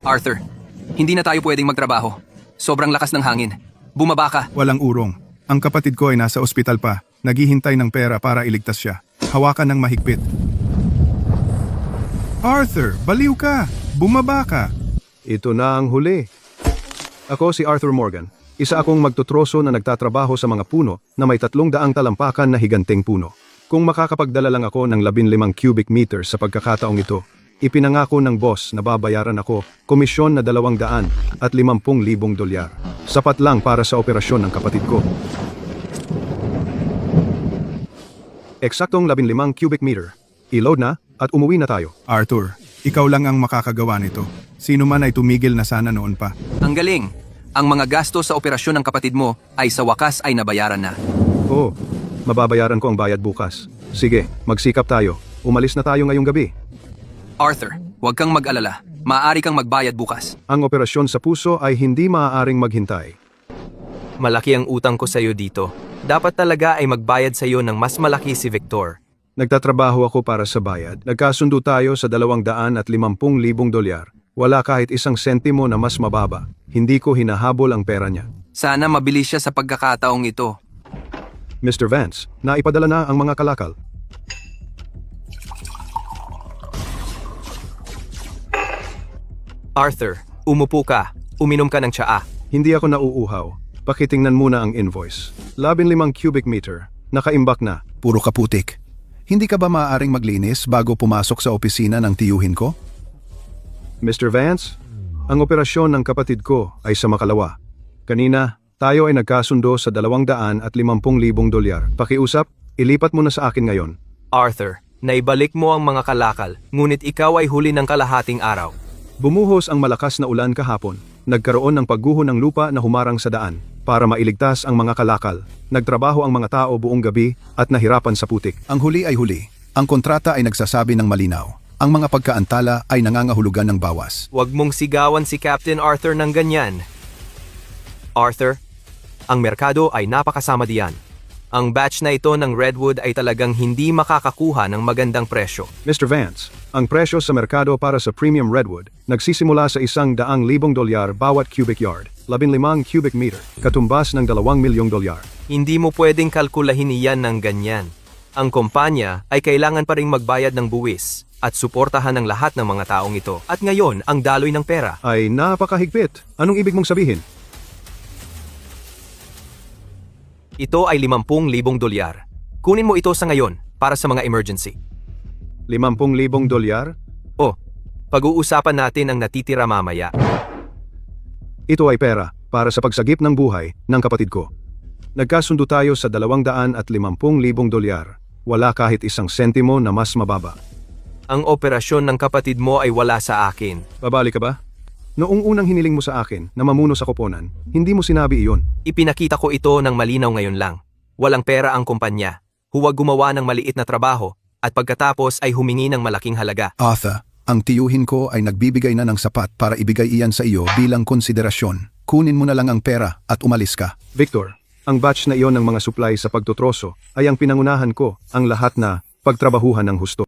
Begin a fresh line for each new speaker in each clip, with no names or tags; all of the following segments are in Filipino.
Arthur, hindi na tayo pwedeng magtrabaho. Sobrang lakas ng hangin. Bumaba ka.
Walang urong. Ang kapatid ko ay nasa ospital pa. Naghihintay ng pera para iligtas siya. Hawakan ng mahigpit. Arthur, baliw ka! Bumaba ka!
Ito na ang huli. Ako si Arthur Morgan. Isa akong magtutroso na nagtatrabaho sa mga puno na may 300 talampakan na higanting puno. Kung makakapagdala lang ako ng 15 cubic meters sa pagkakataong ito, ipinangako ng boss na babayaran ako komisyon na $250,000. Sapat lang para sa operasyon ng kapatid ko. Eksaktong 15 cubic meter. I-load na at umuwi na tayo.
Arthur, ikaw lang ang makakagawa nito. Sino man ay tumigil na sana noon pa.
Ang galing. Ang mga gasto sa operasyon ng kapatid mo ay sa wakas ay nabayaran na.
Oo, mababayaran ko ang bayad bukas. Sige, magsikap tayo. Umalis na tayo ngayong gabi.
Arthur, huwag kang mag-alala. Maaari kang magbayad bukas.
Ang operasyon sa puso ay hindi maaaring maghintay.
Malaki ang utang ko sa iyo dito. Dapat talaga ay magbayad sa iyo ng mas malaki si Victor.
Nagtatrabaho ako para sa bayad. Nagkasundo tayo sa $250,000. Wala kahit isang sentimo na mas mababa. Hindi ko hinahabol ang pera niya.
Sana mabilis siya sa pagkakataong ito.
Mr. Vance, naipadala na ang mga kalakal.
Arthur, umupo ka. Uminom ka ng tsaa.
Hindi ako nauuhaw. Pakitingnan muna ang invoice. 15 cubic meter. Nakaimbak na.
Puro kaputik. Hindi ka ba maaaring maglinis bago pumasok sa opisina ng tiyuhin ko?
Mr. Vance, ang operasyon ng kapatid ko ay sa Makalawa. Kanina, tayo ay nagkasundo sa $250,000. Pakiusap, ilipat mo na sa akin ngayon.
Arthur, naibalik mo ang mga kalakal, ngunit ikaw ay huli ng kalahating araw.
Bumuhos ang malakas na ulan kahapon. Nagkaroon ng pagguho ng lupa na humarang sa daan. Para mailigtas ang mga kalakal, nagtrabaho ang mga tao buong gabi at nahirapan sa putik.
Ang huli ay huli. Ang kontrata ay nagsasabi ng malinaw. Ang mga pagkaantala ay nangangahulugan ng bawas.
Huwag mong sigawan si Captain Arthur ng ganyan. Arthur, ang merkado ay napakasama diyan. Ang batch na ito ng Redwood ay talagang hindi makakakuha ng magandang presyo.
Mr. Vance, ang presyo sa merkado para sa premium Redwood nagsisimula sa $100,000 bawat cubic yard, 15 cubic meter, katumbas ng $2 milyong.
Hindi mo pwedeng kalkulahin iyan ng ganyan. Ang kumpanya ay kailangan pa ring magbayad ng buwis at suportahan ng lahat ng mga taong ito. At ngayon, ang daloy ng pera.
Ay napakahigpit. Anong ibig mong sabihin?
Ito ay $50,000. Kunin mo ito sa ngayon para sa mga emergency.
$50,000?
Oh, pag-uusapan natin ang natitira mamaya.
Ito ay pera para sa pagsagip ng buhay ng kapatid ko. Nagkasundo tayo sa $250,000. Wala kahit isang sentimo na mas mababa.
Ang operasyon ng kapatid mo ay wala sa akin.
Babali ka ba? Noong unang hiniling mo sa akin na mamuno sa koponan, hindi mo sinabi iyon.
Ipinakita ko ito ng malinaw ngayon lang. Walang pera ang kumpanya. Huwag gumawa ng maliit na trabaho at pagkatapos ay humingi ng malaking halaga.
Arthur, ang tiyuhin ko ay nagbibigay na ng sapat para ibigay iyan sa iyo bilang konsiderasyon. Kunin mo na lang ang pera at umalis ka.
Victor, ang batch na iyon ng mga supply sa pagtutroso ay ang pinangunahan ko ang lahat na pagtrabahuhan ng husto.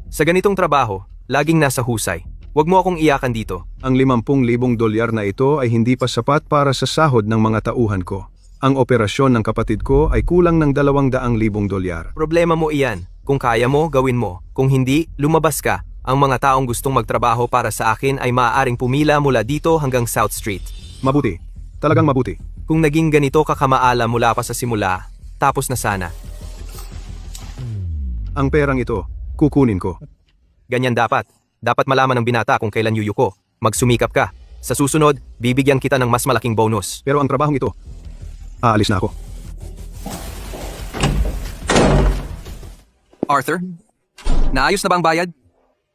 Sa ganitong trabaho, laging nasa husay. Huwag mo akong iyakan dito.
Ang $50,000 na ito ay hindi pa sapat para sa sahod ng mga tauhan ko. Ang operasyon ng kapatid ko ay kulang ng $200,000.
Problema mo iyan. Kung kaya mo, gawin mo. Kung hindi, lumabas ka. Ang mga taong gustong magtrabaho para sa akin ay maaaring pumila mula dito hanggang South Street.
Mabuti. Talagang mabuti.
Kung naging ganito ka kamaala mula pa sa simula, tapos na sana.
Ang perang ito, kukunin ko.
Ganyan dapat. Dapat malaman ng binata kung kailan yuyuko. Magsumikap ka. Sa susunod, bibigyan kita ng mas malaking bonus.
Pero ang trabahong ito, aalis na ako.
Arthur, naayos na bang bayad?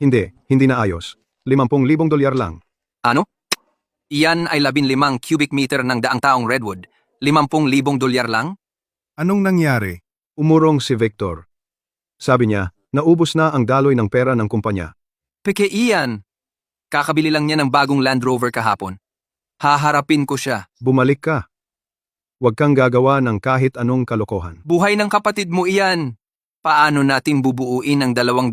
Hindi na ayos. $50,000 lang.
Ano? Iyan ay 15 cubic meter ng daang taong Redwood. $50,000 lang?
Anong nangyari?
Umurong si Victor. Sabi niya, naubos na ang daloy ng pera ng kumpanya.
Peke iyan. Kakabili lang niya ng bagong Land Rover kahapon. Haharapin ko siya.
Bumalik ka. Huwag kang gagawa ng kahit anong kalokohan.
Buhay ng kapatid mo iyan. Paano natin bubuuin ang $200,000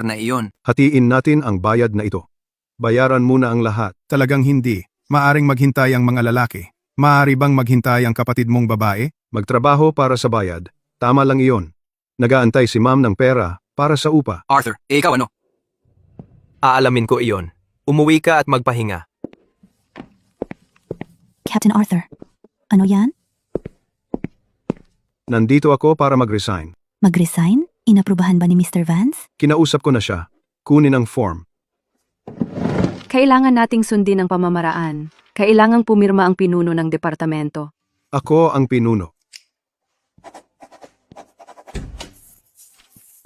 na iyon?
Hatiin natin ang bayad na ito. Bayaran muna ang lahat.
Talagang hindi. Maaring maghintay ang mga lalaki. Maaari bang maghintay ang kapatid mong babae?
Magtrabaho para sa bayad. Tama lang iyon. Nagaantay si ma'am ng pera para sa upa.
Arthur, ikaw ano?
Aalamin ko iyon. Umuwi ka at magpahinga.
Captain Arthur, ano yan?
Nandito ako para mag-resign.
Mag-resign? Inaprubahan ba ni Mr. Vance?
Kinausap ko na siya. Kunin ang form.
Kailangan nating sundin ang pamamaraan. Kailangang pumirma ang pinuno ng departamento.
Ako ang pinuno.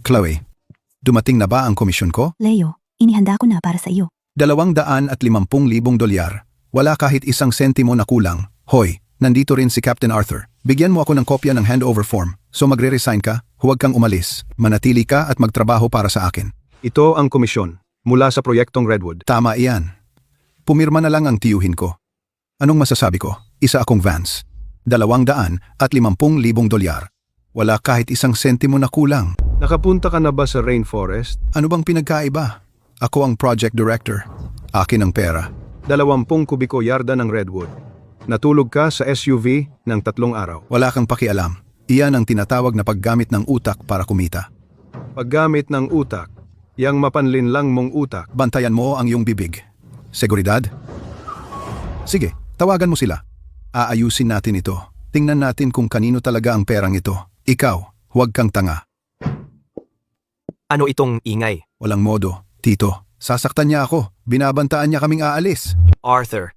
Chloe, dumating na ba ang komisyon ko?
Leo, inihanda ko na para sa iyo.
$250,000. Wala kahit isang sentimo na kulang. Hoy, nandito rin si Captain Arthur. Bigyan mo ako ng kopya ng handover form. So magre-resign ka, huwag kang umalis. Manatili ka at magtrabaho para sa akin.
Ito ang komisyon mula sa proyektong Redwood.
Tama iyan. Pumirma na lang ang tiyuhin ko. Anong masasabi ko? Isa akong Vance. $250,000. Wala kahit isang sentimo na kulang.
Nakapunta ka na ba sa rainforest?
Ano bang pinagkaiba? Ako ang project director. Akin ang pera.
20 kubiko yarda ng Redwood. Natulog ka sa SUV ng 3 araw.
Wala kang pakialam. Iyan ang tinatawag na paggamit ng utak para kumita.
Paggamit ng utak, yang mapanlinlang mong utak.
Bantayan mo ang iyong bibig. Seguridad? Sige, tawagan mo sila. Aayusin natin ito. Tingnan natin kung kanino talaga ang perang ito. Ikaw, huwag kang tanga.
Ano itong ingay?
Walang modo. Tito, sasaktan niya ako. Binabantaan niya kaming aalis.
Arthur,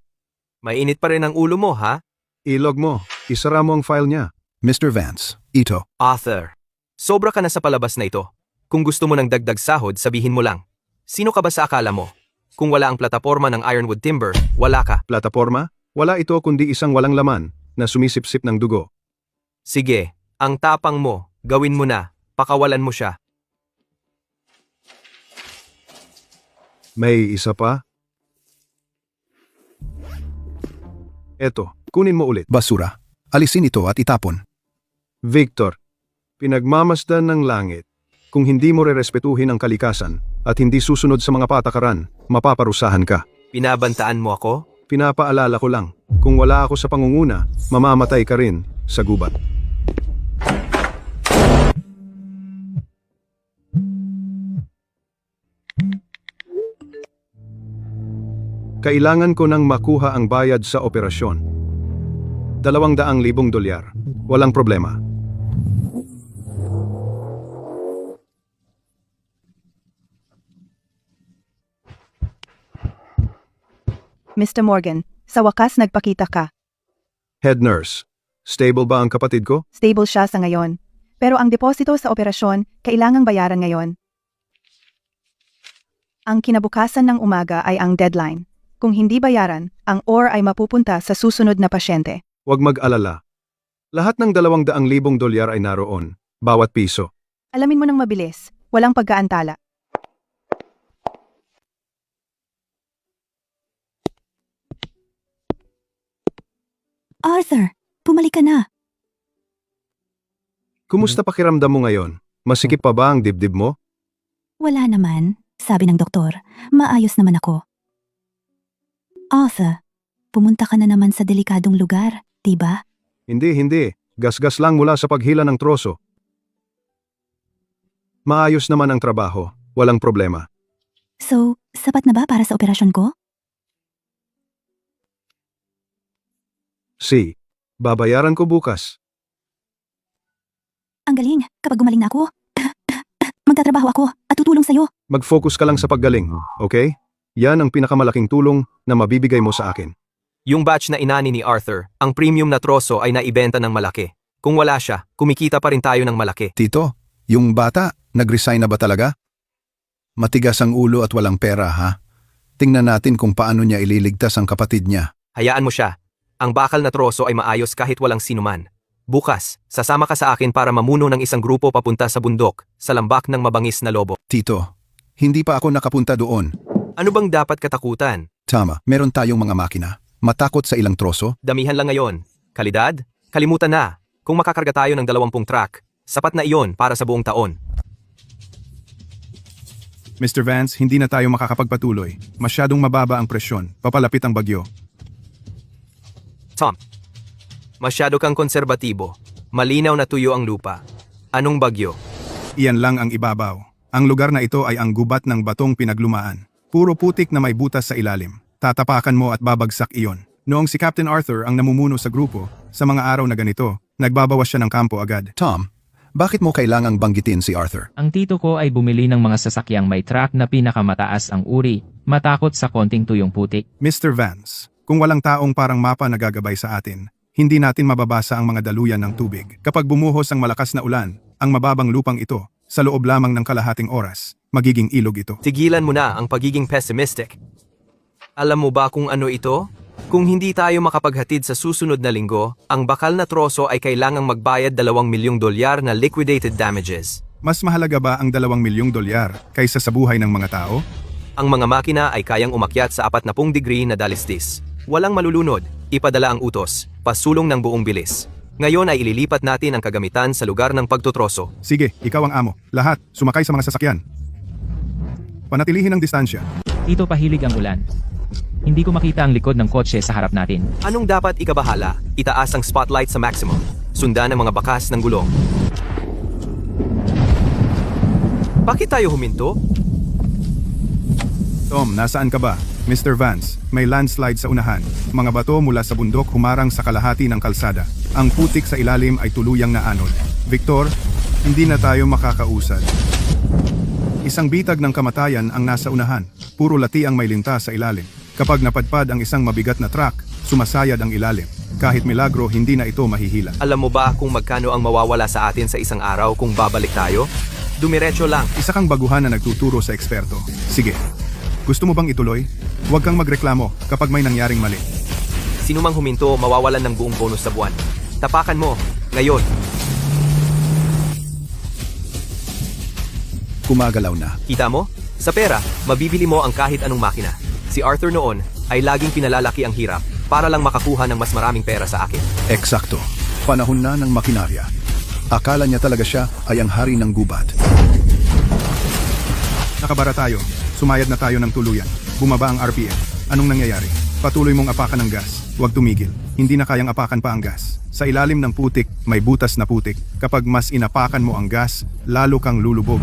mainit pa rin ang ulo mo, ha?
Ilog mo, isara mo ang file niya.
Mr. Vance, ito.
Arthur, sobra ka na sa palabas na ito. Kung gusto mo ng dagdag sahod, sabihin mo lang. Sino ka ba sa akala mo? Kung wala ang plataporma ng Ironwood Timber, wala ka.
Plataporma? Wala ito kundi isang walang laman na sumisipsip ng dugo.
Sige, ang tapang mo, gawin mo na. Pakawalan mo siya.
May isa pa? Eto, kunin mo ulit.
Basura. Alisin ito at itapon.
Victor, pinagmamasdan ng langit. Kung hindi mo rerespetuhin ang kalikasan at hindi susunod sa mga patakaran, mapaparusahan ka.
Binabantaan mo ako?
Pinapaalala ko lang, kung wala ako sa pangunguna, mamamatay ka rin sa gubat. Kailangan ko nang makuha ang bayad sa operasyon. $200,000. Walang problema.
Mr. Morgan, sa wakas nagpakita ka.
Head nurse, stable ba ang kapatid ko?
Stable siya sa ngayon. Pero ang deposito sa operasyon, kailangang bayaran ngayon. Ang kinabukasan ng umaga ay ang deadline. Kung hindi bayaran, ang OR ay mapupunta sa susunod na pasyente.
Huwag mag-alala. Lahat ng $200,000 ay naroon, bawat piso.
Alamin mo ng mabilis, walang pagkaantala.
Arthur, bumalik ka na.
Kumusta pakiramdam mo ngayon? Masikip pa ba ang dibdib mo?
Wala naman, sabi ng doktor. Maayos naman ako. Arthur, pumunta ka na naman sa delikadong lugar, diba?
Hindi. Gasgas lang mula sa paghila ng troso. Maayos naman ang trabaho, walang problema.
So, sapat na ba para sa operasyon ko?
Si, babayaran ko bukas.
Ang galing, kapag gumaling na ako, magtatrabaho ako at tutulong sa'yo.
Mag-focus ka lang sa paggaling, okay? Yan ang pinakamalaking tulong na mabibigay mo sa akin.
Yung batch na inani ni Arthur, ang premium na troso ay naibenta ng malaki. Kung wala siya, kumikita pa rin tayo ng malaki.
Tito, yung bata, nag-resign na ba talaga? Matigas ang ulo at walang pera, ha? Tingnan natin kung paano niya ililigtas ang kapatid niya.
Hayaan mo siya. Ang bakal na troso ay maayos kahit walang sinuman. Bukas, sasama ka sa akin para mamuno ng isang grupo papunta sa bundok, sa lambak ng mabangis na lobo.
Tito, hindi pa ako nakapunta doon.
Ano bang dapat katakutan?
Tama, meron tayong mga makina. Matakot sa ilang troso?
Damihan lang ngayon. Kalidad? Kalimutan na. Kung makakarga tayo ng 20 truck, sapat na iyon para sa buong taon.
Mr. Vance, hindi na tayo makakapagpatuloy. Masyadong mababa ang presyon. Papalapit ang bagyo.
Tom, masyado kang konserbatibo. Malinaw na tuyo ang lupa. Anong bagyo?
Iyan lang ang ibabaw. Ang lugar na ito ay ang gubat ng batong pinaglumaan. Puro putik na may butas sa ilalim. Tatapakan mo at babagsak iyon. Noong si Captain Arthur ang namumuno sa grupo, sa mga araw na ganito, nagbabawas siya ng kampo agad.
Tom, bakit mo kailangang banggitin si Arthur?
Ang tito ko ay bumili ng mga sasakyang may track na pinakamataas ang uri, matakot sa konting tuyong putik.
Mr. Vance, kung walang taong parang mapa na gagabay sa atin, hindi natin mababasa ang mga daluyan ng tubig. Kapag bumuhos ang malakas na ulan, ang mababang lupang ito, sa loob lamang ng kalahating oras, magiging ilog ito.
Tigilan mo na ang pagiging pessimistic. Alam mo ba kung ano ito? Kung hindi tayo makapaghatid sa susunod na linggo, ang bakal na troso ay kailangang magbayad $2 milyong na liquidated damages.
Mas mahalaga ba ang $2 milyong kaysa sa buhay ng mga tao?
Ang mga makina ay kayang umakyat sa 40 degree na dalistis. Walang malulunod, ipadala ang utos, pasulong ng buong bilis. Ngayon ay ililipat natin ang kagamitan sa lugar ng pagtutroso.
Sige, ikaw ang amo. Lahat, sumakay sa mga sasakyan. Panatilihin ang distansya.
Tito, pahilig ang ulan. Hindi ko makita ang likod ng kotse sa harap natin.
Anong dapat ikabahala? Itaas ang spotlight sa maximum. Sundan ang mga bakas ng gulong. Bakit tayo huminto?
Tom, nasaan ka ba? Mr. Vance, may landslide sa unahan. Mga bato mula sa bundok humarang sa kalahati ng kalsada. Ang putik sa ilalim ay tuluyang naanod. Victor, hindi na tayo makakausad. Isang bitag ng kamatayan ang nasa unahan. Puro lati ang may linta sa ilalim. Kapag napadpad ang isang mabigat na truck, sumasayad ang ilalim. Kahit milagro, hindi na ito mahihila.
Alam mo ba kung magkano ang mawawala sa atin sa isang araw kung babalik tayo? Dumiretso lang.
Isa kang baguhan na nagtuturo sa eksperto. Sige. Gusto mo bang ituloy? Huwag kang magreklamo kapag may nangyaring mali.
Sino mang huminto, mawawalan ng buong bonus sa buwan. Tapakan mo, ngayon.
Gumagalaw na.
Kita mo? Sa pera, mabibili mo ang kahit anong makina. Si Arthur noon ay laging pinalalaki ang hirap para lang makakuha ng mas maraming pera sa akin.
Eksakto. Panahon na ng makinarya. Akala niya talaga siya ay ang hari ng gubat.
Nakabara tayo. Sumayad na tayo ng tuluyan. Bumaba ang RPM. Anong nangyayari? Patuloy mong apakan ng gas. Huwag tumigil. Hindi na kayang apakan pa ang gas. Sa ilalim ng putik, may butas na putik. Kapag mas inapakan mo ang gas, lalo kang lulubog.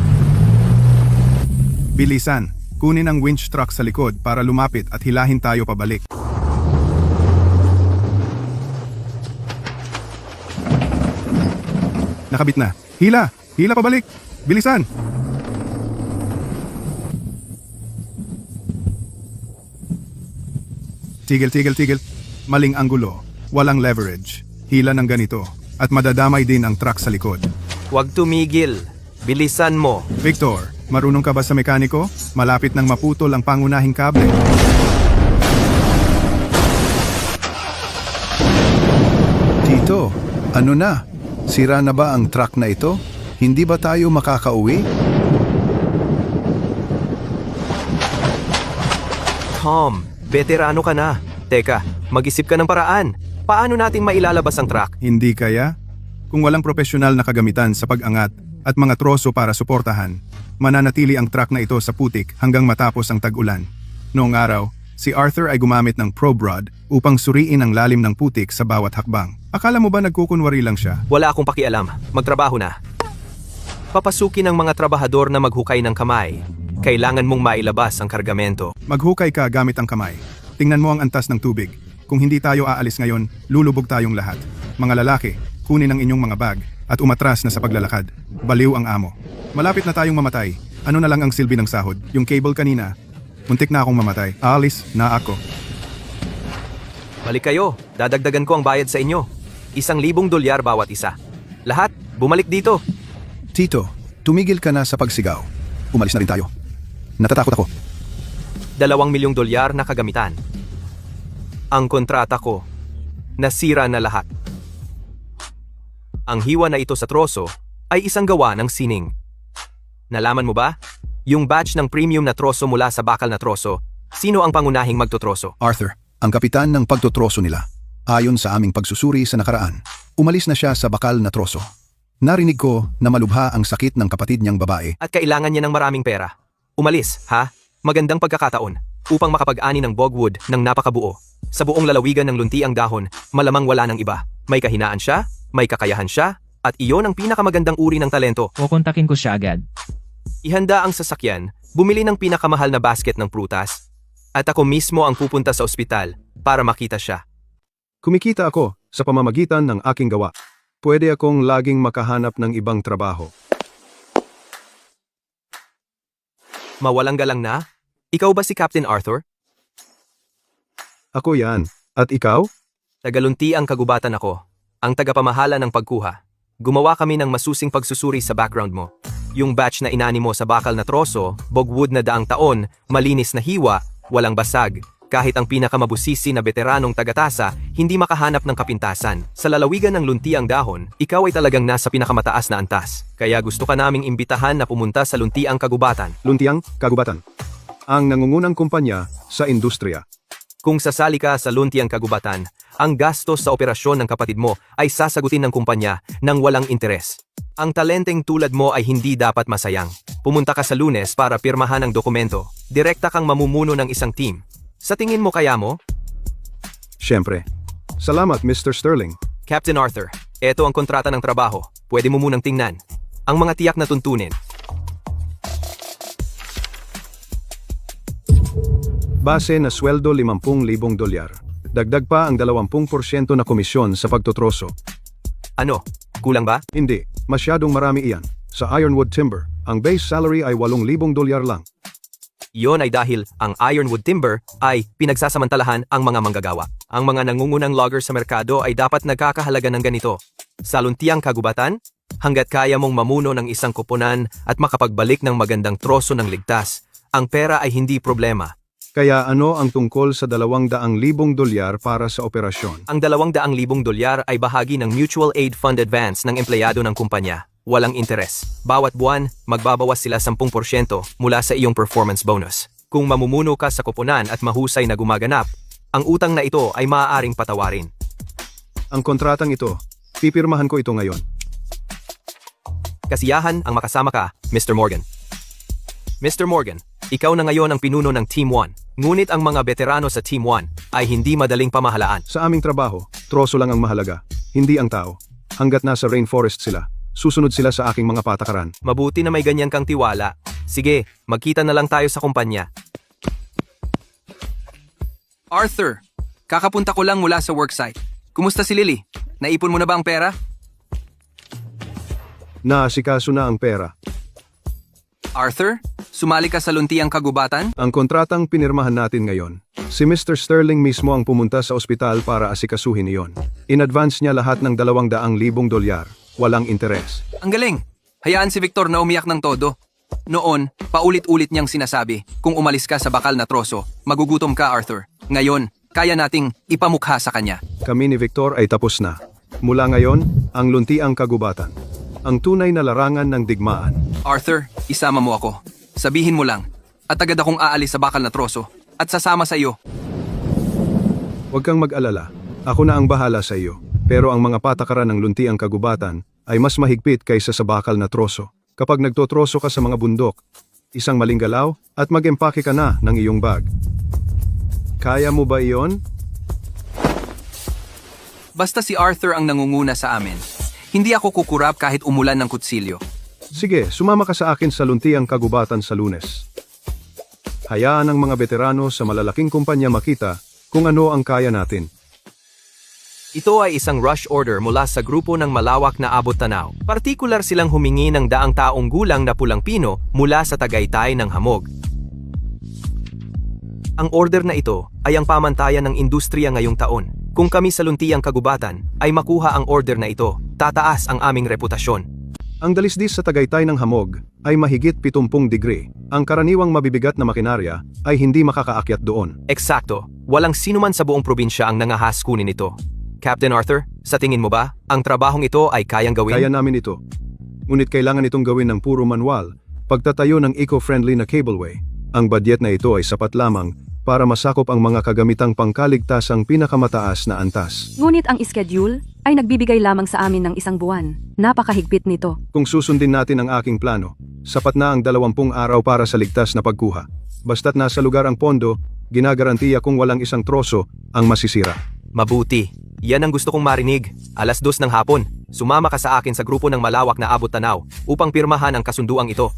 Bilisan. Kunin ang winch truck sa likod para lumapit at hilahin tayo pabalik. Nakabit na. Hila! Hila pabalik! Bilisan! Tigil. Maling anggulo. Walang leverage. Hila ng ganito. At madadamay din ang truck sa likod.
Huwag tumigil. Bilisan mo.
Victor, marunong ka ba sa mekaniko? Malapit nang maputol ang pangunahing kable.
Tito, ano na? Sira na ba ang truck na ito? Hindi ba tayo makakauwi?
Tom, veterano ka na. Teka, mag-isip ka ng paraan. Paano nating mailalabas ang truck?
Hindi kaya? Kung walang profesional na kagamitan sa pag-angat at mga troso para suportahan, mananatili ang truck na ito sa putik hanggang matapos ang tag-ulan. Noong araw, si Arthur ay gumamit ng probe rod upang suriin ang lalim ng putik sa bawat hakbang. Akala mo ba nagkukunwari lang siya?
Wala akong pakialam. Magtrabaho na. Papasukin ng mga trabahador na maghukay ng kamay. Kailangan mong mailabas ang kargamento.
Maghukay ka gamit ang kamay. Tingnan mo ang antas ng tubig. Kung hindi tayo aalis ngayon, lulubog tayong lahat. Mga lalaki, kunin ang inyong mga bag at umatras na sa paglalakad. Baliw ang amo. Malapit na tayong mamatay. Ano na lang ang silbi ng sahod? Yung cable kanina. Muntik na akong mamatay. Aalis na ako.
Balik kayo. Dadagdagan ko ang bayad sa inyo. $1,000 bawat isa. Lahat, bumalik dito.
Tito, tumigil ka na sa pagsigaw. Umalis na rin tayo. Natatakot ako.
$2 milyong na kagamitan. Ang kontrata ko, nasira na lahat. Ang hiwa na ito sa troso ay isang gawa ng sining. Nalaman mo ba? Yung batch ng premium na troso mula sa bakal na troso, sino ang pangunahing magtotroso?
Arthur, ang kapitan ng pagtutroso nila. Ayon sa aming pagsusuri sa nakaraan, umalis na siya sa bakal na troso. Narinig ko na malubha ang sakit ng kapatid niyang babae.
At kailangan niya ng maraming pera. Umalis, ha? Magandang pagkakataon upang makapag-ani ng bogwood ng napakabuo. Sa buong lalawigan ng luntiang dahon, malamang wala ng iba. May kahinaan siya, may kakayahan siya, at iyon ang pinakamagandang uri ng talento.
Kukontakin ko siya agad.
Ihanda ang sasakyan, bumili ng pinakamahal na basket ng prutas, at ako mismo ang pupunta sa ospital para makita siya.
Kumikita ako sa pamamagitan ng aking gawa. Pwede akong laging makahanap ng ibang trabaho.
Mawalang galang na? Ikaw ba si Captain Arthur?
Ako yan. At ikaw?
Tagalunti ang kagubatan ako, ang tagapamahala ng pagkuha. Gumawa kami ng masusing pagsusuri sa background mo. Yung batch na inani mo sa bakal na troso, bogwood na daang taon, malinis na hiwa, walang basag. Kahit ang pinakamabusisi na veteranong tagatasa, hindi makahanap ng kapintasan. Sa lalawigan ng luntiang dahon, ikaw ay talagang nasa pinakamataas na antas. Kaya gusto ka naming imbitahan na pumunta sa luntiang kagubatan.
Luntiang Kagubatan. Ang nangungunang kumpanya sa industriya.
Kung sasali ka sa luntiang kagubatan, ang gastos sa operasyon ng kapatid mo ay sasagutin ng kumpanya ng walang interes. Ang talenteng tulad mo ay hindi dapat masayang. Pumunta ka sa Lunes para pirmahan ang dokumento. Direkta kang mamumuno ng isang team. Sa tingin mo kaya mo?
Siyempre. Salamat, Mr. Sterling.
Captain Arthur, eto ang kontrata ng trabaho. Pwede mo munang tingnan. Ang mga tiyak na tuntunin.
Base na sweldo $50,000. Dagdag pa ang 20% na komisyon sa pagtotroso.
Ano? Kulang ba?
Hindi, masyadong marami iyan. Sa Ironwood Timber, ang base salary ay $8,000 lang.
Iyon ay dahil ang Ironwood Timber ay pinagsasamantalahan ang mga manggagawa. Ang mga nangungunang logger sa merkado ay dapat nagkakahalaga ng ganito. Sa luntiang kagubatan, hanggat kaya mong mamuno ng isang koponan at makapagbalik ng magandang troso ng ligtas, ang pera ay hindi problema.
Kaya ano ang tungkol sa $200,000 para sa operasyon?
Ang $200,000 ay bahagi ng Mutual Aid Fund Advance ng empleyado ng kumpanya. Walang interes. Bawat buwan, magbabawas sila 10% mula sa iyong performance bonus. Kung mamumuno ka sa koponan at mahusay na gumaganap, ang utang na ito ay maaaring patawarin.
Ang kontratang ito, pipirmahan ko ito ngayon.
Kasiyahan ang makasama ka, Mr. Morgan. Mr. Morgan, ikaw na ngayon ang pinuno ng Team 1. Ngunit ang mga veterano sa Team 1 ay hindi madaling pamahalaan.
Sa aming trabaho, troso lang ang mahalaga, hindi ang tao. Hanggat nasa rainforest sila, susunod sila sa aking mga patakaran.
Mabuti na may ganyan kang tiwala. Sige, magkita na lang tayo sa kumpanya.
Arthur, kakapunta ko lang mula sa worksite. Kumusta si Lily? Naipon mo na ba ang pera?
Naasikaso na ang pera.
Arthur, sumali ka sa luntiang kagubatan?
Ang kontratang pinirmahan natin ngayon, si Mr. Sterling mismo ang pumunta sa ospital para asikasuhin iyon. In-advance niya lahat ng $200,000. Walang interes.
Ang galing! Hayaan si Victor na umiyak ng todo. Noon, paulit-ulit niyang sinasabi, kung umalis ka sa bakal na troso, magugutom ka, Arthur. Ngayon, kaya nating ipamukha sa kanya.
Kami ni Victor ay tapos na. Mula ngayon, ang luntiang kagubatan. Ang tunay na larangan ng digmaan.
Arthur, isama mo ako. Sabihin mo lang, at agad akong aalis sa bakal na troso, at sasama sa iyo.
Huwag kang mag-alala. Ako na ang bahala sa iyo. Pero ang mga patakaran ng luntiang kagubatan ay mas mahigpit kaysa sa bakal na troso. Kapag nagtotroso ka sa mga bundok, isang maling galaw at mag-empake ka na ng iyong bag. Kaya mo ba iyon?
Basta si Arthur ang nangunguna sa amin. Hindi ako kukurap kahit umulan ng kutsilyo.
Sige, sumama ka sa akin sa luntiang kagubatan sa Lunes. Hayaan ang mga veterano sa malalaking kumpanya makita kung ano ang kaya natin.
Ito ay isang rush order mula sa grupo ng malawak na abot-tanaw. Partikular silang humingi ng 100 taong gulang na pulang pino mula sa Tagaytay ng Hamog. Ang order na ito ay ang pamantayan ng industriya ngayong taon. Kung kami sa luntiang kagubatan ay makuha ang order na ito, tataas ang aming reputasyon.
Ang dalisdis sa Tagaytay ng Hamog ay mahigit 70 degree. Ang karaniwang mabibigat na makinarya ay hindi makakaakyat doon.
Eksakto, walang sinuman sa buong probinsya ang nangahas kunin ito. Captain Arthur, sa tingin mo ba, ang trabahong ito ay kayang gawin?
Kaya namin ito. Ngunit kailangan itong gawin ng puro manual, pagtatayo ng eco-friendly na cableway. Ang budget na ito ay sapat lamang para masakop ang mga kagamitang pangkaligtasang pinakamataas na antas.
Ngunit ang schedule ay nagbibigay lamang sa amin ng 1 buwan. Napakahigpit nito.
Kung susundin natin ang aking plano, sapat na ang 20 araw para sa ligtas na pagkuha. Basta't nasa lugar ang pondo, ginagarantiya kung walang isang troso ang masisira.
Mabuti. Yan ang gusto kong marinig. 2:00 ng hapon. Sumama ka sa akin sa grupo ng malawak na abot-tanaw upang pirmahan ang kasunduang ito.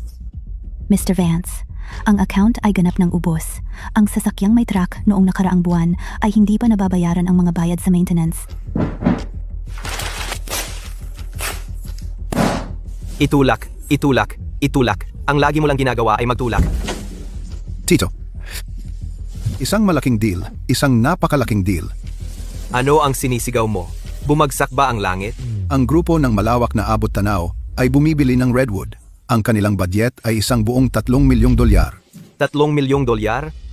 Mr. Vance, ang account ay ganap ng ubos. Ang sasakyang may track noong nakaraang buwan ay hindi pa nababayaran ang mga bayad sa maintenance.
Itulak, itulak, itulak. Ang lagi mo lang ginagawa ay magtulak.
Tito, isang malaking deal, isang napakalaking deal.
Ano ang sinisigaw mo? Bumagsak ba ang langit?
Ang grupo ng malawak na abot-tanaw ay bumibili ng Redwood. Ang kanilang budget ay isang buong $3 milyong.
$3 milyong?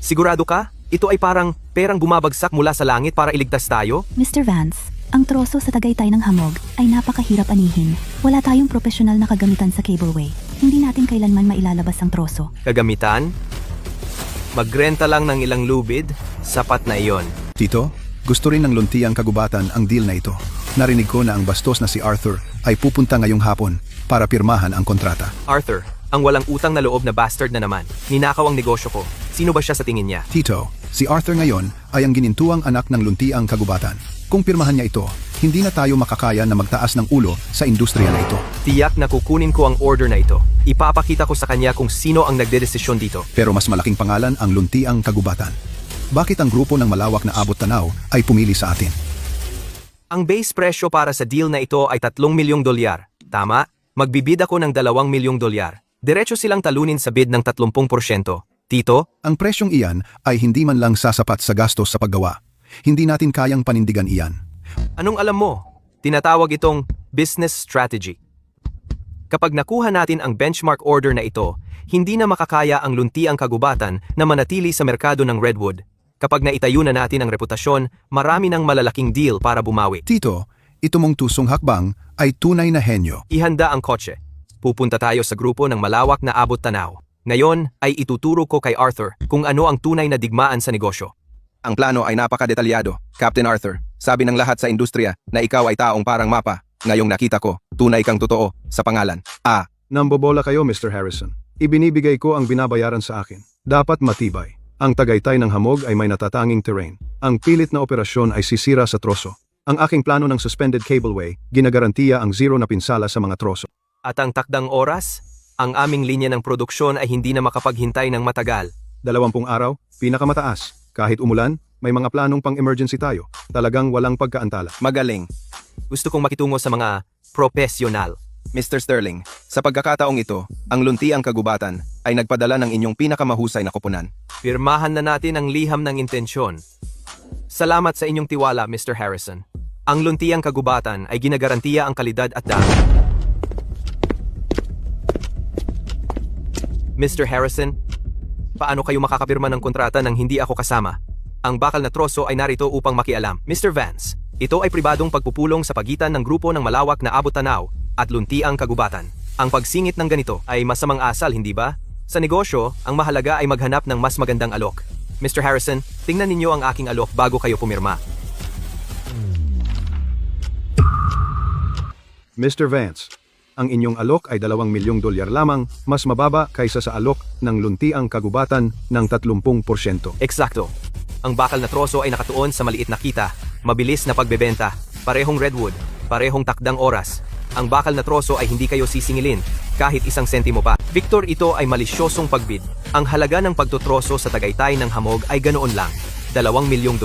Sigurado ka? Ito ay parang perang bumabagsak mula sa langit para iligtas tayo?
Mr. Vance, ang troso sa Tagaytay ng Hamog ay napakahirap anihin. Wala tayong profesional na kagamitan sa cableway. Hindi natin kailanman mailalabas ang troso.
Kagamitan? Magrenta lang ng ilang lubid? Sapat na iyon.
Tito, gusto rin ng luntiang kagubatan ang deal na ito. Narinig ko na ang bastos na si Arthur ay pupunta ngayong hapon para pirmahan ang kontrata.
Arthur, ang walang utang na loob na bastard na naman. Ninakaw ang negosyo ko. Sino ba siya sa tingin niya?
Tito, si Arthur ngayon ay ang ginintuang anak ng luntiang kagubatan. Kung pirmahan niya ito, hindi na tayo makakaya na magtaas ng ulo sa industriya na ito.
Tiyak na kukunin ko ang order na ito. Ipapakita ko sa kanya kung sino ang nagdedesisyon dito.
Pero mas malaking pangalan ang luntiang kagubatan. Bakit ang grupo ng malawak na abot-tanaw ay pumili sa atin?
Ang base presyo para sa deal na ito ay $3 milyong. Tama? Magbibid ako ng $2 milyong. Diretso silang talunin sa bid ng 30%. Tito?
Ang presyong iyan ay hindi man lang sasapat sa gastos sa paggawa. Hindi natin kayang panindigan iyan.
Anong alam mo? Tinatawag itong business strategy. Kapag nakuha natin ang benchmark order na ito, hindi na makakaya ang luntiang kagubatan na manatili sa merkado ng Redwood. Kapag naitayo na natin ang reputasyon, marami ng malalaking deal para bumawi.
Tito, ito mong tusong hakbang ay tunay na henyo.
Ihanda ang kotse. Pupunta tayo sa grupo ng malawak na abot-tanaw. Ngayon ay ituturo ko kay Arthur kung ano ang tunay na digmaan sa negosyo.
Ang plano ay napakadetalyado, Captain Arthur. Sabi ng lahat sa industriya na ikaw ay taong parang mapa. Ngayong nakita ko, tunay kang totoo sa pangalan.
Nambobola kayo, Mr. Harrison. Ibinibigay ko ang binabayaran sa akin. Dapat matibay. Ang Tagaytay ng Hamog ay may natatanging terrain. Ang pilit na operasyon ay sisira sa troso. Ang aking plano ng suspended cableway, ginagarantiya ang zero na pinsala sa mga troso.
At ang takdang oras? Ang aming linya ng produksyon ay hindi na makapaghintay ng matagal.
20 araw, pinakamataas. Kahit umulan, may mga planong pang-emergency tayo. Talagang walang pagkaantala.
Magaling.
Gusto kong makitungo sa mga profesional.
Mr. Sterling, sa pagkakataong ito, ang luntiang kagubatan ay nagpadala ng inyong pinakamahusay na koponan.
Pirmahan na natin ang liham ng intensyon. Salamat sa inyong tiwala, Mr. Harrison. Ang luntiang kagubatan ay ginagarantiya ang kalidad at dami. Mr. Harrison, paano kayo makakapirma ng kontrata nang hindi ako kasama? Ang bakal na troso ay narito upang makialam. Mr. Vance, ito ay pribadong pagpupulong sa pagitan ng grupo ng malawak na abot-tanaw at luntiang kagubatan. Ang pagsingit ng ganito ay masamang asal, hindi ba? Sa negosyo, ang mahalaga ay maghanap ng mas magandang alok. Mr. Harrison, tingnan ninyo ang aking alok bago kayo pumirma.
Mr. Vance, ang inyong alok ay $2 milyong lamang, mas mababa kaysa sa alok ng luntiang kagubatan ng 30%.
Eksakto. Ang bakal na troso ay nakatuon sa maliit na kita, mabilis na pagbebenta, parehong Redwood, parehong takdang oras. Ang bakal na troso ay hindi kayo sisingilin, kahit 1 sentimo pa. Victor, ito ay malisyosong pagbid. Ang halaga ng pagtutroso sa Tagaytay ng Hamog ay ganoon lang. $2 milyong,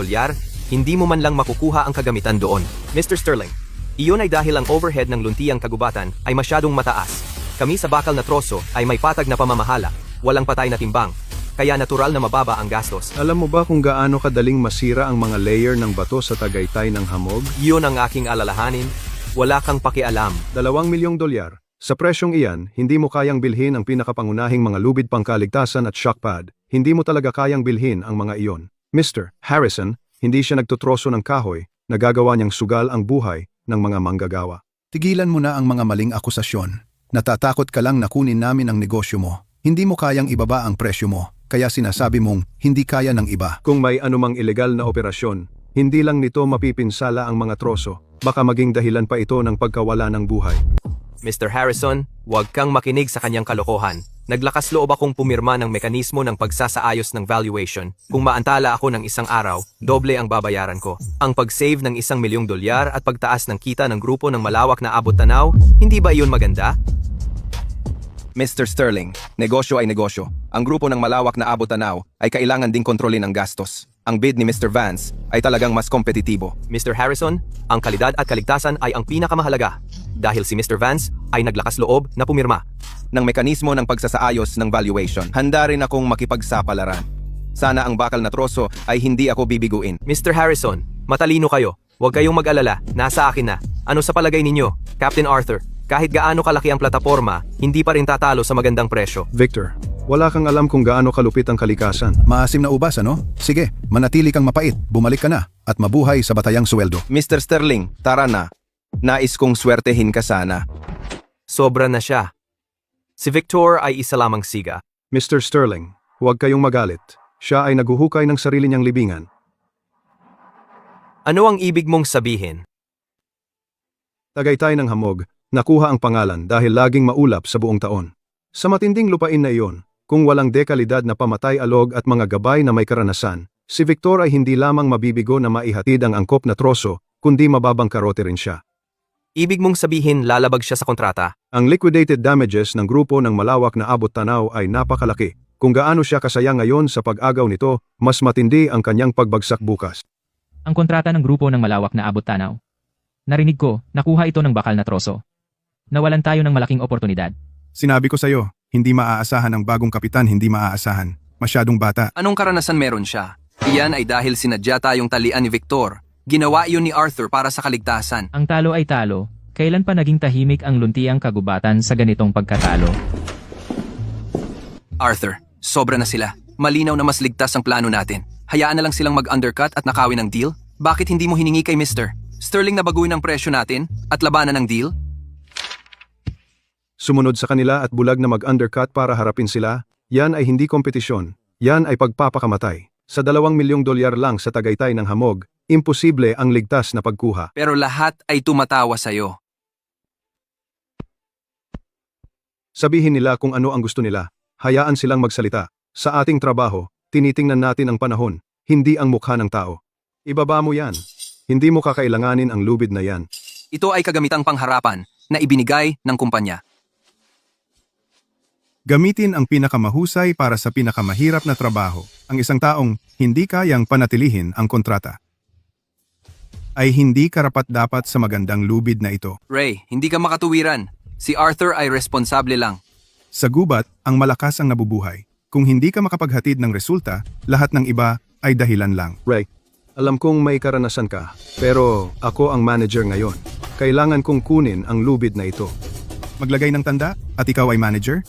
hindi mo man lang makukuha ang kagamitan doon. Mr. Sterling, iyon ay dahil ang overhead ng luntiang kagubatan ay masyadong mataas. Kami sa bakal na troso ay may patag na pamamahala, walang patay na timbang, kaya natural na mababa ang gastos.
Alam mo ba kung gaano kadaling masira ang mga layer ng bato sa Tagaytay ng Hamog?
Iyon ang aking alalahanin. Wala kang pakialam.
$2 milyong. Sa presyong iyan, hindi mo kayang bilhin ang pinakapangunahing mga lubid pangkaligtasan at shock pad. Hindi mo talaga kayang bilhin ang mga iyon. Mr. Harrison, hindi siya nagtutroso ng kahoy, nagagawa niyang sugal ang buhay ng mga manggagawa.
Tigilan mo na ang mga maling akusasyon. Natatakot ka lang na kunin namin ang negosyo mo. Hindi mo kayang ibaba ang presyo mo, kaya sinasabi mong hindi kaya ng iba.
Kung may anumang ilegal na operasyon, Hindi lang nito mapipinsala ang mga troso, baka maging dahilan pa ito ng pagkawala ng buhay.
Mr. Harrison, huwag kang makinig sa kanyang kalokohan. Naglakas loob akong pumirma ng mekanismo ng pagsasaayos ng valuation. Kung maantala ako ng isang araw, doble ang babayaran ko. Ang pag-save ng $1,000,000 at pagtaas ng kita ng grupo ng malawak na abot-tanaw, hindi ba iyon maganda?
Mr. Sterling, negosyo ay negosyo. Ang grupo ng malawak na abot-tanaw ay kailangan ding kontrolin ang gastos. Ang bid ni Mr. Vance ay talagang mas kompetitibo.
Mr. Harrison, ang kalidad at kaligtasan ay ang pinakamahalaga. Dahil si Mr. Vance ay naglakas loob na pumirma.
Ng mekanismo ng pagsasaayos ng valuation, handa rin akong makipagsapalaran. Sana ang bakal na troso ay hindi ako bibiguin.
Mr. Harrison, matalino kayo. Huwag kayong mag-alala, nasa akin na. Ano sa palagay ninyo, Captain Arthur? Kahit gaano kalaki ang plataporma, hindi pa rin tatalo sa magandang presyo.
Victor, wala kang alam kung gaano kalupit ang kalikasan.
Maasim na ubas, ano? Sige, manatili kang mapait, bumalik ka na, at mabuhay sa batayang sweldo.
Mr. Sterling, tara na. Nais kong swertehin ka sana.
Sobra na siya. Si Victor ay isa lamang siga.
Mr. Sterling, huwag kayong magalit. Siya ay naguhukay ng sarili niyang libingan.
Ano ang ibig mong sabihin?
Tagaytay ng hamog, nakuha ang pangalan dahil laging maulap sa buong taon. Sa matinding lupain na iyon, kung walang dekalidad na pamatay-alog at mga gabay na may karanasan, si Victor ay hindi lamang mabibigo na maihatid ang angkop na troso, kundi mababangkarote rin siya.
Ibig mong sabihin lalabag siya sa kontrata?
Ang liquidated damages ng grupo ng malawak na abot-tanaw ay napakalaki. Kung gaano siya kasaya ngayon sa pag-agaw nito, mas matindi ang kanyang pagbagsak bukas.
Ang kontrata ng grupo ng malawak na abot-tanaw. Narinig ko, nakuha ito ng bakal na troso. Nawalan tayo ng malaking oportunidad.
Sinabi ko sa'yo, hindi maaasahan ang bagong kapitan, hindi maaasahan. Masyadong bata.
Anong karanasan meron siya? Iyan ay dahil sinadya tayong talian ni Victor. Ginawa iyon ni Arthur para sa kaligtasan.
Ang talo ay talo. Kailan pa naging tahimik ang luntiang kagubatan sa ganitong pagkatalo?
Arthur, sobra na sila. Malinaw na mas ligtas ang plano natin. Hayaan na lang silang mag-undercut at nakawin ng deal? Bakit hindi mo hiningi kay Mr. Sterling na baguhin ang presyo natin at labanan ng deal?
Sumunod sa kanila at bulag na mag-undercut para harapin sila, yan ay hindi kompetisyon. Yan ay pagpapakamatay. Sa $2,000,000 lang sa Tagaytay ng hamog, imposible ang ligtas na pagkuha.
Pero lahat ay tumatawa sa'yo.
Sabihin nila kung ano ang gusto nila. Hayaan silang magsalita. Sa ating trabaho, tinitingnan natin ang panahon, hindi ang mukha ng tao. Ibaba mo yan. Hindi mo kakailanganin ang lubid na yan.
Ito ay kagamitang pangharapan na ibinigay ng kumpanya.
Gamitin ang pinakamahusay para sa pinakamahirap na trabaho. Ang isang taong hindi kayang panatilihin ang kontrata ay hindi karapat-dapat sa magandang lubid na ito.
Ray, hindi ka makatuwiran. Si Arthur ay responsable lang.
Sa gubat, ang malakas ang nabubuhay. Kung hindi ka makapaghatid ng resulta, lahat ng iba ay dahilan lang.
Ray, alam kong may karanasan ka, pero ako ang manager ngayon. Kailangan kong kunin ang lubid na ito.
Maglagay ng tanda at ikaw ay manager?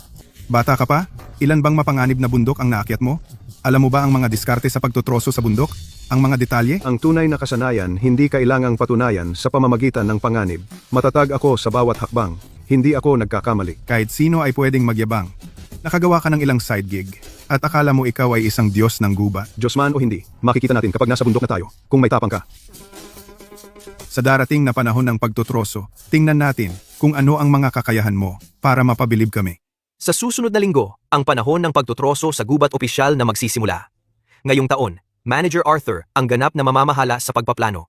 Bata ka pa? Ilan bang mapanganib na bundok ang naakyat mo? Alam mo ba ang mga diskarte sa pagtutroso sa bundok? Ang mga detalye?
Ang tunay na kasanayan hindi kailangang patunayan sa pamamagitan ng panganib. Matatag ako sa bawat hakbang. Hindi ako nagkakamali.
Kahit sino ay pwedeng magyabang. Nakagawa ka ng ilang side gig at akala mo ikaw ay isang Diyos ng gubat.
Diyos man o hindi, makikita natin kapag nasa bundok na tayo, kung may tapang ka.
Sa darating na panahon ng pagtutroso, tingnan natin kung ano ang mga kakayahan mo para mapabilib kami.
Sa susunod na linggo, ang panahon ng pagtutroso sa gubat opisyal na magsisimula. Ngayong taon, Manager Arthur ang ganap na mamamahala sa pagpaplano.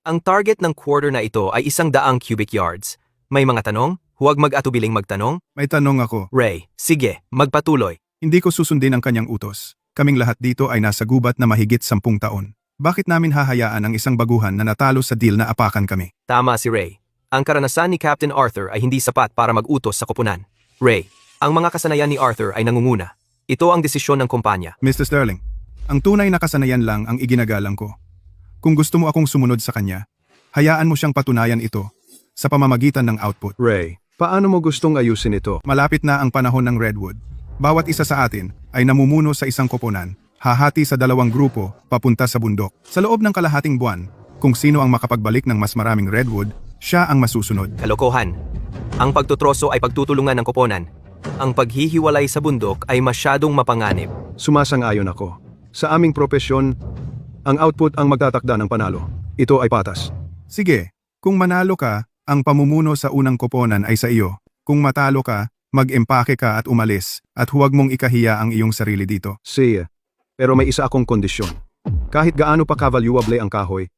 Ang target ng quarter na ito ay 100 cubic yards. May mga tanong? Huwag mag-atubiling magtanong.
May tanong ako.
Ray, sige, magpatuloy.
Hindi ko susundin ang kanyang utos. Kaming lahat dito ay nasa gubat na mahigit 10 taon. Bakit namin hahayaan ang isang baguhan na natalo sa deal na apakan kami?
Tama si Ray. Ang karanasan ni Captain Arthur ay hindi sapat para mag-utos sa koponan. Ray, ang mga kasanayan ni Arthur ay nangunguna. Ito ang desisyon ng kumpanya.
Mr. Sterling, ang tunay na kasanayan lang ang iginagalang ko. Kung gusto mo akong sumunod sa kanya, hayaan mo siyang patunayan ito sa pamamagitan ng output.
Ray, paano mo gustong ayusin ito?
Malapit na ang panahon ng Redwood. Bawat isa sa atin ay namumuno sa isang koponan, hahati sa 2 grupo papunta sa bundok. Sa loob ng kalahating buwan, kung sino ang makapagbalik ng mas maraming Redwood, siya ang masusunod.
Kalokohan. Ang pagtutroso ay pagtutulungan ng koponan. Ang paghihiwalay sa bundok ay masyadong mapanganib.
Sumasang-ayon ako. Sa aming propesyon, ang output ang magtatakda ng panalo. Ito ay patas.
Sige, kung manalo ka, ang pamumuno sa unang koponan ay sa iyo. Kung matalo ka, mag-empake ka at umalis, at huwag mong ikahiya ang iyong sarili dito.
Pero may isa akong kondisyon. Kahit gaano pa ka-valuable ang kahoy,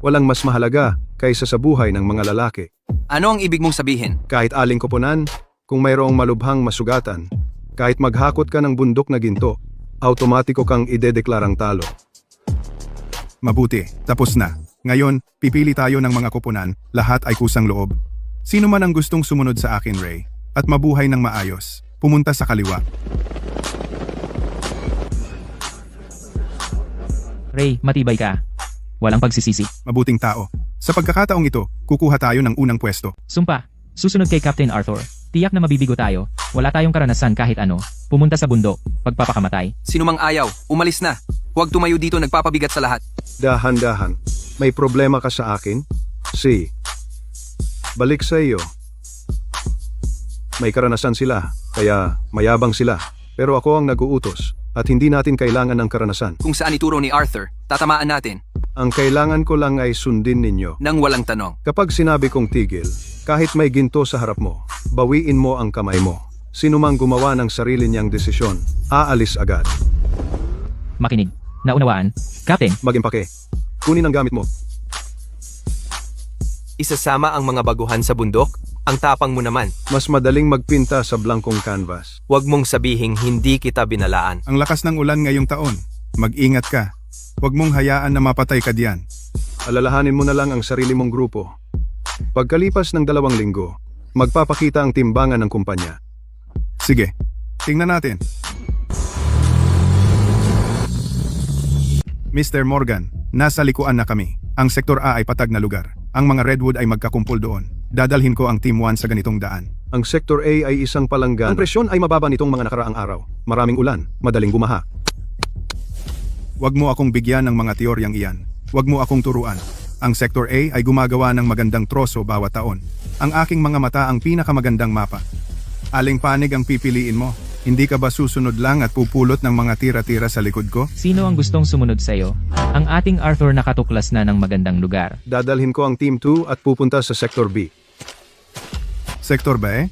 walang mas mahalaga kaysa sa buhay ng mga lalaki.
Ano ang ibig mong sabihin?
Kahit aling koponan, kung mayroong malubhang masugatan, kahit maghakot ka ng bundok na ginto, automatiko kang idedeklarang talo.
Mabuti, tapos na. Ngayon, pipili tayo ng mga koponan, lahat ay kusang loob. Sino man ang gustong sumunod sa akin, Ray, at mabuhay ng maayos, pumunta sa kaliwa.
Ray, matibay ka. Walang pagsisisi.
Mabuting tao. Sa pagkakataong ito, kukuha tayo ng unang pwesto.
Sumpa, susunod kay Captain Arthur. Tiyak na mabibigo tayo. Wala tayong karanasan kahit ano. Pumunta sa bundok, pagpapakamatay.
Sino mang ayaw, umalis na. Huwag tumayo dito, nagpapabigat sa lahat.
Dahan-dahan. May problema ka sa akin? Balik sa iyo. May karanasan sila, kaya mayabang sila. Pero ako ang nag-uutos, at hindi natin kailangan ng karanasan.
Kung saan ituro ni Arthur, tatamaan natin.
Ang kailangan ko lang ay sundin ninyo.
Nang walang tanong.
Kapag sinabi kong tigil, kahit may ginto sa harap mo, bawiin mo ang kamay mo. Sino mang gumawa ng sarili niyang desisyon, aalis agad.
Makinig. Naunawaan. Captain,
Mag-impake. Kunin ang gamit mo.
Isasama ang mga baguhan sa bundok? Ang tapang mo naman.
Mas madaling magpinta sa blankong canvas.
Huwag mong sabihing hindi kita binalaan.
Ang lakas ng ulan ngayong taon. Mag-ingat ka. Huwag mong hayaan na mapatay ka diyan.
Alalahanin mo na lang ang sarili mong grupo. Pagkalipas ng 2 linggo, magpapakita ang timbangan ng kumpanya.
Sige, tingnan natin. Mr. Morgan, nasa likuan na kami. Ang Sektor A ay patag na lugar. Ang mga Redwood ay magkakumpol doon. Dadalhin ko ang Team 1 sa ganitong daan.
Ang Sector A ay isang palanggan. Ang presyon ay mababa nitong mga nakaraang araw. Maraming ulan, madaling bumaha.
Huwag mo akong bigyan ng mga teoryang iyan. Huwag mo akong turuan. Ang Sector A ay gumagawa ng magandang troso bawat taon. Ang aking mga mata ang pinakamagandang mapa. Aling panig ang pipiliin mo? Hindi ka ba susunod lang at pupulot ng mga tira-tira sa likod ko?
sino ang gustong sumunod sa'yo? Ang ating Arthur nakatuklas na ng magandang lugar.
Dadalhin ko ang Team 2 at pupunta sa Sector B.
Sektor ba eh?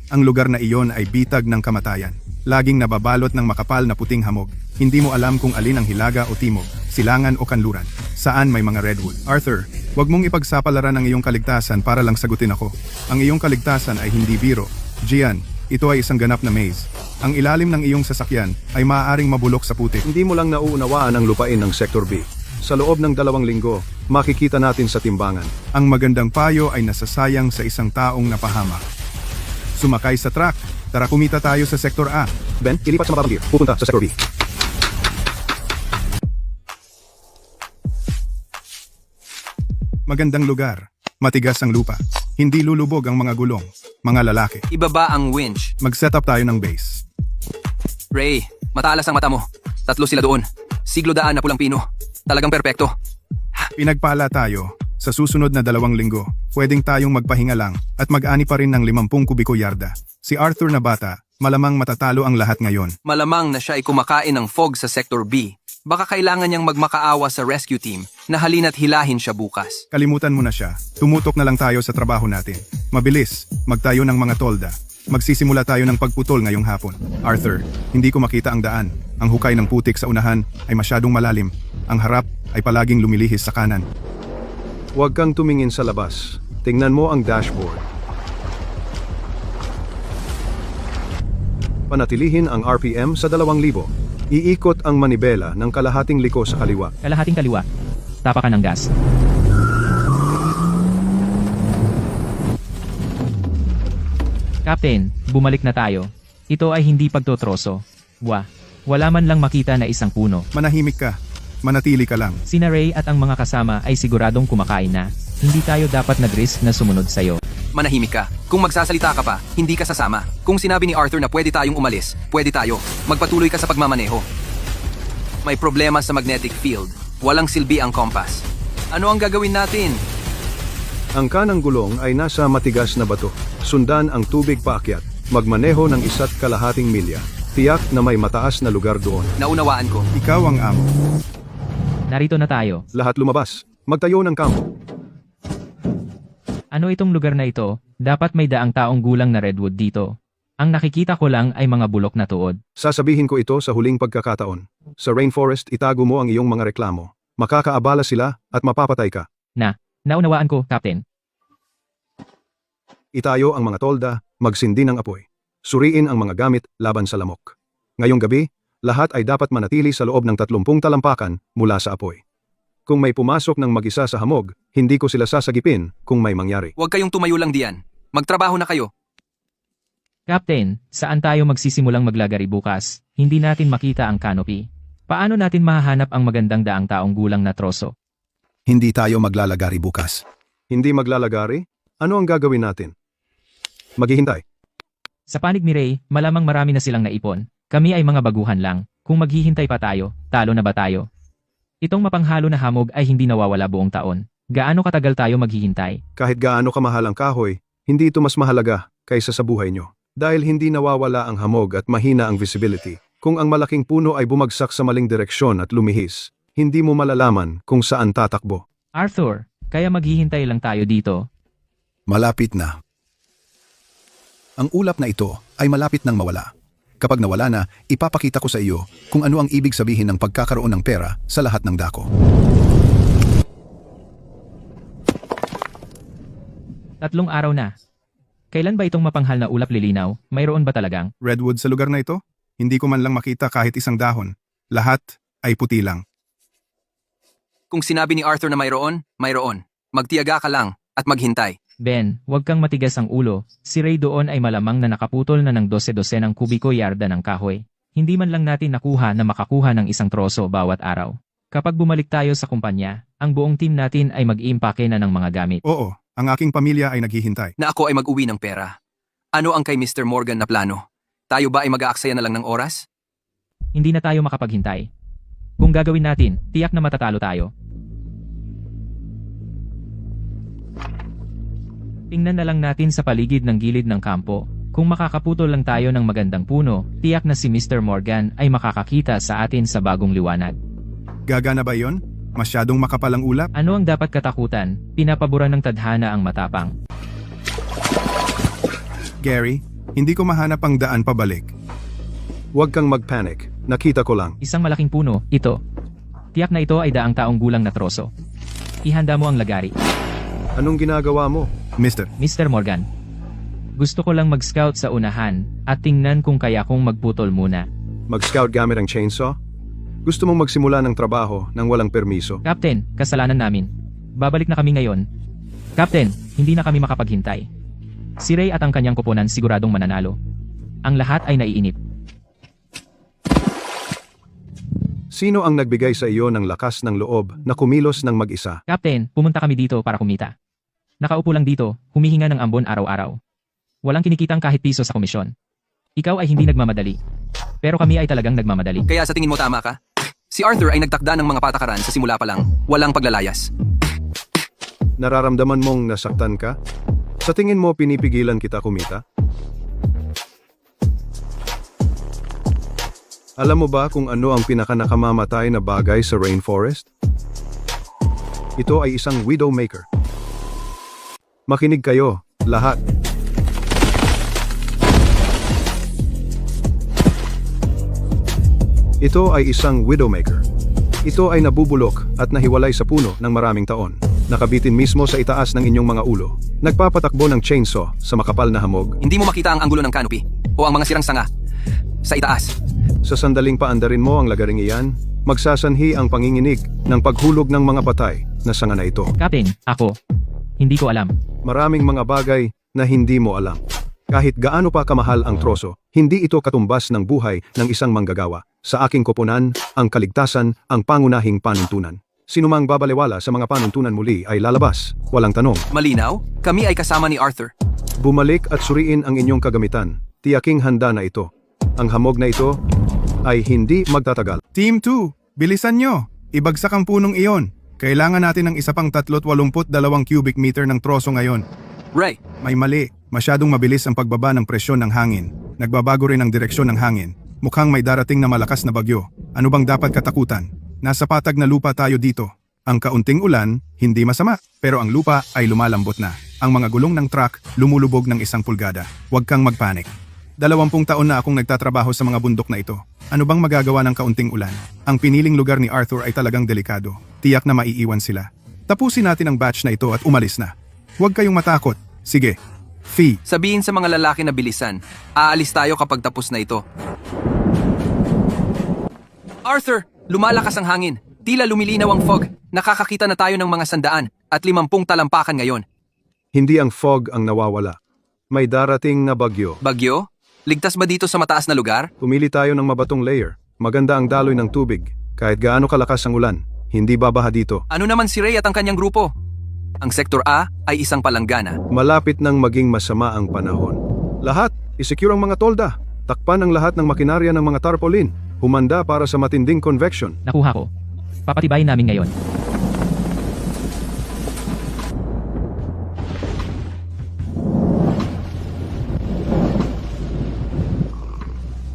Ang lugar na iyon ay bitag ng kamatayan. Laging nababalot ng makapal na puting hamog. Hindi mo alam kung alin ang hilaga o timog, silangan o kanluran. Saan may mga redwood. Arthur, huwag mong ipagsapalaran ang iyong kaligtasan para lang sagutin ako. Ang iyong kaligtasan ay hindi biro. Gian, ito ay isang ganap na maze. Ang ilalim ng iyong sasakyan ay maaaring mabulok sa putik.
Hindi mo lang nauunawaan ang lupain ng Sector B. Sa loob ng 2 linggo, makikita natin sa timbangan.
Ang magandang payo ay nasasayang sa isang taong napahamak. Sumakay sa truck. Tara kumita tayo sa Sektor A.
Ben, ilipat sa mababang gear. Pupunta sa Sector B.
Magandang lugar. Matigas ang lupa. Hindi lulubog ang mga gulong. Mga lalaki.
Ibaba ang winch.
Mag-set up tayo ng base.
Ray, matalas ang mata mo. 3 sila doon. Siglo daan na pulang pino. Talagang perpekto.
Pinagpala tayo. Sa susunod na 2 linggo, pwedeng tayong magpahinga lang at mag-ani pa rin ng 50 kubiko yarda. Si Arthur na bata, malamang matatalo ang lahat ngayon.
Malamang na siya ay kumakain ng fog sa Sector B. Baka kailangan niyang magmakaawa sa rescue team na halina't hilahin siya bukas.
Kalimutan mo na siya. Tumutok na lang tayo sa trabaho natin. Mabilis, magtayo ng mga tolda. Magsisimula tayo ng pagputol ngayong hapon. Arthur, hindi ko makita ang daan. Ang hukay ng putik sa unahan ay masyadong malalim. Ang harap ay palaging lumilihis sa kanan.
Huwag kang tumingin sa labas. Tingnan mo ang dashboard. Panatilihin ang RPM sa 2,000. Iikot ang manibela ng kalahating liko sa kaliwa.
Kalahating kaliwa. Tapakan ng gas. Captain, bumalik na tayo. Ito ay hindi pagtotroso. Wala man lang makita na isang puno.
Manahimik ka. Manatili ka lang.
Sina Ray at ang mga kasama ay siguradong kumakain na. Hindi tayo dapat nag-risk na sumunod sa'yo.
Manahimik ka. Kung magsasalita ka pa, hindi ka sasama. Kung sinabi ni Arthur na pwede tayong umalis, pwede tayo. Magpatuloy ka sa pagmamaneho. May problema sa magnetic field. Walang silbi ang compass. Ano ang gagawin natin?
Ang kanang gulong ay nasa matigas na bato. Sundan ang tubig paakyat. Magmaneho ng 1.5 milya. Tiyak na may mataas na lugar doon.
Naunawaan ko.
Ikaw ang amo.
Narito na tayo.
Lahat lumabas. Magtayo ng kampo.
Ano itong lugar na ito? Dapat may daang taong gulang na redwood dito. Ang nakikita ko lang ay mga bulok na tuod.
Sasabihin ko ito sa huling pagkakataon. Sa rainforest, itago mo ang iyong mga reklamo. Makakaabala sila at mapapatay ka.
Naunawaan ko, Captain.
Itayo ang mga tolda, magsindi ng apoy. Suriin ang mga gamit laban sa lamok. Ngayong gabi, lahat ay dapat manatili sa loob ng 30 talampakan mula sa apoy. Kung may pumasok ng mag-isa sa hamog, hindi ko sila sasagipin kung may mangyari.
Huwag kayong tumayo lang diyan. Magtrabaho na kayo.
Captain, saan tayo magsisimulang maglagari bukas? Hindi natin makita ang canopy. Paano natin mahahanap ang magandang daang taong gulang na troso?
Hindi tayo maglalagari bukas.
Hindi maglalagari? Ano ang gagawin natin? Maghihintay.
Sa panig ni Ray, malamang marami na silang naipon. Kami ay mga baguhan lang. Kung maghihintay pa tayo, talo na ba tayo? Itong mapanghalo na hamog ay hindi nawawala buong taon. Gaano katagal tayo maghihintay?
Kahit gaano kamahal ang kahoy, hindi ito mas mahalaga kaysa sa buhay nyo. Dahil hindi nawawala ang hamog at mahina ang visibility. Kung ang malaking puno ay bumagsak sa maling direksyon at lumihis, hindi mo malalaman kung saan tatakbo.
Arthur, kaya maghihintay lang tayo dito.
Malapit na. Ang ulap na ito ay malapit nang mawala. Kapag nawala na, ipapakita ko sa iyo kung ano ang ibig sabihin ng pagkakaroon ng pera sa lahat ng dako.
3 araw na. Kailan ba itong mapanghal na ulap lilinaw? Mayroon ba talagang?
Redwood sa lugar na ito? Hindi ko man lang makita kahit isang dahon. Lahat ay puti lang.
Kung sinabi ni Arthur na mayroon, mayroon. Magtiyaga ka lang at maghintay.
Ben, huwag kang matigas ang ulo. Si Ray doon ay malamang na nakaputol na ng 12 ng kubiko yarda ng kahoy. Hindi man lang natin nakuha na makakuha ng isang troso bawat araw. Kapag bumalik tayo sa kumpanya, ang buong team natin ay mag-iimpake na ng mga gamit.
Oo, ang aking pamilya ay naghihintay.
Na ako ay mag-uwi ng pera. Ano ang kay Mr. Morgan na plano? Tayo ba ay mag-aaksaya na lang ng oras?
Hindi na tayo makapaghintay. Kung gagawin natin, tiyak na matatalo tayo. Tingnan na lang natin sa paligid ng gilid ng kampo. Kung makakaputol lang tayo ng magandang puno, tiyak na si Mr. Morgan ay makakakita sa atin sa bagong liwanag.
Gagana ba yon? Masyadong makapal ang ulap?
Ano ang dapat katakutan? Pinapaboran ng tadhana ang matapang.
Gary, hindi ko mahanap ang daan pabalik.
Huwag kang mag-panic. Nakita ko lang.
Isang malaking puno, ito. Tiyak na ito ay daang taong gulang na troso. Ihanda mo ang lagari.
Anong ginagawa mo?
Mr. Morgan. Gusto ko lang mag-scout sa unahan at tingnan kung kaya kong magputol muna.
Mag-scout gamit ang chainsaw? Gusto mong magsimula ng trabaho nang walang permiso?
Captain, kasalanan namin. Babalik na kami ngayon. Captain, hindi na kami makapaghintay. Si Ray at ang kanyang koponan siguradong mananalo. Ang lahat ay naiinip.
Sino ang nagbigay sa iyo ng lakas ng loob na kumilos ng mag-isa?
Captain, pumunta kami dito para kumita. Nakaupo lang dito, humihinga ng ambon araw-araw. Walang kinikitang kahit piso sa komisyon. Ikaw ay hindi nagmamadali. Pero kami ay talagang nagmamadali.
Kaya sa tingin mo tama ka? Si Arthur ay nagtakda ng mga patakaran sa simula pa lang. Walang paglalayas.
Nararamdaman mong nasaktan ka? Sa tingin mo pinipigilan kita kumita? Alam mo ba kung ano ang pinakanakamamatay na bagay sa rainforest? Ito ay isang widowmaker. Makinig kayo, lahat. Ito ay isang widowmaker. Ito ay nabubulok at nahiwalay sa puno ng maraming taon. Nakabitin mismo sa itaas ng inyong mga ulo. Nagpapatakbo ng chainsaw sa makapal na hamog.
Hindi mo makita ang anggulo ng canopy o ang mga sirang sanga sa itaas.
Sa sandaling paandarin mo ang lagaring iyan, magsasanhi ang panginginig ng paghulog ng mga patay na sanga na ito.
Captain, ako. Hindi ko alam.
Maraming mga bagay na hindi mo alam. Kahit gaano pa kamahal ang troso, hindi ito katumbas ng buhay ng isang manggagawa. Sa aking koponan, ang kaligtasan ang pangunahing panuntunan. Sinumang babalewala sa mga panuntunan muli ay lalabas, walang tanong.
Malinaw? Kami ay kasama ni Arthur.
Bumalik at suriin ang inyong kagamitan. Tiyaking handa na ito. Ang hamog na ito ay hindi magtatagal.
Team 2, bilisan nyo! Ibagsak ang punong iyon. Kailangan natin ng isa pang 382 cubic meter ng troso ngayon.
Ray,
May mali. Masyadong mabilis ang pagbaba ng presyon ng hangin. Nagbabago rin ang direksyon ng hangin. Mukhang may darating na malakas na bagyo. Ano bang dapat katakutan? Nasa patag na lupa tayo dito. Ang kaunting ulan, hindi masama, pero ang lupa ay lumalambot na. Ang mga gulong ng truck lumulubog ng 1 pulgada. Huwag kang magpanik. 20 taon na akong nagtatrabaho sa mga bundok na ito. Ano bang magagawa ng kaunting ulan? Ang piniling lugar ni Arthur ay talagang delikado. Tiyak na maiiwan sila. Tapusin natin ang batch na ito at umalis na. Huwag kayong matakot. Sige. Fee.
Sabihin sa mga lalaki na bilisan, aalis tayo kapag tapos na ito. Arthur, lumalakas ang hangin. Tila lumilinaw ang fog. Nakakakita na tayo ng mga 100 at 50 talampakan ngayon.
Hindi ang fog ang nawawala. May darating na bagyo.
Bagyo? Ligtas ba dito sa mataas na lugar?
Pumili tayo ng mabatong layer. Maganda ang daloy ng tubig. Kahit gaano kalakas ang ulan, hindi babaha dito.
Ano naman si Ray at ang kanyang grupo? Ang Sektor A ay isang palanggana.
Malapit nang maging masama ang panahon. Lahat, isecure ang mga tolda. Takpan ang lahat ng makinarya ng mga tarpaulin. Humanda para sa matinding convection.
Nakuha ko. Papatibayin namin ngayon.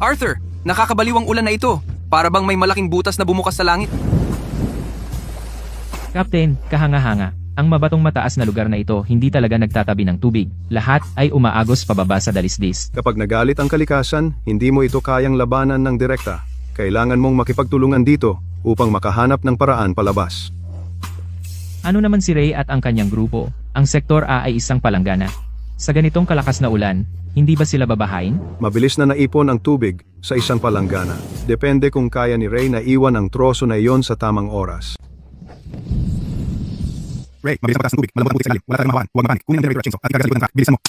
Arthur, nakakabaliw ang ulan na ito. Para bang may malaking butas na bumukas sa langit.
Captain, kahanga-hanga. Ang mabatong mataas na lugar na ito hindi talaga nagtatabi ng tubig. Lahat ay umaagos pababa sa dalisdis.
Kapag nagalit ang kalikasan, hindi mo ito kayang labanan ng direkta. Kailangan mong makipagtulungan dito upang makahanap ng paraan palabas.
Ano naman si Ray at ang kanyang grupo? Ang Sektor A ay isang palanggana. Sa ganitong kalakas na ulan, hindi ba sila babahain?
Mabilis na naipon ang tubig sa isang palanggana. Depende kung kaya ni Ray na iwan ang troso na iyon sa tamang oras.
Ray, mabilis na mataas ng tubig. Malambot ang putik sa ilalim. Wala tayong mahawakan. Huwag mapanik. Kunin ang generator at chainsaw at igagasa likod ng truck. Bilisan mo.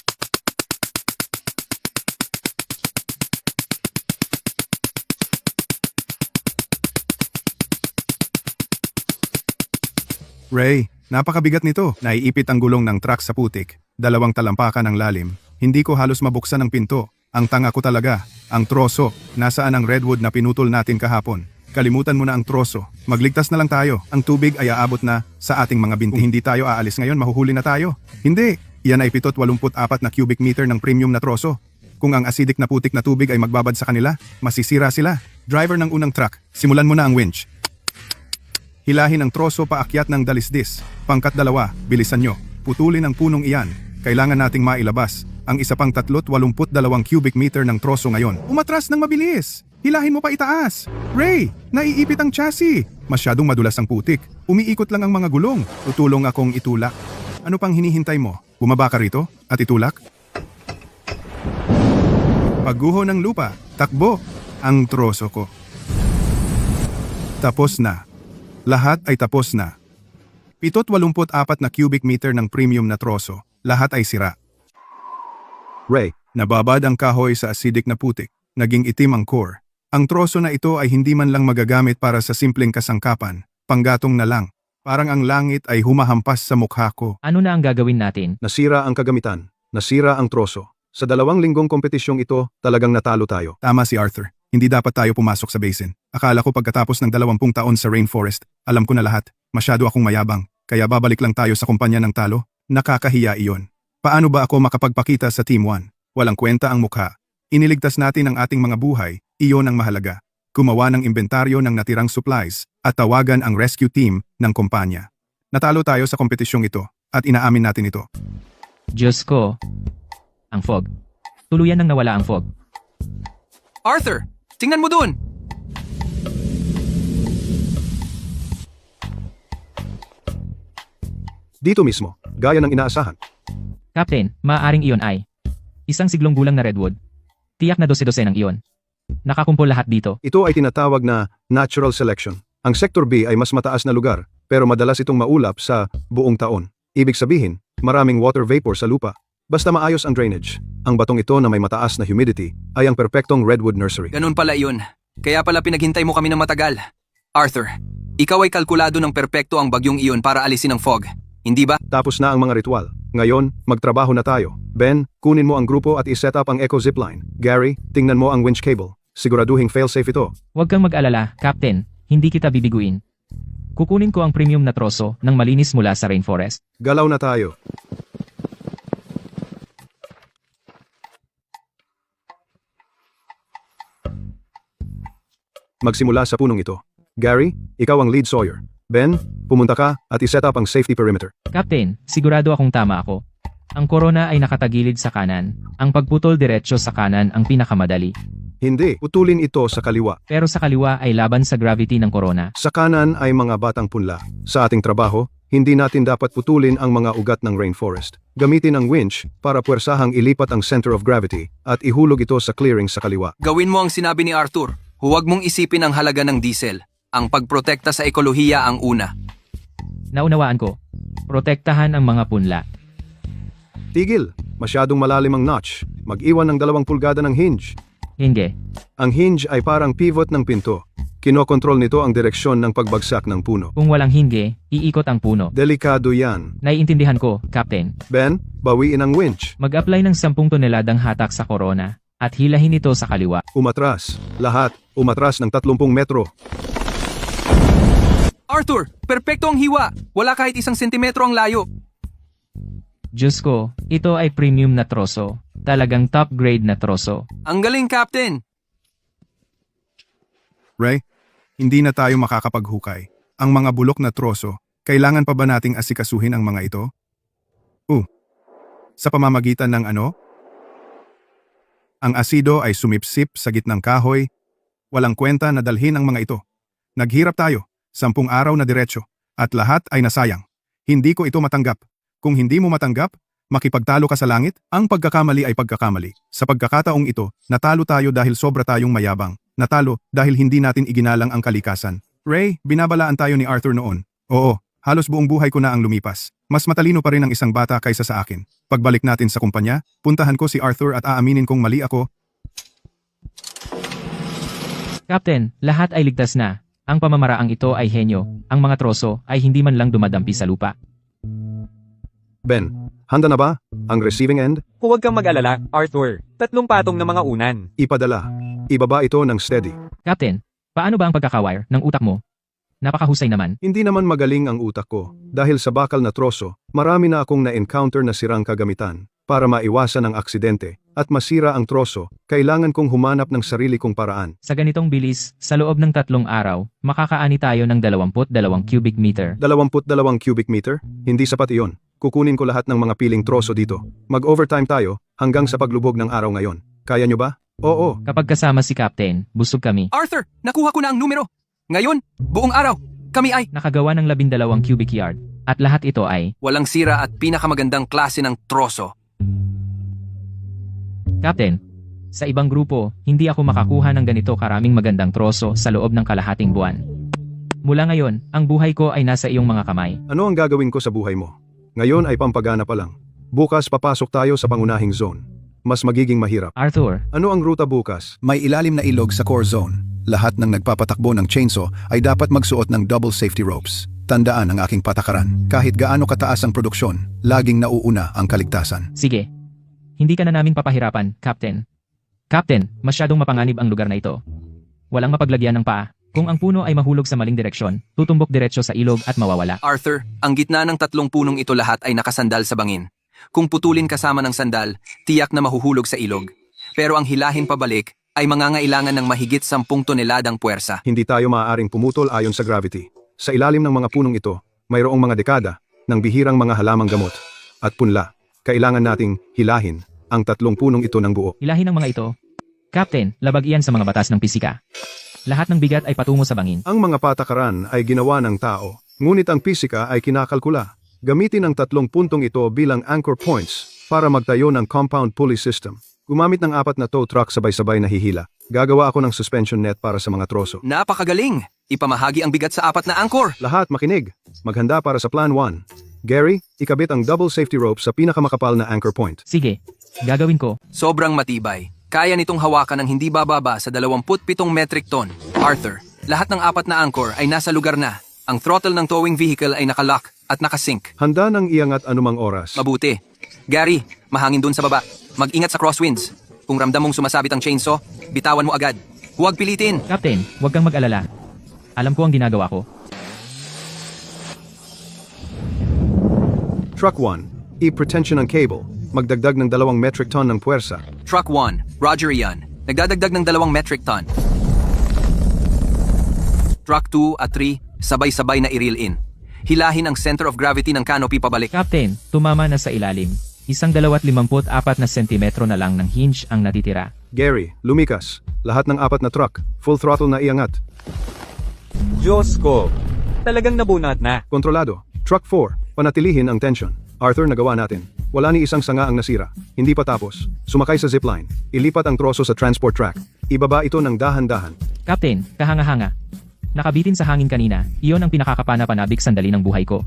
Ray, napakabigat nito. Naiipit ang gulong ng truck sa putik. 2 talampakan ang lalim. Hindi ko halos mabuksan ang pinto. Ang tanga ko talaga. Ang troso. Nasaan ang redwood na pinutol natin kahapon? Kalimutan mo na ang troso. Magligtas na lang tayo. Ang tubig ay aabot na sa ating mga binti. Kung hindi tayo aalis ngayon, mahuhuli na tayo. Hindi. Yan ay 784 na cubic meter ng premium na troso. Kung ang acidic na putik na tubig ay magbabad sa kanila, masisira sila. Driver ng unang truck, simulan mo na ang winch. Hilahin ang troso paakyat ng dalisdis. Pangkat 2, bilisan nyo. Putulin ang punong iyan. Kailangan nating mailabas ang isa pang 82 cubic meter ng troso ngayon. Umatras ng mabilis. Hilahin mo pa itaas. Ray, naiipit ang chassis. Masyadong madulas ang putik. Umiikot lang ang mga gulong. Tutulong akong itulak. Ano pang hinihintay mo? Bumaba ka rito at itulak? Pagguho ng lupa, takbo ang troso ko. Tapos na. Lahat ay tapos na. 784 na cubic meter ng premium na troso. Lahat ay sira.
Ray,
Nababad ang kahoy sa acidic na putik. Naging itim ang core. Ang troso na ito ay hindi man lang magagamit para sa simpleng kasangkapan. Panggatong na lang. Parang ang langit ay humahampas sa mukha ko.
Ano na ang gagawin natin?
nasira ang kagamitan. Nasira ang troso. Sa 2 linggong kompetisyong ito, talagang natalo tayo.
Tama si Arthur. Hindi dapat tayo pumasok sa basin. Akala ko pagkatapos ng 20 taon sa rainforest, alam ko na lahat. Masyado akong mayabang. Kaya babalik lang tayo sa kumpanya ng talo? Nakakahiya iyon. Paano ba ako makapagpakita sa Team 1? Walang kwenta ang mukha. Iniligtas natin ang ating mga buhay, iyon ang mahalaga. Gumawa ng inventaryo ng natirang supplies at tawagan ang rescue team ng kumpanya. Natalo tayo sa kompetisyong ito at inaamin natin ito.
Diyos ko. Ang fog. Tuluyan nang nawala ang fog.
Arthur, tingnan mo dun!
Dito mismo, gaya ng inaasahan.
Captain, maaaring iyon ay isang siglong gulang na redwood. Tiyak na 12 ng iyon. Nakakumpol lahat dito.
Ito ay tinatawag na natural selection. Ang Sector B ay mas mataas na lugar, pero madalas itong maulap sa buong taon. Ibig sabihin, maraming water vapor sa lupa. Basta maayos ang drainage. Ang batong ito na may mataas na humidity ay ang perpektong redwood nursery.
Ganun pala yun. Kaya pala pinaghintay mo kami ng matagal. Arthur, ikaw ay kalkulado ng perpekto ang bagyong iyon para alisin ang fog. Hindi ba?
Tapos na ang mga ritual. Ngayon, magtrabaho na tayo. Ben, kunin mo ang grupo at iset up ang eco zipline. Gary, tingnan mo ang winch cable. Siguraduhing fail-safe ito.
Huwag kang mag-alala, Captain. Hindi kita bibiguin. Kukunin ko ang premium na troso ng malinis mula sa rainforest.
Galaw na tayo. magsimula sa punong ito. Gary, ikaw ang lead sawyer. Ben, pumunta ka at iset up ang safety perimeter.
Captain, sigurado akong tama ako. Ang korona ay nakatagilid sa kanan. Ang pagputol diretsyo sa kanan ang pinakamadali.
Hindi, putulin ito sa kaliwa.
Pero sa kaliwa ay laban sa gravity ng korona.
Sa kanan ay mga batang punla. Sa ating trabaho, hindi natin dapat putulin ang mga ugat ng rainforest. Gamitin ang winch para puwersahang ilipat ang center of gravity at ihulog ito sa clearing sa kaliwa.
Gawin mo ang sinabi ni Arthur. Huwag mong isipin ang halaga ng diesel. Ang pagprotekta sa ekolohiya ang una.
Naunawaan ko. Protektahan ang mga punla.
Tigil, masyadong malalim ang notch. Mag-iwan ng 2 pulgada ng hinge.
Hinge.
Ang hinge ay parang pivot ng pinto. Kinokontrol nito ang direksyon ng pagbagsak ng puno.
Kung walang hinge, iikot ang puno.
Delikado yan.
Naiintindihan ko, Captain.
Ben, bawiin ang winch.
Mag-apply ng 10 toneladang hatak sa korona at hilahin ito sa kaliwa.
Umatras. Lahat. Umatras ng 30 metro.
Arthur, perpekto ang hiwa. Wala kahit 1 sentimetro ang layo.
Diyos ko, ito ay premium na troso. Talagang top grade na troso.
Ang galing, Captain.
Ray, hindi na tayo makakapaghukay. Ang mga bulok na troso, kailangan pa ba nating asikasuhin ang mga ito? Sa pamamagitan ng ano? Ang asido ay sumipsip sa gitnang kahoy. Walang kwenta na dalhin ang mga ito. Naghirap tayo, 10 araw na diretsyo, at lahat ay nasayang. Hindi ko ito matanggap. Kung hindi mo matanggap, makipagtalo ka sa langit. Ang pagkakamali ay pagkakamali. Sa pagkakataong ito, natalo tayo dahil sobra tayong mayabang. Natalo dahil hindi natin iginalang ang kalikasan. Ray, binabalaan tayo ni Arthur noon. Oo, halos buong buhay ko na ang lumipas. Mas matalino pa rin ang isang bata kaysa sa akin. Pagbalik natin sa kumpanya, puntahan ko si Arthur at aaminin kong mali ako.
Captain, lahat ay ligtas na. Ang pamamaraang ito ay henyo. Ang mga troso ay hindi man lang dumadampi sa lupa.
Ben, handa na ba? Ang receiving end?
Huwag kang mag-alala, Arthur. 3 patong na mga unan.
Ipadala. Ibaba ito ng steady.
Captain, paano ba ang pagkakawire ng utak mo? Napakahusay naman.
Hindi naman magaling ang utak ko. Dahil sa bakal na troso, marami na akong na-encounter na sirang kagamitan. Para maiwasan ang aksidente at masira ang troso, kailangan kong humanap ng sarili kong paraan.
Sa ganitong bilis, sa loob ng 3 araw, makakaani tayo ng 22 cubic meter.
22 cubic meter? Hindi sapat iyon. Kukunin ko lahat ng mga piling troso dito. Mag-overtime tayo hanggang sa paglubog ng araw ngayon. Kaya nyo ba? Oo.
Kapag kasama si Captain, busog kami.
Arthur, nakuha ko na ang numero. Ngayon, buong araw, kami ay
Nakagawa ng 12 cubic yard. At lahat ito ay,
walang sira at pinakamagandang klase ng troso.
Captain, sa ibang grupo, hindi ako makakuha ng ganito karaming magandang troso sa loob ng kalahating buwan. Mula ngayon, ang buhay ko ay nasa iyong mga kamay.
Ano ang gagawin ko sa buhay mo? Ngayon ay pampagana pa lang. Bukas papasok tayo sa pangunahing zone. Mas magiging mahirap.
Arthur,
Ano ang ruta bukas?
May ilalim na ilog sa core zone. Lahat ng nagpapatakbo ng chainsaw ay dapat magsuot ng double safety ropes. Tandaan ang aking patakaran. Kahit gaano kataas ang produksyon, laging nauuna ang kaligtasan.
sige. Hindi ka na namin papahirapan, Captain. Captain, masyadong mapanganib ang lugar na ito. Walang mapaglagyan ng paa. Kung ang puno ay mahulog sa maling direksyon, tutumbok diretsyo sa ilog at mawawala.
Arthur, ang gitna ng 3 punong ito lahat ay nakasandal sa bangin. Kung putulin kasama ng sandal, tiyak na mahuhulog sa ilog. Pero ang hilahin pabalik ay mangangailangan ng mahigit 10 toneladang puwersa.
Hindi tayo maaaring pumutol ayon sa gravity. Sa ilalim ng mga punong ito, mayroong mga dekada ng bihirang mga halamang gamot at punla. Kailangan nating hilahin ang 3 punong ito ng buo.
Hilahin ang mga ito. Captain, labag iyan sa mga batas ng pisika. Lahat ng bigat ay patungo sa bangin.
Ang mga patakaran ay ginawa ng tao, ngunit ang pisika ay kinakalkula. Gamitin ang 3 puntong ito bilang anchor points para magtayo ng compound pulley system. Gumamit ng 4 na tow truck sabay-sabay na hihila. Gagawa ako ng suspension net para sa mga troso.
Napakagaling! Ipamahagi ang bigat sa 4 na anchor.
Lahat makinig. Maghanda para sa Plan 1. Gary, ikabit ang double safety rope sa pinakamakapal na anchor point.
Sige, gagawin ko.
Sobrang matibay. Kaya nitong hawakan ng hindi bababa sa 27 metric ton. Arthur, lahat ng 4 na anchor ay nasa lugar na. Ang throttle ng towing vehicle ay nakalock at nakasync.
Handa ng iangat anumang oras.
Mabuti. Gary, mahangin dun sa baba. Mag-ingat sa crosswinds. Kung ramdam mong sumasabit ang chainsaw, bitawan mo agad. Huwag pilitin.
Captain, huwag kang mag-alala. Alam ko ang ginagawa ko.
Truck 1, i-pretension ng cable. Magdagdag ng 2 metric ton ng puwersa.
Truck 1, Roger iyan. Nagdadagdag ng 2 metric ton. Truck 2 at 3, sabay-sabay na i-reel in. Hilahin ang center of gravity ng canopy pabalik.
Captain, tumama na sa ilalim. 154 na sentimetro na lang ng hinge ang natitira.
Gary, lumikas. Lahat ng 4 na truck, full throttle na iangat.
Diyos ko. Talagang nabunat na.
Kontrolado. Truck 4, panatilihin ang tension. Arthur, nagawa natin. Wala ni isang sanga ang nasira. Hindi pa tapos. Sumakay sa zipline. Ilipat ang troso sa transport track. Ibaba ito ng dahan-dahan.
Captain, kahanga-hanga. Nakabitin sa hangin kanina, iyon ang pinakakapana-panabik sandali ng buhay ko.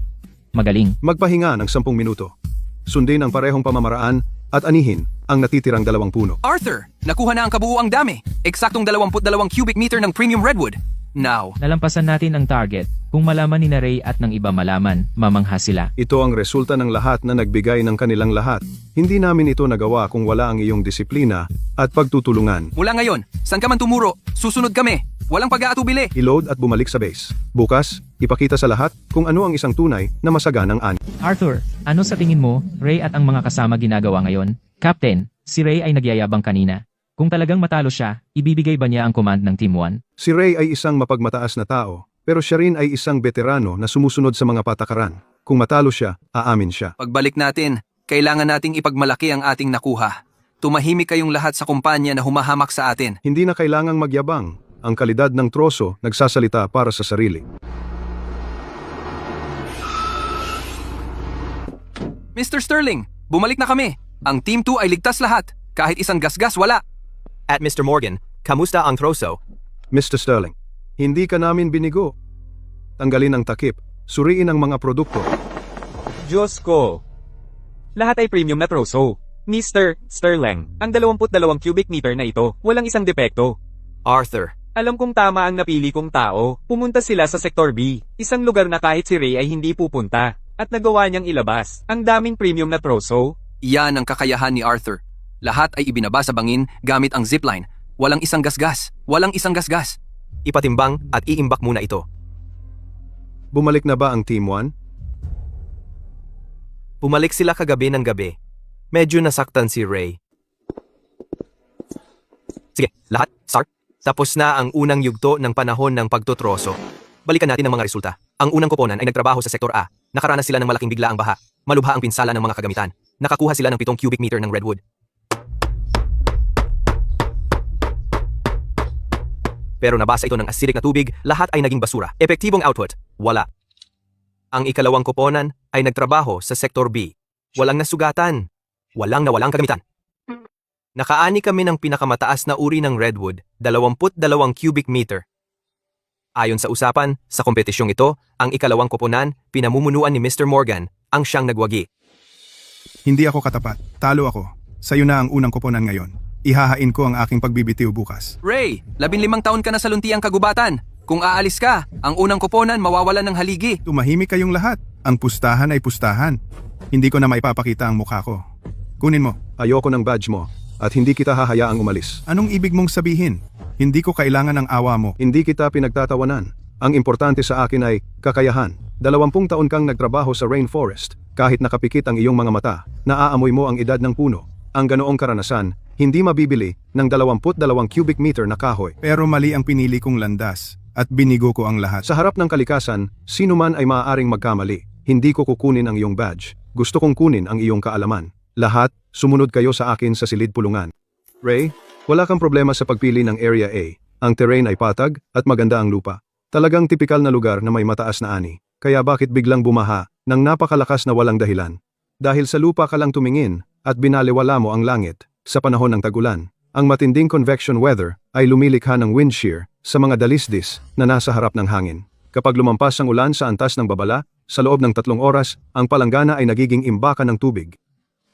Magaling.
Magpahinga ng 10 minuto. Sundin ang parehong pamamaraan at anihin ang natitirang 2 puno.
Arthur, nakuha na ang kabuuang dami. Eksaktong 22 cubic meter ng premium redwood. Now,
Nalampasan natin ang target. Kung malaman ni na Ray at ng iba malaman, mamangha sila.
Ito ang resulta ng lahat na nagbigay ng kanilang lahat. Hindi namin ito nagawa kung wala ang iyong disiplina at pagtutulungan.
mula ngayon, saan ka man tumuro, susunod kami. Walang pag-aatubili.
I-load at bumalik sa base. Bukas, ipakita sa lahat kung ano ang isang tunay na masaganang ani.
Arthur, ano sa tingin mo, Ray at ang mga kasama ginagawa ngayon? Captain, si Ray ay nagyayabang kanina. Kung talagang matalo siya, ibibigay ba niya ang command ng Team 1?
Si Ray ay isang mapagmataas na tao, pero siya rin ay isang veterano na sumusunod sa mga patakaran. Kung matalo siya, aamin siya.
Pagbalik natin, kailangan nating ipagmalaki ang ating nakuha. Tumahimik kayong lahat sa kumpanya na humahamak sa atin.
Hindi na kailangang magyabang. Ang kalidad ng troso nagsasalita para sa sarili.
Mr. Sterling, bumalik na kami. Ang Team 2 ay ligtas lahat. Kahit isang gasgas wala.
At Mr. Morgan, kamusta ang troso?
Mr. Sterling, hindi ka namin binigo. Tanggalin ang takip. Suriin ang mga produkto.
Diyos ko. Lahat ay premium na troso. Mr. Sterling, ang 22 cubic meter na ito, walang isang depekto.
Arthur,
Alam kong tama ang napili kong tao. Pumunta sila sa Sector B, isang lugar na kahit si Ray ay hindi pupunta. At nagawa niyang ilabas ang daming premium na troso.
iyan ang kakayahan ni Arthur. Lahat ay ibinaba sa bangin gamit ang zipline. Walang isang gasgas. Walang isang gasgas.
Ipatimbang at iimbak muna ito.
Bumalik na ba ang Team 1?
Bumalik sila kagabi ng gabi. Medyo nasaktan si Ray. Sige, lahat, start. Tapos na ang unang yugto ng panahon ng pagtutroso. Balikan natin ang mga resulta. Ang unang koponan ay nagtrabaho sa Sektor A. Nakaranas sila ng malaking biglaang baha. Malubha ang pinsala ng mga kagamitan. Nakakuha sila ng 7 cubic meter ng redwood. Pero nabasa ito ng acidic na tubig, lahat ay naging basura. Epektibong output, wala. Ang ikalawang koponan ay nagtrabaho sa Sektor B. Walang nasugatan. Walang nawalang kagamitan. Nakaani kami ng pinakamataas na uri ng redwood, 22 cubic meter. Ayon sa usapan, sa kompetisyong ito, ang ikalawang koponan, pinamumunuan ni Mr. Morgan, ang siyang nagwagi.
Hindi ako katapat. Talo ako. Sa'yo na ang unang koponan ngayon. Ihahain ko ang aking pagbibitiw bukas.
Ray, 15 taon ka na sa luntiang kagubatan. Kung aalis ka, ang unang koponan mawawalan ng haligi.
Tumahimik kayong lahat. Ang pustahan ay pustahan. Hindi ko na maipapakita ang mukha ko. Kunin mo.
Ayoko ng badge mo at hindi kita hahayaang umalis.
Anong ibig mong sabihin? Hindi ko kailangan ng awa mo.
Hindi kita pinagtatawanan. Ang importante sa akin ay kakayahan. 20 taon kang nagtrabaho sa rainforest. Kahit nakapikit ang iyong mga mata, naaamoy mo ang edad ng puno. Ang ganoong karanasan, hindi mabibili ng 22 cubic meter na kahoy.
Pero mali ang pinili kong landas at binigo ko ang lahat.
Sa harap ng kalikasan, sino man ay maaaring magkamali. Hindi ko kukunin ang iyong badge. Gusto kong kunin ang iyong kaalaman. Lahat, sumunod kayo sa akin sa silid pulungan. Ray, wala kang problema sa pagpili ng Area A. Ang terrain ay patag at maganda ang lupa. Talagang tipikal na lugar na may mataas na ani. Kaya bakit biglang bumaha ng napakalakas na walang dahilan? Dahil sa lupa ka lang tumingin at binaliwala mo ang langit sa panahon ng tag-ulan. Ang matinding convection weather ay lumilikha ng wind shear sa mga dalisdis na nasa harap ng hangin. Kapag lumampas ang ulan sa antas ng babala, sa loob ng 3 oras, ang palanggana ay nagiging imbakan ng tubig.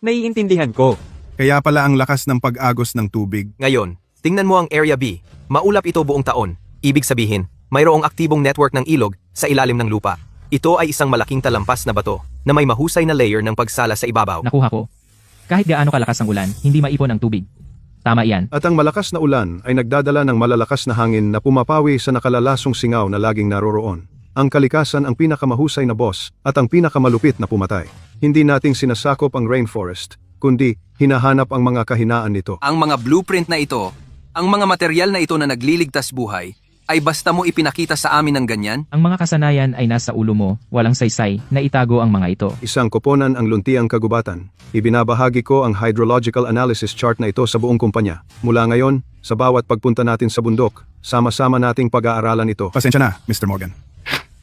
Naiintindihan ko.
Kaya pala ang lakas ng pag-agos ng tubig.
Ngayon, tingnan mo ang Area B. Maulap ito buong taon. Ibig sabihin, mayroong aktibong network ng ilog sa ilalim ng lupa. Ito ay isang malaking talampas na bato na may mahusay na layer ng pagsala sa ibabaw.
Nakuha ko. Kahit gaano kalakas ang ulan, hindi maipon ang tubig. Tama iyan.
At ang malakas na ulan ay nagdadala ng malalakas na hangin na pumapawi sa nakalalasong singaw na laging naroroon. Ang kalikasan ang pinakamahusay na boss at ang pinakamalupit na pumatay. Hindi nating sinasakop ang rainforest, kundi hinahanap ang mga kahinaan nito.
Ang mga blueprint na ito, ang mga material na ito na nagliligtas buhay, ay basta mo ipinakita sa amin ng ganyan?
Ang mga kasanayan ay nasa ulo mo, walang saysay, na itago ang mga ito.
Isang koponan ang luntiang kagubatan. Ibinabahagi ko ang hydrological analysis chart na ito sa buong kumpanya. Mula ngayon, sa bawat pagpunta natin sa bundok, sama-sama nating pag-aaralan ito.
Pasensya na, Mr. Morgan.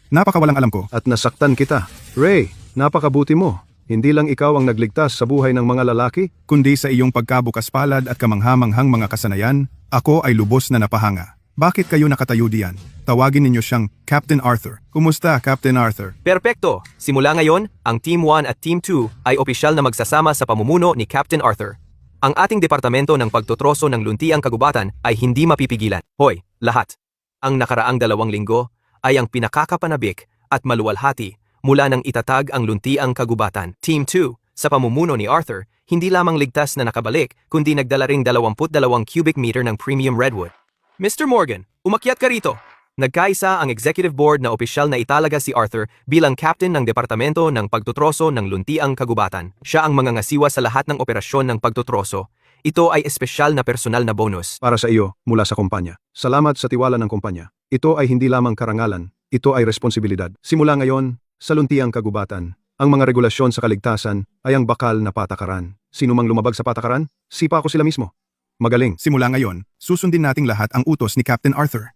Napakawalang alam ko.
At nasaktan kita. Ray, napakabuti mo. Hindi lang ikaw ang nagligtas sa buhay ng mga lalaki,
Kundi sa iyong pagkabukas palad at kamanghamanghang mga kasanayan, ako ay lubos na napahanga. Bakit kayo nakatayo diyan? Tawagin ninyo siyang Captain Arthur. Kumusta, Captain Arthur?
Perpekto! Simula ngayon, ang Team 1 at Team 2 ay opisyal na magsasama sa pamumuno ni Captain Arthur. Ang ating departamento ng pagtutroso ng luntiang kagubatan ay hindi mapipigilan. Hoy, lahat! Ang nakaraang 2 linggo ay ang pinakakapanabik at maluwalhati mula nang itatag ang luntiang kagubatan. Team 2, sa pamumuno ni Arthur, hindi lamang ligtas na nakabalik kundi nagdala ring 22 cubic meter ng premium redwood. Mr. Morgan, umakyat ka rito! Nagkaisa ang executive board na opisyal na italaga si Arthur bilang captain ng departamento ng pagtutroso ng luntiang kagubatan. Siya ang mangangasiwa sa lahat ng operasyon ng pagtutroso. Ito ay espesyal na personal na bonus.
para sa iyo mula sa kumpanya. Salamat sa tiwala ng kumpanya. Ito ay hindi lamang karangalan, ito ay responsibilidad. Simula ngayon, sa luntiang kagubatan, ang mga regulasyon sa kaligtasan ay ang bakal na patakaran. Sino mang lumabag sa patakaran, sipa ko sila mismo. Magaling.
Simula ngayon, susundin nating lahat ang utos ni Captain Arthur.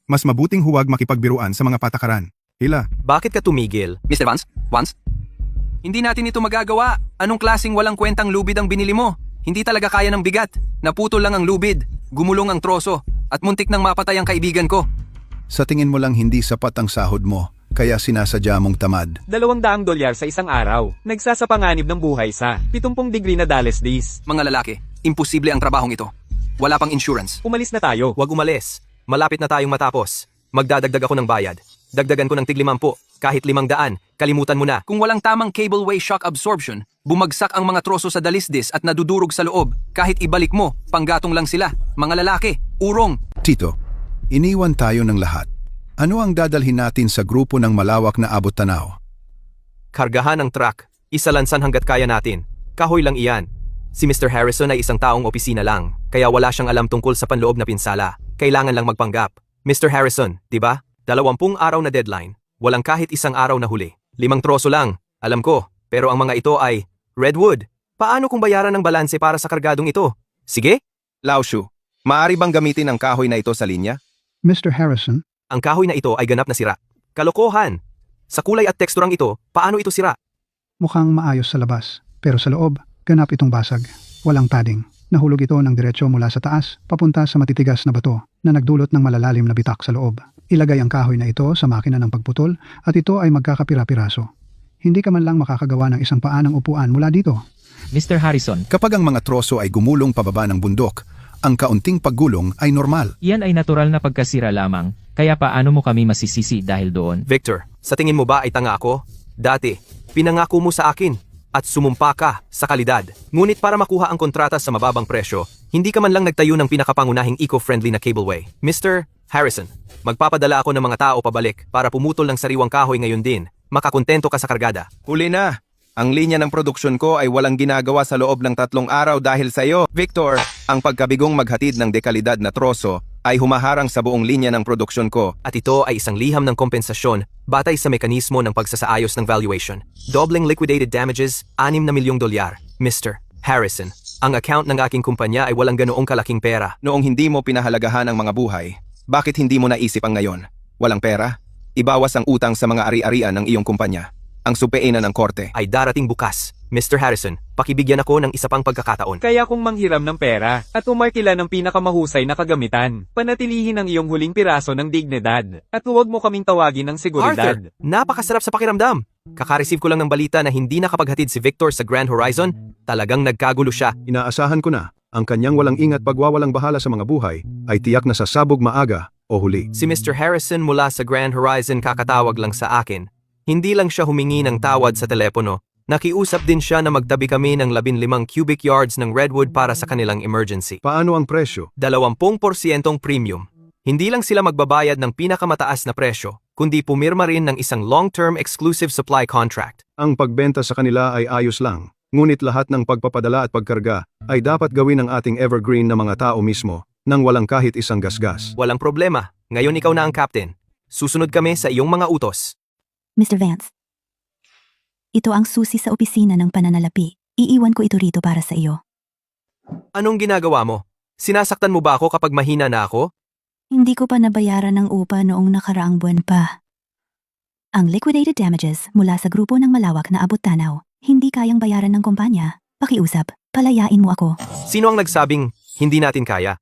Mas mabuting huwag makipagbiruan sa mga patakaran. Hila,
Bakit ka tumigil?
Mr. Vance? Hindi natin ito magagawa. Anong klaseng walang kwentang lubid ang binili mo? Hindi talaga kaya ng bigat. Naputol lang ang lubid, gumulong ang troso, at muntik nang mapatay ang kaibigan ko.
sa tingin mo lang hindi sapat ang sahod mo, kaya sinasadya mong tamad.
$200 sa isang araw. Nagsasapanganib ng buhay sa 70 degree na Dallas days.
Mga lalaki, imposible ang trabahong ito. Wala pang insurance.
Umalis na tayo.
Huwag umalis. Malapit na tayong matapos. Magdadagdag ako ng bayad. Dagdagan ko ng tig-50, kahit 500, kalimutan mo na.
Kung walang tamang cableway shock absorption, bumagsak ang mga troso sa dalisdis at nadudurog sa loob. Kahit ibalik mo, panggatong lang sila. Mga lalaki, urong.
Tito, iniwan tayo ng lahat. Ano ang dadalhin natin sa grupo ng malawak na abot-tanaw?
Kargahan ang truck. Isalansan hanggat kaya natin. Kahoy lang iyan. Si Mr. Harrison ay isang taong opisina lang, kaya wala siyang alam tungkol sa panloob na pinsala. Kailangan lang magpanggap. Mr. Harrison, di ba? 20 araw na deadline. Walang kahit isang araw na huli. 5 troso lang. Alam ko. Pero ang mga ito ay redwood. Paano kung bayaran ng balanse para sa kargadong ito? Sige?
Laoshu, maaari bang gamitin ang kahoy na ito sa linya?
Mr. Harrison,
Ang kahoy na ito ay ganap na sira. Kalokohan! Sa kulay at teksturang ito, paano ito sira?
mukhang maayos sa labas, pero sa loob, ganap itong basag. Walang padding. Nahulog ito ng diretsyo mula sa taas, papunta sa matitigas na bato na nagdulot ng malalalim na bitak sa loob. Ilagay ang kahoy na ito sa makina ng pagputol at ito ay magkakapira-piraso. Hindi ka man lang makakagawa ng isang paanang upuan mula dito.
Mr. Harrison,
Kapag ang mga troso ay gumulong pababa ng bundok, ang kaunting paggulong ay normal.
iyan ay natural na pagkasira lamang, kaya paano mo kami masisisi dahil doon?
Victor, sa tingin mo ba ay tanga ako? Dati, pinangako mo sa akin at sumumpa ka sa kalidad. Ngunit para makuha ang kontrata sa mababang presyo, hindi ka man lang nagtayo ng pinakapangunahing eco-friendly na cableway. Mr. Harrison, magpapadala ako ng mga tao pabalik para pumutol ng sariwang kahoy ngayon din. Makakontento ka sa kargada.
Huli na! Ang linya ng produksyon ko ay walang ginagawa sa loob ng 3 araw dahil sa iyo. Victor, ang pagkabigong maghatid ng dekalidad na troso ay humaharang sa buong linya ng produksyon ko.
At ito ay isang liham ng kompensasyon batay sa mekanismo ng pagsasaayos ng valuation. Doubling liquidated damages, $6 na milyong. Mr. Harrison, ang account ng aking kumpanya ay walang ganoong kalaking pera.
Noong hindi mo pinahalagahan ang mga buhay, bakit hindi mo naisip ang ngayon? Walang pera? Ibawas ang utang sa mga ari-arian ng iyong kumpanya. Ang supeinan ng korte.
Ay darating bukas. Mr. Harrison, pakibigyan ako ng isa pang pagkakataon.
Kaya kung manghiram ng pera at umarkila ng pinakamahusay na kagamitan, panatilihin ang iyong huling piraso ng dignidad at huwag mo kaming tawagin ng seguridad.
Arthur, napakasarap sa pakiramdam. Kakareceive ko lang ng balita na hindi nakapaghatid si Victor sa Grand Horizon. Talagang nagkagulo siya.
Inaasahan ko na, ang kanyang walang ingat pagwawalang bahala sa mga buhay ay tiyak na sasabog maaga o huli.
Si Mr. Harrison mula sa Grand Horizon kakatawag lang sa akin. Hindi lang siya humingi ng tawad sa telepono. Nakiusap din siya na magtabi kami ng 15 cubic yards ng redwood para sa kanilang emergency.
Paano ang presyo?
20% premium. Hindi lang sila magbabayad ng pinakamataas na presyo, kundi pumirma rin ng isang long-term exclusive supply contract.
Ang pagbenta sa kanila ay ayos lang. Ngunit lahat ng pagpapadala at pagkarga ay dapat gawin ng ating evergreen na mga tao mismo nang walang kahit isang gasgas.
Walang problema. Ngayon ikaw na ang captain. Susunod kami sa iyong mga utos.
Mr. Vance. Ito ang susi sa opisina ng pananalapi. Iiwan ko ito rito para sa iyo.
Anong ginagawa mo? Sinasaktan mo ba ako kapag mahina na ako?
Hindi ko pa nabayaran ng upa noong nakaraang buwan pa. Ang liquidated damages mula sa grupo ng malawak na abot-tanaw, hindi kayang bayaran ng kumpanya. Pakiusap, palayain mo ako.
Sino ang nagsabing hindi natin kaya?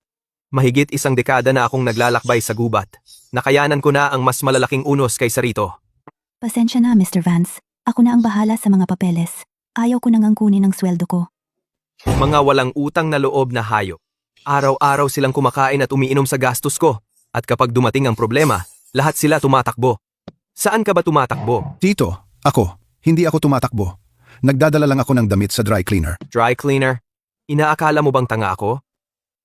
Mahigit 1 dekada na akong naglalakbay sa gubat. Nakayanan ko na ang mas malalaking unos kaysa rito.
Pasensya na, Mr. Vance. Ako na ang bahala sa mga papeles. Ayaw ko nang angkunin ang sweldo ko.
Mga walang utang na loob na hayop. Araw-araw silang kumakain at umiinom sa gastos ko. At kapag dumating ang problema, lahat sila tumatakbo. Saan ka ba tumatakbo?
Tito, ako. Hindi ako tumatakbo. Nagdadala lang ako ng damit sa dry cleaner.
Dry cleaner? Inaakala mo bang tanga ako?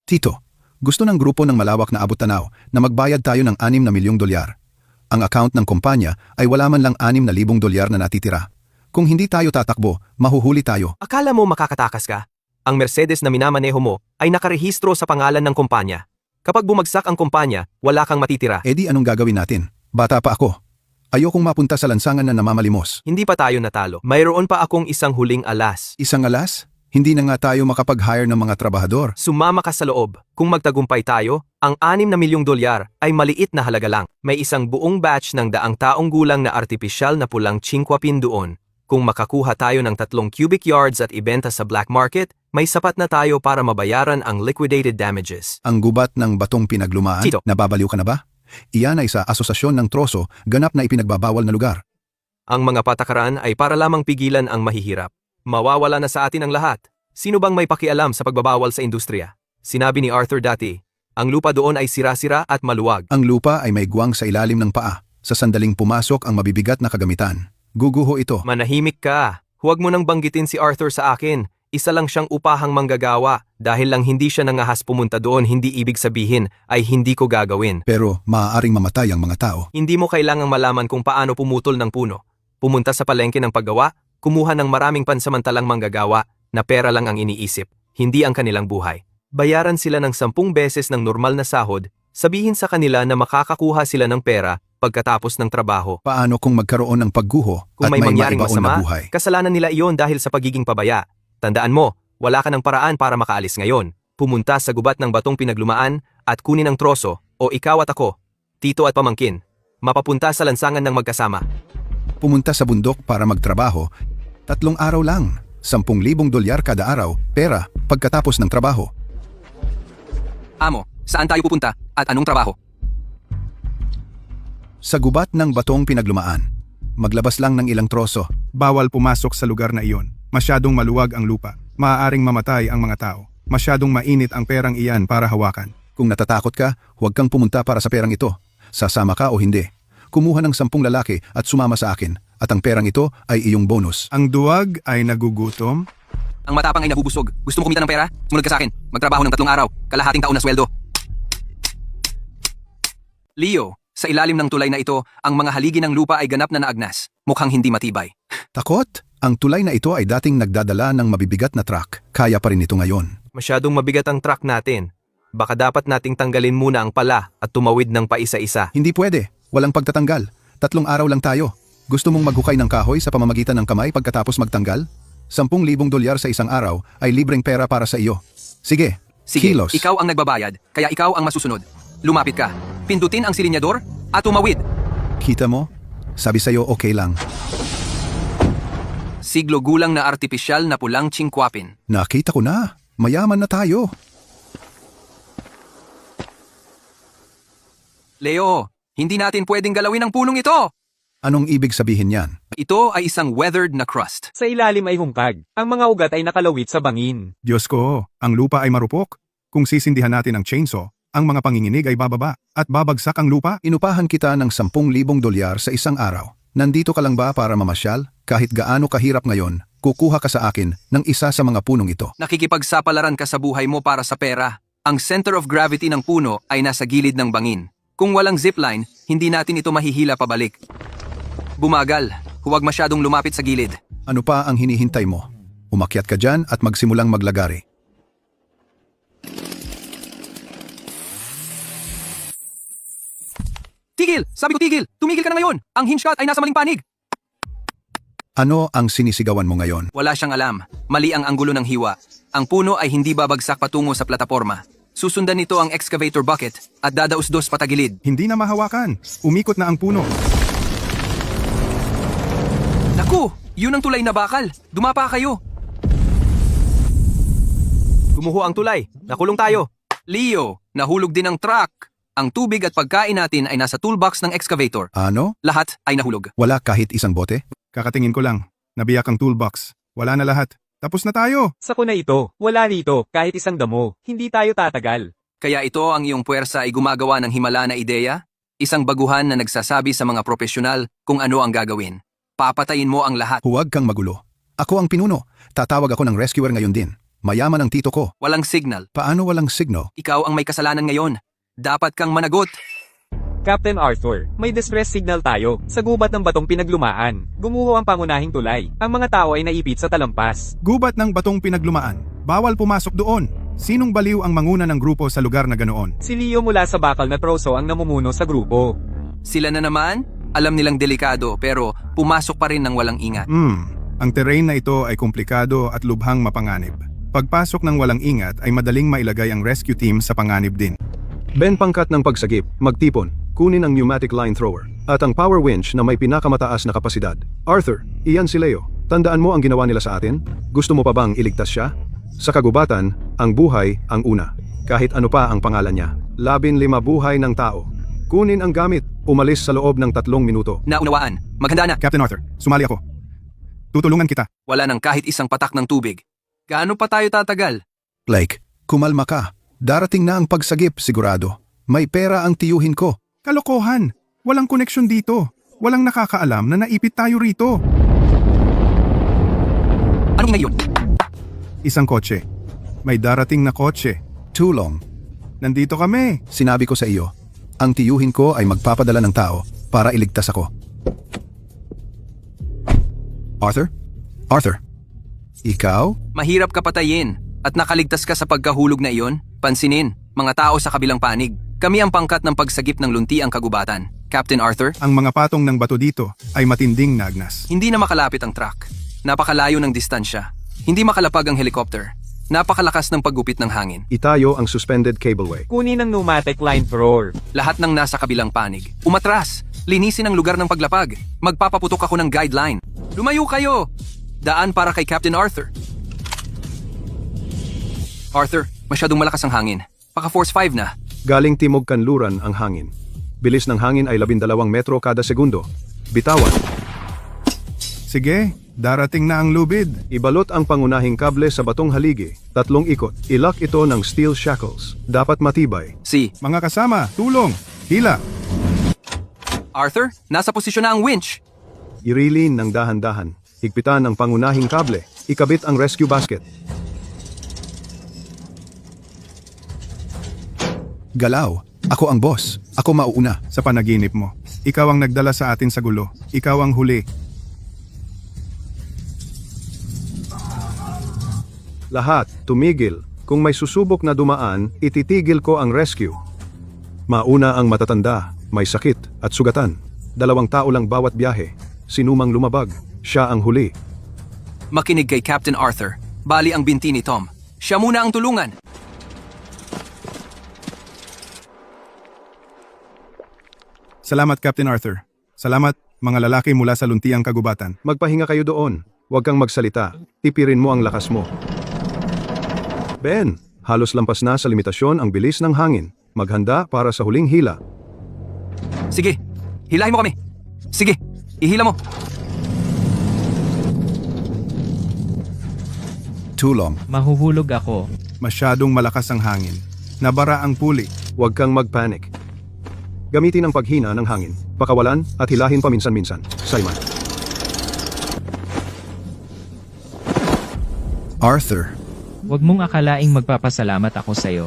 Tito, gusto ng grupo ng malawak na abot-tanaw na magbayad tayo ng 6 na milyong dolyar. Ang account ng kumpanya ay wala man lang 6,000 dolyar na natitira. Kung hindi tayo tatakbo, mahuhuli tayo.
Akala mo makakatakas ka? Ang Mercedes na minamaneho mo ay nakarehistro sa pangalan ng kumpanya. Kapag bumagsak ang kumpanya, wala kang matitira.
E di anong gagawin natin? Bata pa ako. Ayokong mapunta sa lansangan na namamalimos.
Hindi pa tayo natalo. Mayroon pa akong isang huling alas.
Isang alas? Hindi na nga tayo makapag-hire ng mga trabahador.
Sumama ka sa loob. Kung magtagumpay tayo, ang 6 na milyong dolyar ay maliit na halaga lang. May isang buong batch ng 100 taong gulang na artipisyal na pulang 50 doon. Kung makakuha tayo ng 3 cubic yards at ibenta sa black market, may sapat na tayo para mabayaran ang liquidated damages.
Ang gubat ng batong pinaglumaan,
Tito.
nababaliw ka na ba? Iyan ay sa asosasyon ng troso, ganap na ipinagbabawal na lugar.
Ang mga patakaran ay para lamang pigilan ang mahihirap. Mawawala na sa atin ang lahat. Sino bang may pakialam sa pagbabawal sa industriya? Sinabi ni Arthur dati, ang lupa doon ay sira-sira at maluwag.
Ang lupa ay may guwang sa ilalim ng paa. Sa sandaling pumasok ang mabibigat na kagamitan. Guguho ito.
Manahimik ka. Huwag mo nang banggitin si Arthur sa akin. Isa lang siyang upahang manggagawa. Dahil lang hindi siya nangahas pumunta doon, hindi ibig sabihin ay hindi ko gagawin.
Pero maaaring mamatay ang mga tao.
Hindi mo kailangang malaman kung paano pumutol ng puno. Pumunta sa palengke ng paggawa, kumuha ng maraming pansamantalang manggagawa na pera lang ang iniisip, hindi ang kanilang buhay. Bayaran sila ng 10 beses ng normal na sahod, sabihin sa kanila na makakakuha sila ng pera pagkatapos ng trabaho.
Paano kung magkaroon ng pagguho
Kung
at
may
may
mangyaring
maibaon na
masama,
buhay?
kasalanan nila iyon dahil sa pagiging pabaya. Tandaan mo, wala ka ng paraan para makaalis ngayon. Pumunta sa gubat ng batong pinaglumaan at kunin ang troso, o ikaw at ako, tito at pamangkin, mapapunta sa lansangan ng magkasama.
Pumunta sa bundok para magtrabaho, 3 araw lang. 10,000 dolyar kada araw, pera, pagkatapos ng trabaho.
Amo, saan tayo pupunta at anong trabaho?
Sa gubat ng batong pinaglumaan. Maglabas lang ng ilang troso.
Bawal pumasok sa lugar na iyon. Masyadong maluwag ang lupa. Maaaring mamatay ang mga tao. Masyadong mainit ang perang iyan para hawakan.
Kung natatakot ka, huwag kang pumunta para sa perang ito. Sasama ka o hindi. Kumuha ng 10 lalaki at sumama sa akin. At ang perang ito ay iyong bonus.
Ang duwag ay nagugutom.
Ang matapang ay nabubusog. Gusto mo kumita ng pera? Sumunod ka sa akin. Magtrabaho ng 3 araw. Kalahating taon na sweldo. Leo, sa ilalim ng tulay na ito, ang mga haligi ng lupa ay ganap na naagnas. Mukhang hindi matibay.
Takot? Ang tulay na ito ay dating nagdadala ng mabibigat na truck. Kaya pa rin ito ngayon.
Masyadong mabigat ang truck natin. Baka dapat nating tanggalin muna ang pala at tumawid ng paisa-isa.
Hindi pwede. Walang pagtatanggal. 3 araw lang tayo. Gusto mong maghukay ng kahoy sa pamamagitan ng kamay pagkatapos magtanggal? 10,000 dolyar sa isang araw ay libreng pera para sa iyo. Sige,
Sige,
kilos.
ikaw ang nagbabayad, kaya ikaw ang masusunod. Lumapit ka. Pindutin ang silinyador at tumawid.
Kita mo? Sabi sa'yo okay lang.
Siglo gulang na artipisyal na pulang tsingkwapin.
Nakita ko na. Mayaman na tayo.
Leo, hindi natin pwedeng galawin ang punong ito.
Anong ibig sabihin yan?
Ito ay isang weathered na crust.
Sa ilalim ay hungkag. Ang mga ugat ay nakalawit sa bangin.
Diyos ko, ang lupa ay marupok. Kung sisindihan natin ang chainsaw, ang mga panginginig ay bababa at babagsak ang lupa.
Inupahan kita ng 10,000 dolyar sa isang araw. Nandito ka lang ba para mamasyal? Kahit gaano kahirap ngayon, kukuha ka sa akin ng isa sa mga punong ito.
Nakikipagsapalaran ka sa buhay mo para sa pera. Ang center of gravity ng puno ay nasa gilid ng bangin. Kung walang zipline, hindi natin ito mahihila pabalik. Bumagal. Huwag masyadong lumapit sa gilid.
Ano pa ang hinihintay mo? Umakyat ka dyan at magsimulang maglagari.
Tigil! Sabi ko tigil! Tumigil ka na ngayon! Ang hinge shot ay nasa maling panig!
Ano ang sinisigawan mo ngayon?
Wala siyang alam. Mali ang anggulo ng hiwa. Ang puno ay hindi babagsak patungo sa plataporma. Susundan nito ang excavator bucket at dadausdos patagilid.
Hindi na mahawakan. Umikot na ang puno.
Naku! Yun ang tulay na bakal. Dumapa kayo.
Gumuho ang tulay. Nakulong tayo.
Leo, nahulog din ang truck. Ang tubig at pagkain natin ay nasa toolbox ng excavator.
Ano?
Lahat ay nahulog.
Wala kahit isang bote?
Kakatingin ko lang. Nabiyak ang toolbox. Wala na lahat. Tapos na tayo.
Sako na ito. Wala rito. Kahit isang damo. Hindi tayo tatagal.
Kaya ito ang iyong puwersa ay gumagawa ng himala na ideya? Isang baguhan na nagsasabi sa mga profesional kung ano ang gagawin. Papatayin mo ang lahat.
Huwag kang magulo. Ako ang pinuno. Tatawag ako ng rescuer ngayon din. Mayaman ang tito ko.
Walang signal.
Paano walang signo?
Ikaw ang may kasalanan ngayon. Dapat kang managot.
Captain Arthur, may distress signal tayo. Sa gubat ng batong pinaglumaan. Gumuho ang pangunahing tulay. Ang mga tao ay naipit sa talampas.
Gubat ng batong pinaglumaan. Bawal pumasok doon. Sinong baliw ang manguna ng grupo sa lugar na ganoon?
Si Leo mula sa bakal na troso ang namumuno sa grupo.
Sila na naman? Alam nilang delikado pero pumasok pa rin ng walang ingat.
Ang terrain na ito ay komplikado at lubhang mapanganib. Pagpasok ng walang ingat ay madaling mailagay ang rescue team sa panganib din. Ben pangkat ng pagsagip, magtipon, kunin ang pneumatic line thrower, at ang power winch na may pinakamataas na kapasidad. Arthur, iyan si Leo. Tandaan mo ang ginawa nila sa atin? Gusto mo pa bang iligtas siya? Sa kagubatan, ang buhay ang una. Kahit ano pa ang pangalan niya. 15 buhay ng tao. Kunin ang gamit, umalis sa loob ng 3 minuto.
Naunawaan. Maghanda na.
Captain Arthur, sumali ako. Tutulungan kita.
Wala nang kahit isang patak ng tubig. Gaano pa tayo tatagal?
Blake, kumalma ka. Darating na ang pagsagip, sigurado. May pera ang tiyuhin ko.
Kalokohan! Walang koneksyon dito. Walang nakakaalam na naipit tayo rito.
Ano ngayon?
Isang kotse. May darating na kotse.
Tulong.
Nandito kami.
Sinabi ko sa iyo, ang tiyuhin ko ay magpapadala ng tao para iligtas ako. Arthur? Arthur? Ikaw?
Mahirap ka patayin at nakaligtas ka sa pagkahulog na iyon. Pansinin, mga tao sa kabilang panig. Kami ang pangkat ng pagsagip ng lunti ang kagubatan. Captain Arthur,
Ang mga patong ng bato dito ay matinding nagnas.
hindi na makalapit ang truck. Napakalayo ng distansya. Hindi makalapag ang helicopter. Napakalakas ng paggupit ng hangin.
Itayo ang suspended cableway.
Kunin ang pneumatic line thrower.
Lahat ng nasa kabilang panig. Umatras. Linisin ang lugar ng paglapag. Magpapaputok ako ng guideline. Lumayo kayo! Daan para kay Captain Arthur. Arthur, masyadong malakas ang hangin. Paka force 5 na.
Galing timog kanluran ang hangin. Bilis ng hangin ay 12 metro kada segundo. Bitawan. Sige, darating na ang lubid. Ibalot ang pangunahing kable sa batong haligi. 3 ikot. Ilak ito ng steel shackles. Dapat matibay.
Si
Mga kasama, tulong! Hila!
Arthur, nasa posisyon na ang winch.
Irilin ng dahan-dahan. Higpitan ang pangunahing kable. Ikabit ang rescue basket.
Galaw. Ako ang boss. Ako mauuna.
Sa panaginip mo. Ikaw ang nagdala sa atin sa gulo. Ikaw ang huli. Lahat, tumigil. Kung may susubok na dumaan, ititigil ko ang rescue. Mauna ang matatanda, may sakit at sugatan. 2 tao lang bawat biyahe. Sinumang lumabag, siya ang huli.
Makinig kay Captain Arthur. Bali ang binti ni Tom. Siya muna ang tulungan.
Salamat, Captain Arthur. Salamat, mga lalaki mula sa luntiang kagubatan. Magpahinga kayo doon. Huwag kang magsalita. Tipirin mo ang lakas mo. Ben, halos lampas na sa limitasyon ang bilis ng hangin. Maghanda para sa huling hila.
Sige, hilahin mo kami. Sige, ihila mo.
Tulong.
Mahuhulog ako.
Masyadong malakas ang hangin. Nabara ang puli. Huwag kang magpanik. Gamitin ang paghina ng hangin, pakawalan at hilahin paminsan-minsan. Simon.
Arthur.
Huwag mong akalaing magpapasalamat ako sa'yo.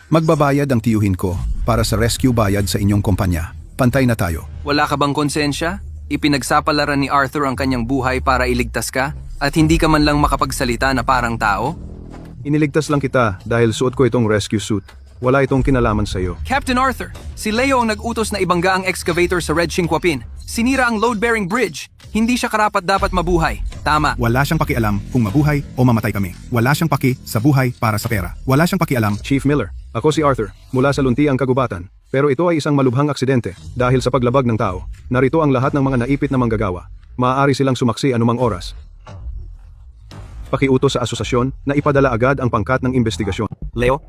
Magbabayad ang tiyuhin ko para sa rescue bayad sa inyong kumpanya. Pantay na tayo.
Wala ka bang konsensya? Ipinagsapalaran ni Arthur ang kanyang buhay para iligtas ka at hindi ka man lang makapagsalita na parang tao?
Iniligtas lang kita dahil suot ko itong rescue suit. Wala itong kinalaman sa iyo.
Captain Arthur, si Leo ang nag-utos na ibangga ang excavator sa Red Chinquapin. Sinira ang load-bearing bridge. Hindi siya karapat-dapat mabuhay. Tama.
Wala siyang pakialam kung mabuhay o mamatay kami. Wala siyang paki sa buhay para sa pera. Wala siyang pakialam.
Chief Miller, ako si Arthur, mula sa Luntiang Kagubatan. Pero ito ay isang malubhang aksidente dahil sa paglabag ng tao. Narito ang lahat ng mga naipit na manggagawa. Maaari silang sumaksi anumang oras. Pakiutos sa asosasyon na ipadala agad ang pangkat ng investigasyon.
Leo?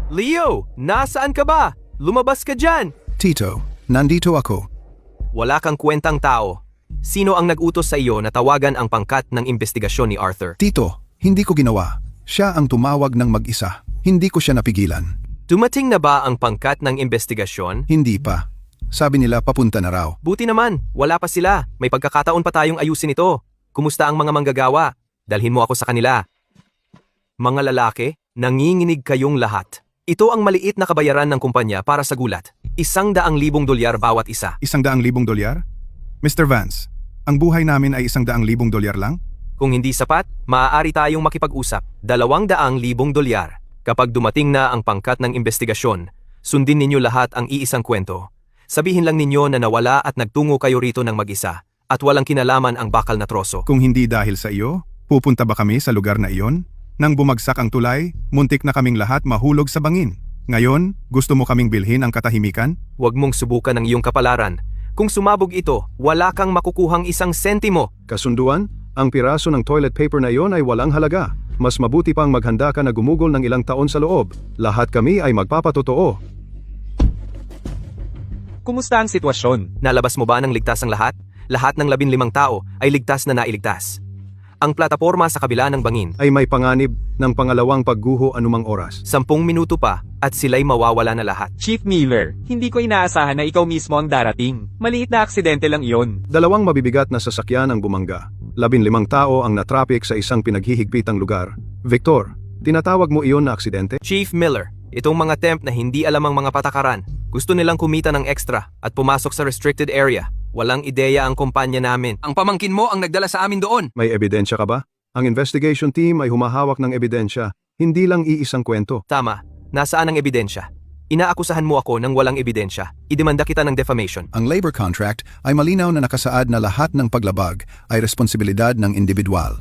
Leo! Nasaan ka ba? Lumabas ka dyan!
Tito, nandito ako.
Wala kang kwentang tao. Sino ang nag-utos sa iyo na tawagan ang pangkat ng investigasyon ni Arthur?
Tito, hindi ko ginawa. Siya ang tumawag ng mag-isa. Hindi ko siya napigilan.
Dumating na ba ang pangkat ng investigasyon?
Hindi pa. Sabi nila papunta na raw.
Buti naman, wala pa sila. May pagkakataon pa tayong ayusin ito. Kumusta ang mga manggagawa? Dalhin mo ako sa kanila. Mga lalaki, nanginginig kayong lahat. Ito ang maliit na kabayaran ng kumpanya para sa gulat. $100,000 bawat isa.
$100,000? Mr. Vance, ang buhay namin ay $100,000 lang?
Kung hindi sapat, maaari tayong makipag-usap. $200,000. Kapag dumating na ang pangkat ng investigasyon, sundin ninyo lahat ang iisang kwento. Sabihin lang ninyo na nawala at nagtungo kayo rito ng mag-isa at walang kinalaman ang bakal na troso.
Kung hindi dahil sa iyo, pupunta ba kami sa lugar na iyon? Nang bumagsak ang tulay, muntik na kaming lahat mahulog sa bangin. Ngayon, gusto mo kaming bilhin ang katahimikan?
Huwag mong subukan ang iyong kapalaran. Kung sumabog ito, wala kang makukuhang 1 sentimo.
Kasunduan, ang piraso ng toilet paper na iyon ay walang halaga. Mas mabuti pang maghanda ka na gumugol ng ilang taon sa loob. Lahat kami ay magpapatotoo.
Kumusta ang sitwasyon?
Nalabas mo ba ng ligtas ang lahat? Lahat ng 15 tao ay ligtas na nailigtas. Ang plataporma sa kabila ng bangin
Ay may panganib ng pangalawang pagguho anumang oras.
10 minuto pa at sila'y mawawala na lahat.
Chief Miller, hindi ko inaasahan na ikaw mismo ang darating. Maliit na aksidente lang iyon.
2 mabibigat na sasakyan ang bumangga. 15 tao ang natrapik sa isang pinaghihigpitang lugar. Victor, tinatawag mo iyon na aksidente?
Chief Miller, itong mga temp na hindi alam ang mga patakaran, gusto nilang kumita ng extra at pumasok sa restricted area. Walang ideya ang kumpanya namin.
Ang pamangkin mo ang nagdala sa amin doon.
May ebidensya ka ba? Ang investigation team ay humahawak ng ebidensya, hindi lang iisang kwento.
Tama, nasaan ang ebidensya? Inaakusahan mo ako ng walang ebidensya. Idemanda kita ng defamation.
Ang labor contract ay malinaw na nakasaad na lahat ng paglabag ay responsibilidad ng individual.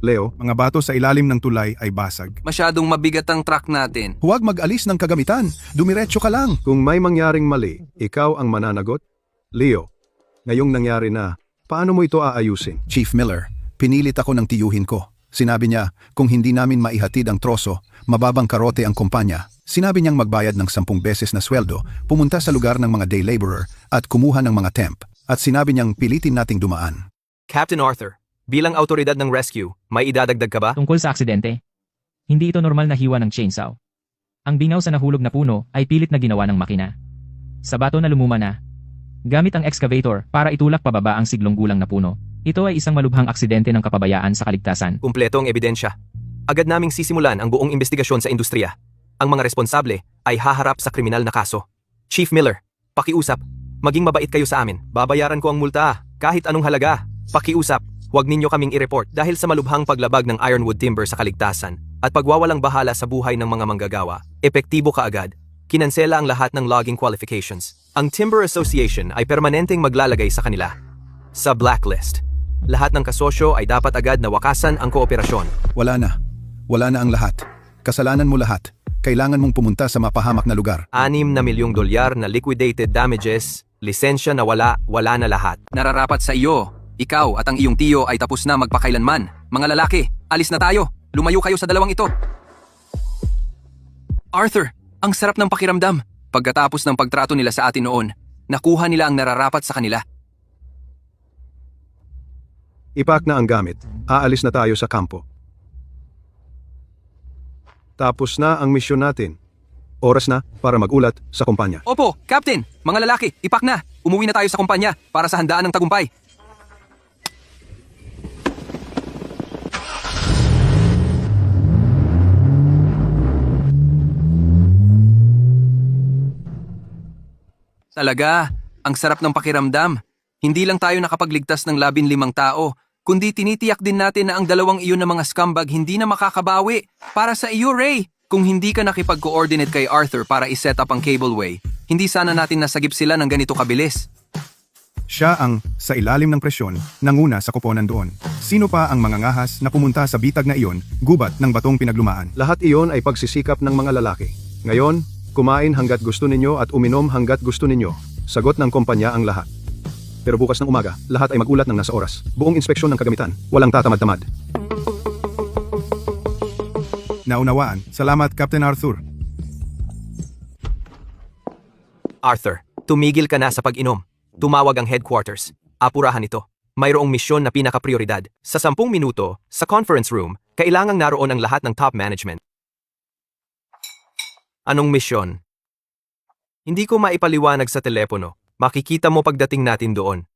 Leo,
Mga bato sa ilalim ng tulay ay basag.
Masyadong mabigat ang truck natin.
Huwag mag-alis ng kagamitan. Dumiretso ka lang.
kung may mangyaring mali, ikaw ang mananagot? Leo, ngayong nangyari na, paano mo ito aayusin?
Chief Miller, pinilit ako ng tiyuhin ko. Sinabi niya, kung hindi namin maihatid ang troso, mababang karote ang kumpanya. Sinabi niyang magbayad ng 10 beses na sweldo, pumunta sa lugar ng mga day laborer at kumuha ng mga temp. At sinabi niyang pilitin nating dumaan.
Captain Arthur, bilang autoridad ng rescue, may idadagdag ka ba?
Tungkol sa aksidente, hindi ito normal na hiwa ng chainsaw. Ang bingaw sa nahulog na puno ay pilit na ginawa ng makina. Sa bato na lumuma na, gamit ang excavator para itulak pababa ang siglong gulang na puno. Ito ay isang malubhang aksidente ng kapabayaan sa kaligtasan.
Kumpleto ang ebidensya. Agad naming sisimulan ang buong investigasyon sa industriya. Ang mga responsable ay haharap sa kriminal na kaso. Chief Miller, pakiusap. Maging mabait kayo sa amin. Babayaran ko ang multa, kahit anong halaga. Pakiusap, huwag ninyo kaming i-report dahil sa malubhang paglabag ng ironwood timber sa kaligtasan at pagwawalang bahala sa buhay ng mga manggagawa. Epektibo kaagad. Kinansela ang lahat ng logging qualifications. Ang Timber Association ay permanenteng maglalagay sa kanila sa blacklist. Lahat ng kasosyo ay dapat agad na wakasan ang kooperasyon.
Wala na. Wala na ang lahat. Kasalanan mo lahat. Kailangan mong pumunta sa mapahamak na lugar.
$6 milyong na liquidated damages, lisensya na wala na lahat.
Nararapat sa iyo. Ikaw at ang iyong tiyo ay tapos na magpakailanman. Mga lalaki, alis na tayo. Lumayo kayo sa dalawang ito. Arthur, ang sarap ng pakiramdam. Pagkatapos ng pagtrato nila sa atin noon, nakuha nila ang nararapat sa kanila.
Ipak na ang gamit. Aalis na tayo sa kampo. Tapos na ang misyon natin. Oras na para magulat sa kumpanya.
Opo, Captain! Mga lalaki, ipak na! Umuwi na tayo sa kumpanya para sa handaan ng tagumpay. Talaga, ang sarap ng pakiramdam. Hindi lang tayo nakapagligtas ng 15 tao, kundi tinitiyak din natin na ang dalawang iyon na mga scumbag hindi na makakabawi. Para sa iyo, Ray! Kung hindi ka nakipag-coordinate kay Arthur para iset up ang cableway, hindi sana natin nasagip sila ng ganito kabilis.
Siya ang, sa ilalim ng presyon, nanguna sa koponan doon. Sino pa ang mga ngahas na pumunta sa bitag na iyon, gubat ng batong pinaglumaan?
Lahat iyon ay pagsisikap ng mga lalaki. Ngayon, kumain hanggat gusto ninyo at uminom hanggat gusto ninyo. Sagot ng kumpanya ang lahat. Pero bukas ng umaga, lahat ay magulat ng nasa oras. Buong inspeksyon ng kagamitan, walang tatamad-tamad.
Naunawaan. Salamat, Captain Arthur.
Arthur, tumigil ka na sa pag-inom. Tumawag ang headquarters. Apurahan ito. Mayroong misyon na pinaka-prioridad. Sa 10 minuto, sa conference room, kailangang naroon ang lahat ng top management. Anong misyon? Hindi ko maipaliwanag sa telepono. Makikita mo pagdating natin doon.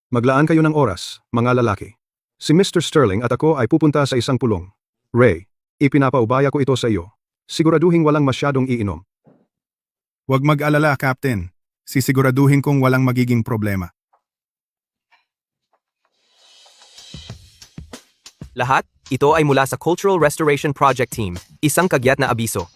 Maglaan kayo ng oras, mga lalaki. Si Mr. Sterling at ako ay pupunta sa isang pulong. Ray, ipinapaubaya ko ito sa iyo. Siguraduhin walang masyadong iinom.
Huwag mag-alala, Captain. Sisiguraduhin kong walang magiging problema.
Lahat, ito ay mula sa Cultural Restoration Project Team, isang kagyat na abiso.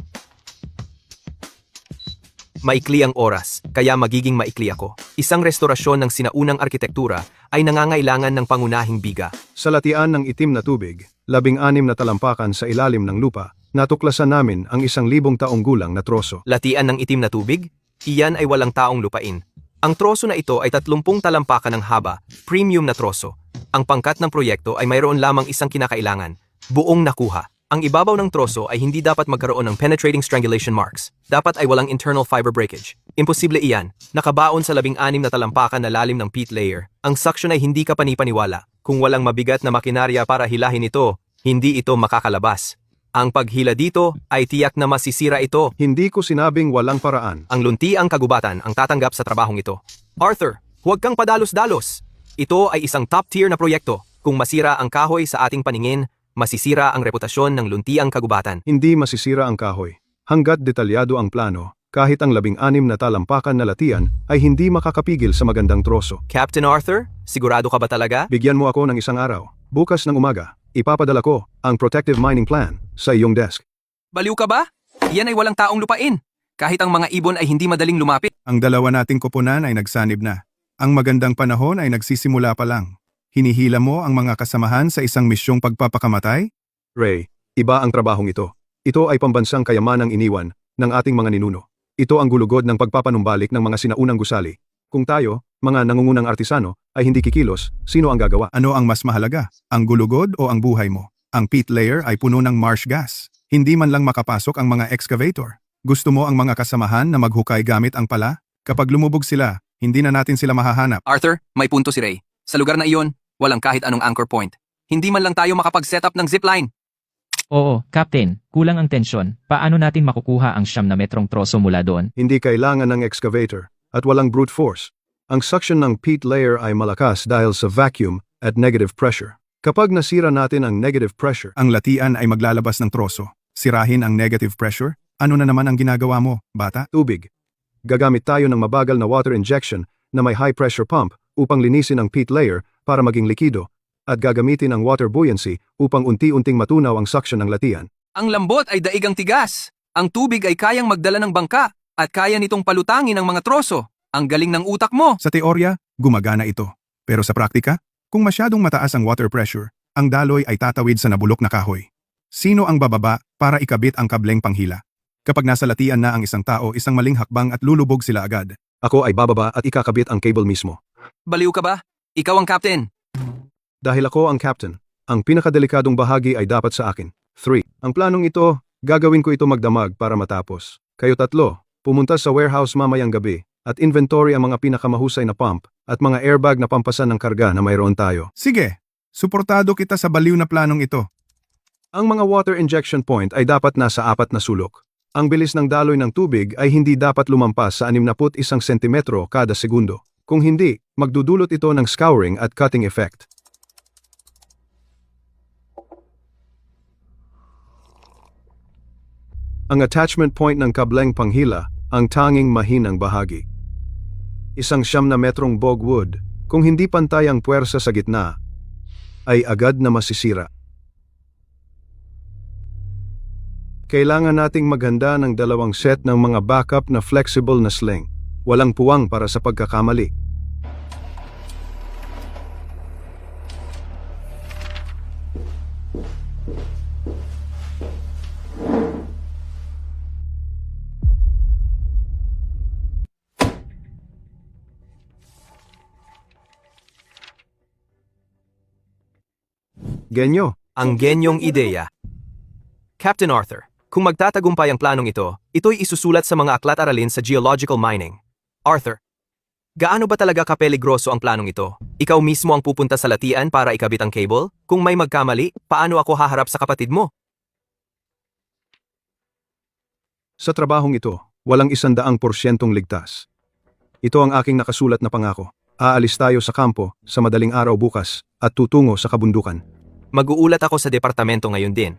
Maikli ang oras, kaya magiging maikli ako. Isang restorasyon ng sinaunang arkitektura ay nangangailangan ng pangunahing biga.
Sa latian ng itim na tubig, 16 na talampakan sa ilalim ng lupa, natuklasan namin ang 1,000 taong gulang na troso.
Latian ng itim na tubig? Iyan ay walang taong lupain. Ang troso na ito ay 30 talampakan ng haba, premium na troso. Ang pangkat ng proyekto ay mayroon lamang isang kinakailangan, buong nakuha. Ang ibabaw ng troso ay hindi dapat magkaroon ng penetrating strangulation marks. Dapat ay walang internal fiber breakage. Imposible iyan. Nakabaon sa 16 na talampakan na lalim ng peat layer. Ang suction ay hindi ka panipaniwala. Kung walang mabigat na makinarya para hilahin ito, hindi ito makakalabas. Ang paghila dito ay tiyak na masisira ito.
Hindi ko sinabing walang paraan.
Ang lunti ang kagubatan ang tatanggap sa trabahong ito. Arthur, huwag kang padalos-dalos. Ito ay isang top-tier na proyekto. Kung masira ang kahoy sa ating paningin, masisira ang reputasyon ng luntiang kagubatan.
Hindi masisira ang kahoy. Hanggat detalyado ang plano, kahit ang 16 na talampakan na latian ay hindi makakapigil sa magandang troso.
Captain Arthur, sigurado ka ba talaga?
Bigyan mo ako ng isang araw. Bukas ng umaga, ipapadala ko ang Protective Mining Plan sa iyong desk.
Baliw ka ba? Yan ay walang taong lupain. Kahit ang mga ibon ay hindi madaling lumapit.
Ang dalawa nating koponan ay nagsanib na. Ang magandang panahon ay nagsisimula pa lang. Hinihila mo ang mga kasamahan sa isang misyong pagpapakamatay?
Ray, iba ang trabahong ito. Ito ay pambansang kayamanang iniwan ng ating mga ninuno. Ito ang gulugod ng pagpapanumbalik ng mga sinaunang gusali. Kung tayo, mga nangungunang artisano, ay hindi kikilos, sino ang gagawa?
Ano ang mas mahalaga? Ang gulugod o ang buhay mo? Ang peat layer ay puno ng marsh gas. Hindi man lang makapasok ang mga excavator. Gusto mo ang mga kasamahan na maghukay gamit ang pala? Kapag lumubog sila, hindi na natin sila mahahanap.
Arthur, may punto si Ray. Sa lugar na iyon, walang kahit anong anchor point. Hindi man lang tayo makapag-set up ng zipline.
Oo, Captain, kulang ang tensyon. Paano natin makukuha ang 9 na metrong troso mula doon?
Hindi kailangan ng excavator at walang brute force. Ang suction ng peat layer ay malakas dahil sa vacuum at negative pressure. Kapag nasira natin ang negative pressure,
Ang latian ay maglalabas ng troso. Sirahin ang negative pressure? Ano na naman ang ginagawa mo, bata?
tubig. Gagamit tayo ng mabagal na water injection na may high pressure pump upang linisin ang peat layer para maging likido, at gagamitin ang water buoyancy upang unti-unting matunaw ang suction ng latian.
Ang lambot ay daigang tigas. Ang tubig ay kayang magdala ng bangka at kaya nitong palutangin ang mga troso. Ang galing ng utak mo.
Sa teorya, gumagana ito. Pero sa praktika, kung masyadong mataas ang water pressure, ang daloy ay tatawid sa nabulok na kahoy. Sino ang bababa para ikabit ang kableng panghila? Kapag nasa latian na ang isang tao, isang maling hakbang at lulubog sila agad.
Ako ay bababa at ikakabit ang cable mismo.
Baliw ka ba? Ikaw ang captain.
Dahil ako ang captain, ang pinakadelikadong bahagi ay dapat sa akin. 3. Ang planong ito, gagawin ko ito magdamag para matapos. Kayo tatlo, pumunta sa warehouse mamayang gabi at inventory ang mga pinakamahusay na pump at mga airbag na pampasan ng karga na mayroon tayo.
Sige, suportado kita sa baliw na planong ito.
Ang mga water injection point ay dapat nasa 4 na sulok. Ang bilis ng daloy ng tubig ay hindi dapat lumampas sa 61 sentimetro kada segundo. Kung hindi, magdudulot ito ng scouring at cutting effect. Ang attachment point ng kableng panghila ang tanging mahinang bahagi. Isang 9 na metrong bogwood, kung hindi pantay ang puwersa sa gitna, ay agad na masisira. Kailangan nating maghanda ng 2 set ng mga backup na flexible na sling. Walang puwang para sa pagkakamali. Genyo.
Ang genyong ideya. Captain Arthur, kung magtatagumpay ang planong ito, ito'y isusulat sa mga aklat-aralin sa geological mining. Arthur, gaano ba talaga kapeligroso ang planong ito? Ikaw mismo ang pupunta sa latian para ikabit ang cable? Kung may magkamali, paano ako haharap sa kapatid mo?
Sa trabahong ito, walang 100% ligtas. Ito ang aking nakasulat na pangako. Aalis tayo sa kampo sa madaling araw bukas at tutungo sa kabundukan.
Mag-uulat ako sa departamento ngayon din.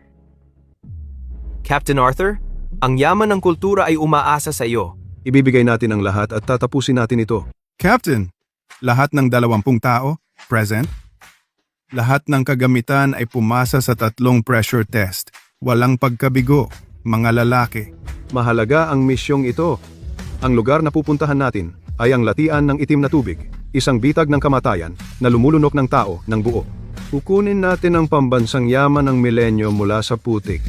Captain Arthur, ang yaman ng kultura ay umaasa sa iyo.
Ibibigay natin ang lahat at tatapusin natin ito.
Captain, lahat ng 20 tao, present. Lahat ng kagamitan ay pumasa sa 3 pressure test. Walang pagkabigo, mga lalaki.
Mahalaga ang misyong ito. Ang lugar na pupuntahan natin ay ang latian ng itim na tubig, isang bitag ng kamatayan na lumulunok ng tao ng buo. Kukunin natin ang pambansang yaman ng milenyo mula sa putik.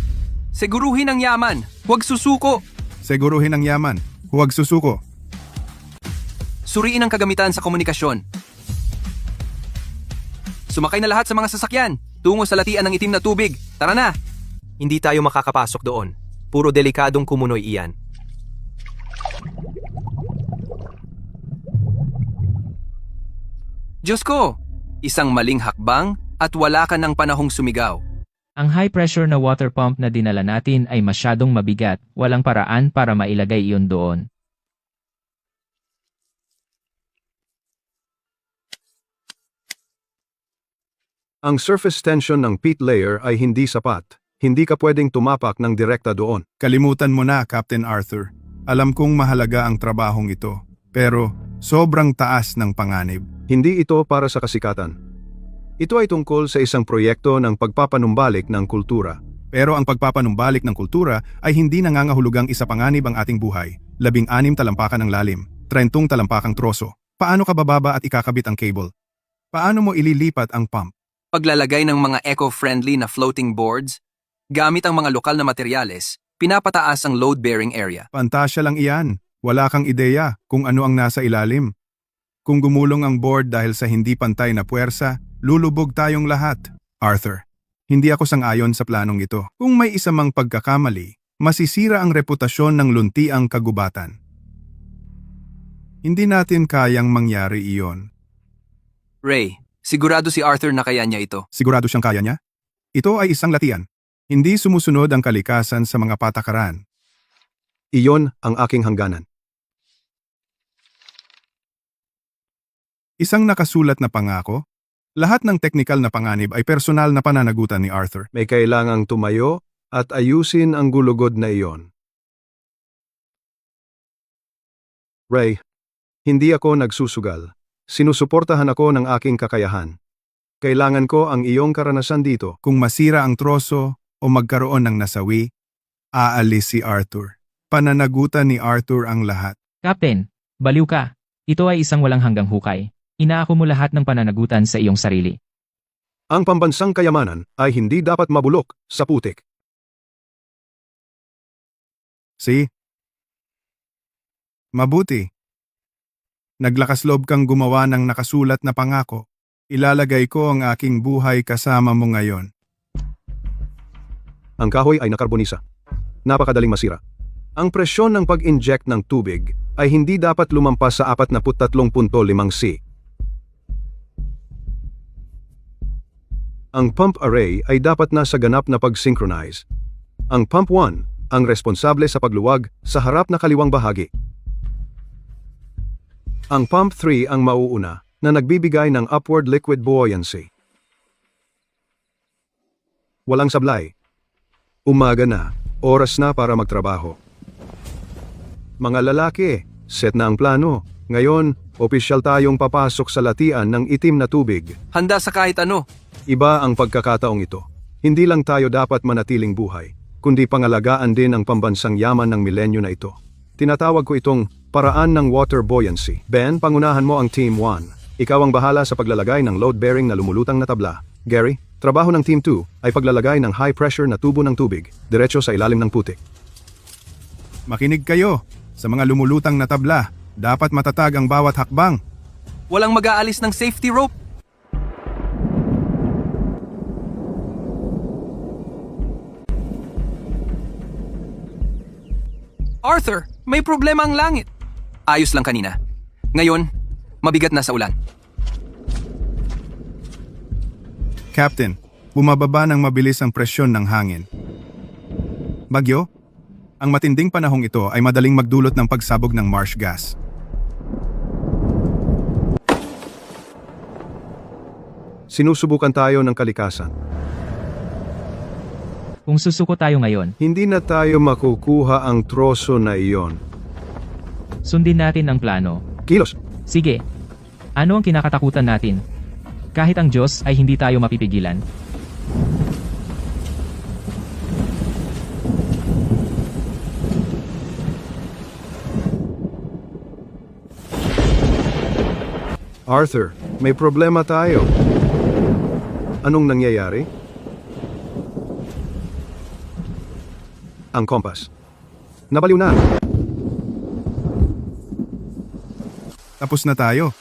Seguruhin ang yaman, huwag susuko.
Seguruhin ang yaman, huwag susuko.
Suriin ang kagamitan sa komunikasyon. Sumakay na lahat sa mga sasakyan, tungo sa latian ng itim na tubig. Tara na!
Hindi tayo makakapasok doon. Puro delikadong kumunoy iyan.
Diyos ko! Isang maling hakbang at wala ka ng panahong sumigaw.
Ang high pressure na water pump na dinala natin ay masyadong mabigat, walang paraan para mailagay iyon doon.
Ang surface tension ng pit layer ay hindi sapat. Hindi ka pwedeng tumapak ng direkta doon.
Kalimutan mo na, Captain Arthur. Alam kong mahalaga ang trabahong ito, pero sobrang taas ng panganib.
Hindi ito para sa kasikatan. Ito ay tungkol sa isang proyekto ng pagpapanumbalik ng kultura.
Pero ang pagpapanumbalik ng kultura ay hindi nangangahulugang isa panganib ang ating buhay. 16 talampakan ng lalim, 30 talampakang troso. Paano ka bababa at ikakabit ang cable? Paano mo ililipat ang pump?
Paglalagay ng mga eco-friendly na floating boards, gamit ang mga lokal na materyales, pinapataas ang load-bearing area.
Pantasya lang iyan. Wala kang ideya kung ano ang nasa ilalim. Kung gumulong ang board dahil sa hindi pantay na puwersa, lulubog tayong lahat. Arthur, hindi ako sang-ayon sa planong ito. Kung may isa mang pagkakamali, masisira ang reputasyon ng luntiang kagubatan. Hindi natin kayang mangyari iyon.
Ray, sigurado si Arthur na kaya niya ito.
Sigurado siyang kaya niya? Ito ay isang latian. Hindi sumusunod ang kalikasan sa mga patakaran.
Iyon ang aking hangganan.
Isang nakasulat na pangako. Lahat ng teknikal na panganib ay personal na pananagutan ni Arthur.
May kailangang tumayo at ayusin ang gulugod na iyon. Ray, hindi ako nagsusugal. Sinusuportahan ako ng aking kakayahan. Kailangan ko ang iyong karanasan dito.
Kung masira ang troso o magkaroon ng nasawi, aalis si Arthur. Pananagutan ni Arthur ang lahat.
Captain, baliw ka. Ito ay isang walang hanggang hukay. Inaako mo lahat ng pananagutan sa iyong sarili.
Ang pambansang kayamanan ay hindi dapat mabulok sa putik.
Mabuti. Naglakas loob kang gumawa ng nakasulat na pangako. Ilalagay ko ang aking buhay kasama mo ngayon.
Ang kahoy ay nakarbonisa. Napakadaling masira. Ang presyon ng pag-inject ng tubig ay hindi dapat lumampas sa 43.5 C. Ang pump array ay dapat nasa ganap na pag-synchronize. Ang pump 1 ang responsable sa pagluwag sa harap na kaliwang bahagi. Ang pump 3 ang mauuna na nagbibigay ng upward liquid buoyancy. Walang sablay. Umaga na, oras na para magtrabaho. Mga lalaki, set na ang plano. Ngayon, opisyal tayong papasok sa latian ng itim na tubig.
Handa sa kahit ano.
Iba ang pagkakataong ito. Hindi lang tayo dapat manatiling buhay, kundi pangalagaan din ang pambansang yaman ng milenyo na ito. Tinatawag ko itong paraan ng water buoyancy. Ben, pangunahan mo ang Team 1. Ikaw ang bahala sa paglalagay ng load-bearing na lumulutang na tabla. Gary, trabaho ng Team 2 ay paglalagay ng high-pressure na tubo ng tubig, diretso sa ilalim ng putik.
Makinig kayo. Sa mga lumulutang na tabla, dapat matatag ang bawat hakbang.
Walang mag-aalis ng safety rope. Arthur, may problema ang langit. Ayos lang kanina. Ngayon, mabigat na sa ulan.
Captain, bumababa ng mabilis ang presyon ng hangin. Bagyo? Ang matinding panahong ito ay madaling magdulot ng pagsabog ng marsh gas.
Sinusubukan tayo ng kalikasan.
Kung susuko tayo ngayon,
Hindi na tayo makukuha ang troso na iyon.
sundin natin ang plano.
Kilos,
Sige. Ano ang kinakatakutan natin? Kahit ang Diyos ay hindi tayo mapipigilan.
Arthur, may problema tayo. Anong nangyayari? Ang kompas. Nabaliw na.
Tapos na tayo.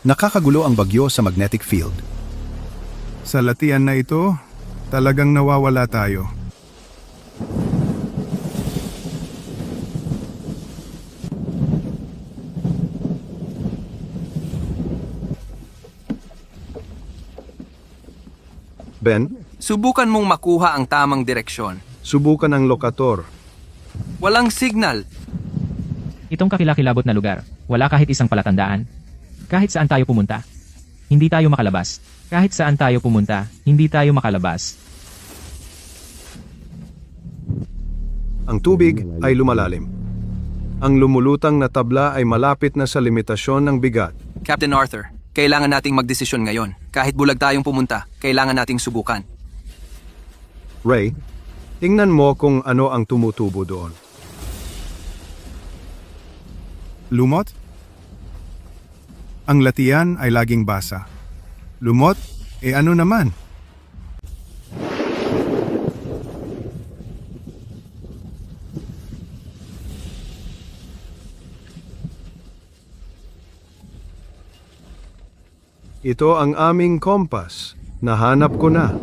Nakakagulo ang bagyo sa magnetic field. Sa latian na ito, talagang nawawala tayo.
Ben,
Subukan mong makuha ang tamang direksyon.
subukan ang lokator.
Walang signal.
Itong kakilakilabot na lugar, wala kahit isang palatandaan. Kahit saan tayo pumunta, hindi tayo makalabas. Kahit saan tayo pumunta, hindi tayo makalabas.
Ang tubig ay lumalalim. Ang lumulutang na tabla ay malapit na sa limitasyon ng bigat.
Captain Arthur, kailangan nating magdesisyon ngayon. Kahit bulag tayong pumunta, kailangan nating subukan.
Ray, tingnan mo kung ano ang tumutubo doon.
Lumot? Ang latian ay laging basa. Lumot? Ano naman?
Ito ang aming kompas. Nahanap ko na.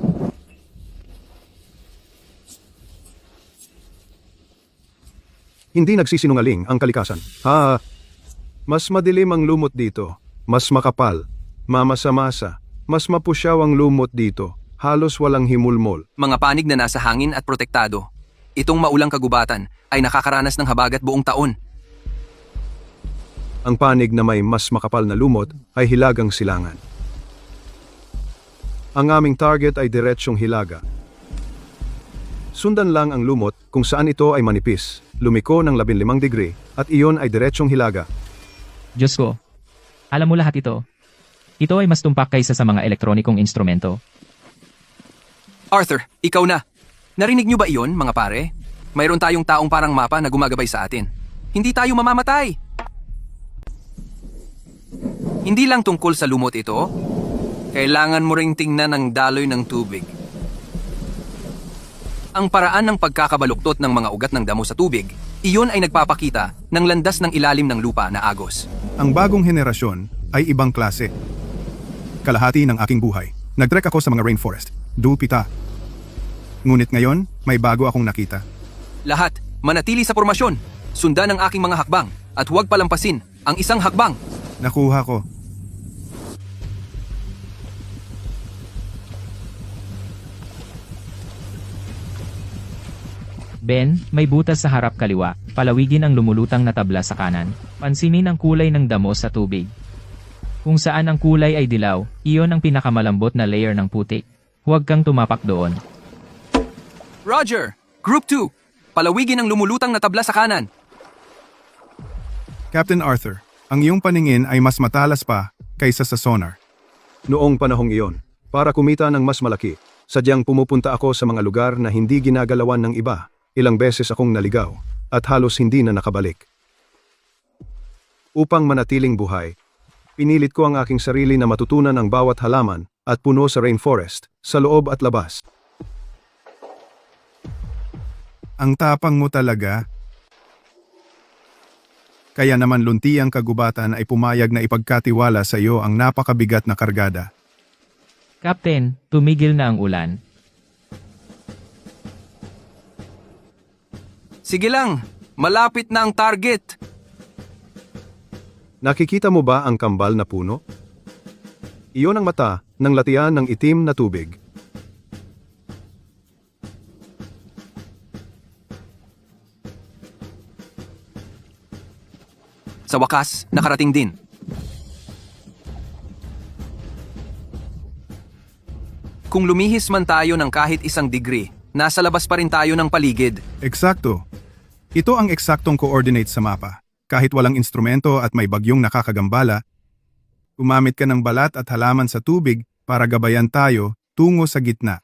Hindi nagsisinungaling ang kalikasan. Mas madilim ang lumot dito. Mas makapal. Mamasa-masa. Mas mapusyaw ang lumot dito. Halos walang himulmol.
Mga panig na nasa hangin at protektado. Itong maulang kagubatan ay nakakaranas ng habagat buong taon.
Ang panig na may mas makapal na lumot ay hilagang silangan. Ang aming target ay diretsyong hilaga. Sundan lang ang lumot kung saan ito ay manipis, lumiko ng 15 degree, at iyon ay diretsyong hilaga.
Diyos ko, alam mo lahat ito. Ito ay mas tumpak kaysa sa mga elektronikong instrumento.
Arthur, ikaw na. Narinig niyo ba iyon, mga pare? Mayroon tayong taong parang mapa na gumagabay sa atin. Hindi tayo mamamatay. Hindi lang tungkol sa lumot ito. Kailangan mo ring tingnan ang daloy ng tubig. Ang paraan ng pagkakabaluktot ng mga ugat ng damo sa tubig, iyon ay nagpapakita ng landas ng ilalim ng lupa na agos.
Ang bagong henerasyon ay ibang klase. Kalahati ng aking buhay. Nagtrek ako sa mga rainforest. Dulpita. Ngunit ngayon, may bago akong nakita.
Lahat, manatili sa formasyon. Sundan ang aking mga hakbang at huwag palampasin ang isang hakbang.
Nakuha ko.
Ben, may butas sa harap kaliwa. Palawigin ang lumulutang na tabla sa kanan. Pansinin ang kulay ng damo sa tubig. Kung saan ang kulay ay dilaw, iyon ang pinakamalambot na layer ng putik. Huwag kang tumapak doon.
Roger! Group 2, palawigin ang lumulutang na tabla sa kanan.
Captain Arthur, ang iyong paningin ay mas matalas pa kaysa sa sonar.
Noong panahong iyon, para kumita ng mas malaki, Sadyang pumupunta ako sa mga lugar na hindi ginagalawan ng iba. Ilang beses akong naligaw at halos hindi na nakabalik. Upang manatiling buhay, pinilit ko ang aking sarili na matutunan ang bawat halaman at puno sa rainforest, sa loob at labas.
Ang tapang mo talaga. Kaya naman luntiang kagubatan ay pumayag na ipagkatiwala sa iyo ang napakabigat na kargada.
Captain, tumigil na ang ulan.
Sige lang, malapit na ang target.
Nakikita mo ba ang kambal na puno? Iyon ang mata ng latian ng itim na tubig.
Sa wakas, nakarating din. Kung lumihis man tayo ng kahit 1 degree, nasa labas pa rin tayo ng paligid.
Eksakto. Ito ang eksaktong coordinate sa mapa. Kahit walang instrumento at may bagyong nakakagambala, gumamit ka ng balat at halaman sa tubig para gabayan tayo tungo sa gitna.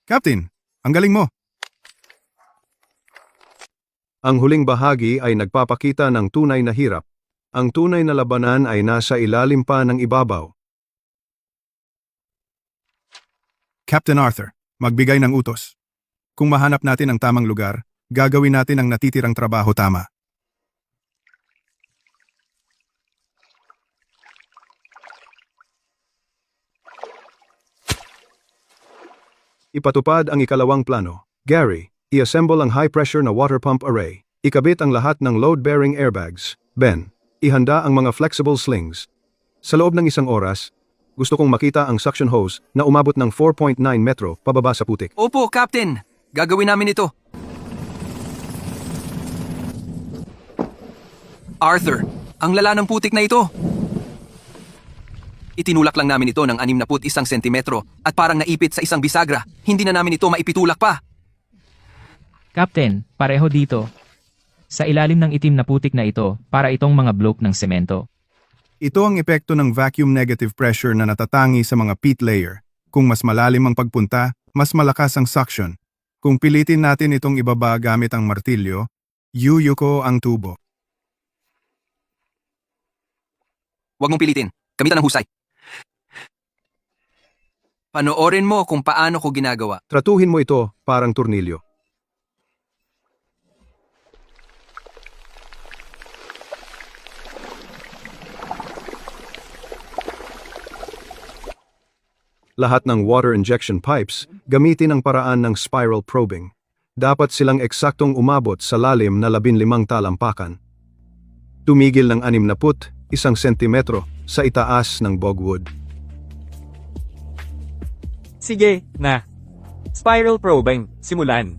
Captain, ang galing mo!
Ang huling bahagi ay nagpapakita ng tunay na hirap. Ang tunay na labanan ay nasa ilalim pa ng ibabaw.
Captain Arthur, magbigay ng utos. Kung mahanap natin ang tamang lugar, gagawin natin ang natitirang trabaho tama.
Ipatupad ang ikalawang plano. Gary, i-assemble ang high-pressure na water pump array. Ikabit ang lahat ng load-bearing airbags. Ben, ihanda ang mga flexible slings. Sa loob ng 1 oras, gusto kong makita ang suction hose na umabot ng 4.9 metro pababa sa putik.
Opo, Captain. Gagawin namin ito. Arthur, ang lala ng putik na ito. Itinulak lang namin ito ng 61 sentimetro at parang naipit sa isang bisagra. Hindi na namin ito maipitulak pa.
Captain, pareho dito. Sa ilalim ng itim na putik na ito, para itong mga bloke ng semento.
Ito ang epekto ng vacuum negative pressure na natatangi sa mga peat layer. Kung mas malalim ang pagpunta, mas malakas ang suction. Kung pilitin natin itong ibaba gamit ang martilyo, yuyuko ang tubo.
Huwag mong pilitin. Gamitan ng husay. Panoorin mo kung paano ko ginagawa.
Tratuhin mo ito parang tornilyo. Lahat ng water injection pipes gamitin ang paraan ng spiral probing. Dapat silang eksaktong umabot sa lalim na 15 talampakan. Tumigil ng 61 sentimetro sa itaas ng bogwood.
Sige, na. Spiral probing, simulan.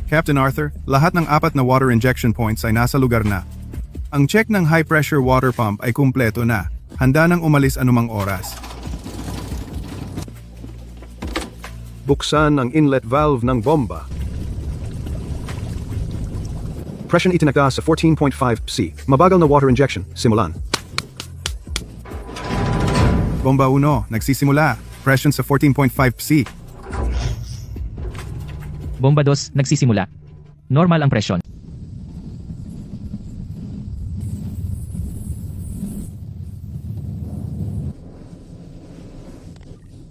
Captain Arthur, lahat ng 4 na water injection points ay nasa lugar na. Ang check ng high-pressure water pump ay kumpleto na. Handa nang umalis anumang oras.
Buksan ang inlet valve ng bomba. Presyon itinagda sa 14.5 psi. Mabagal na water injection. Simulan.
Bomba 1, nagsisimula. Presyon sa 14.5 psi.
Bomba 2, nagsisimula. Normal ang presyon.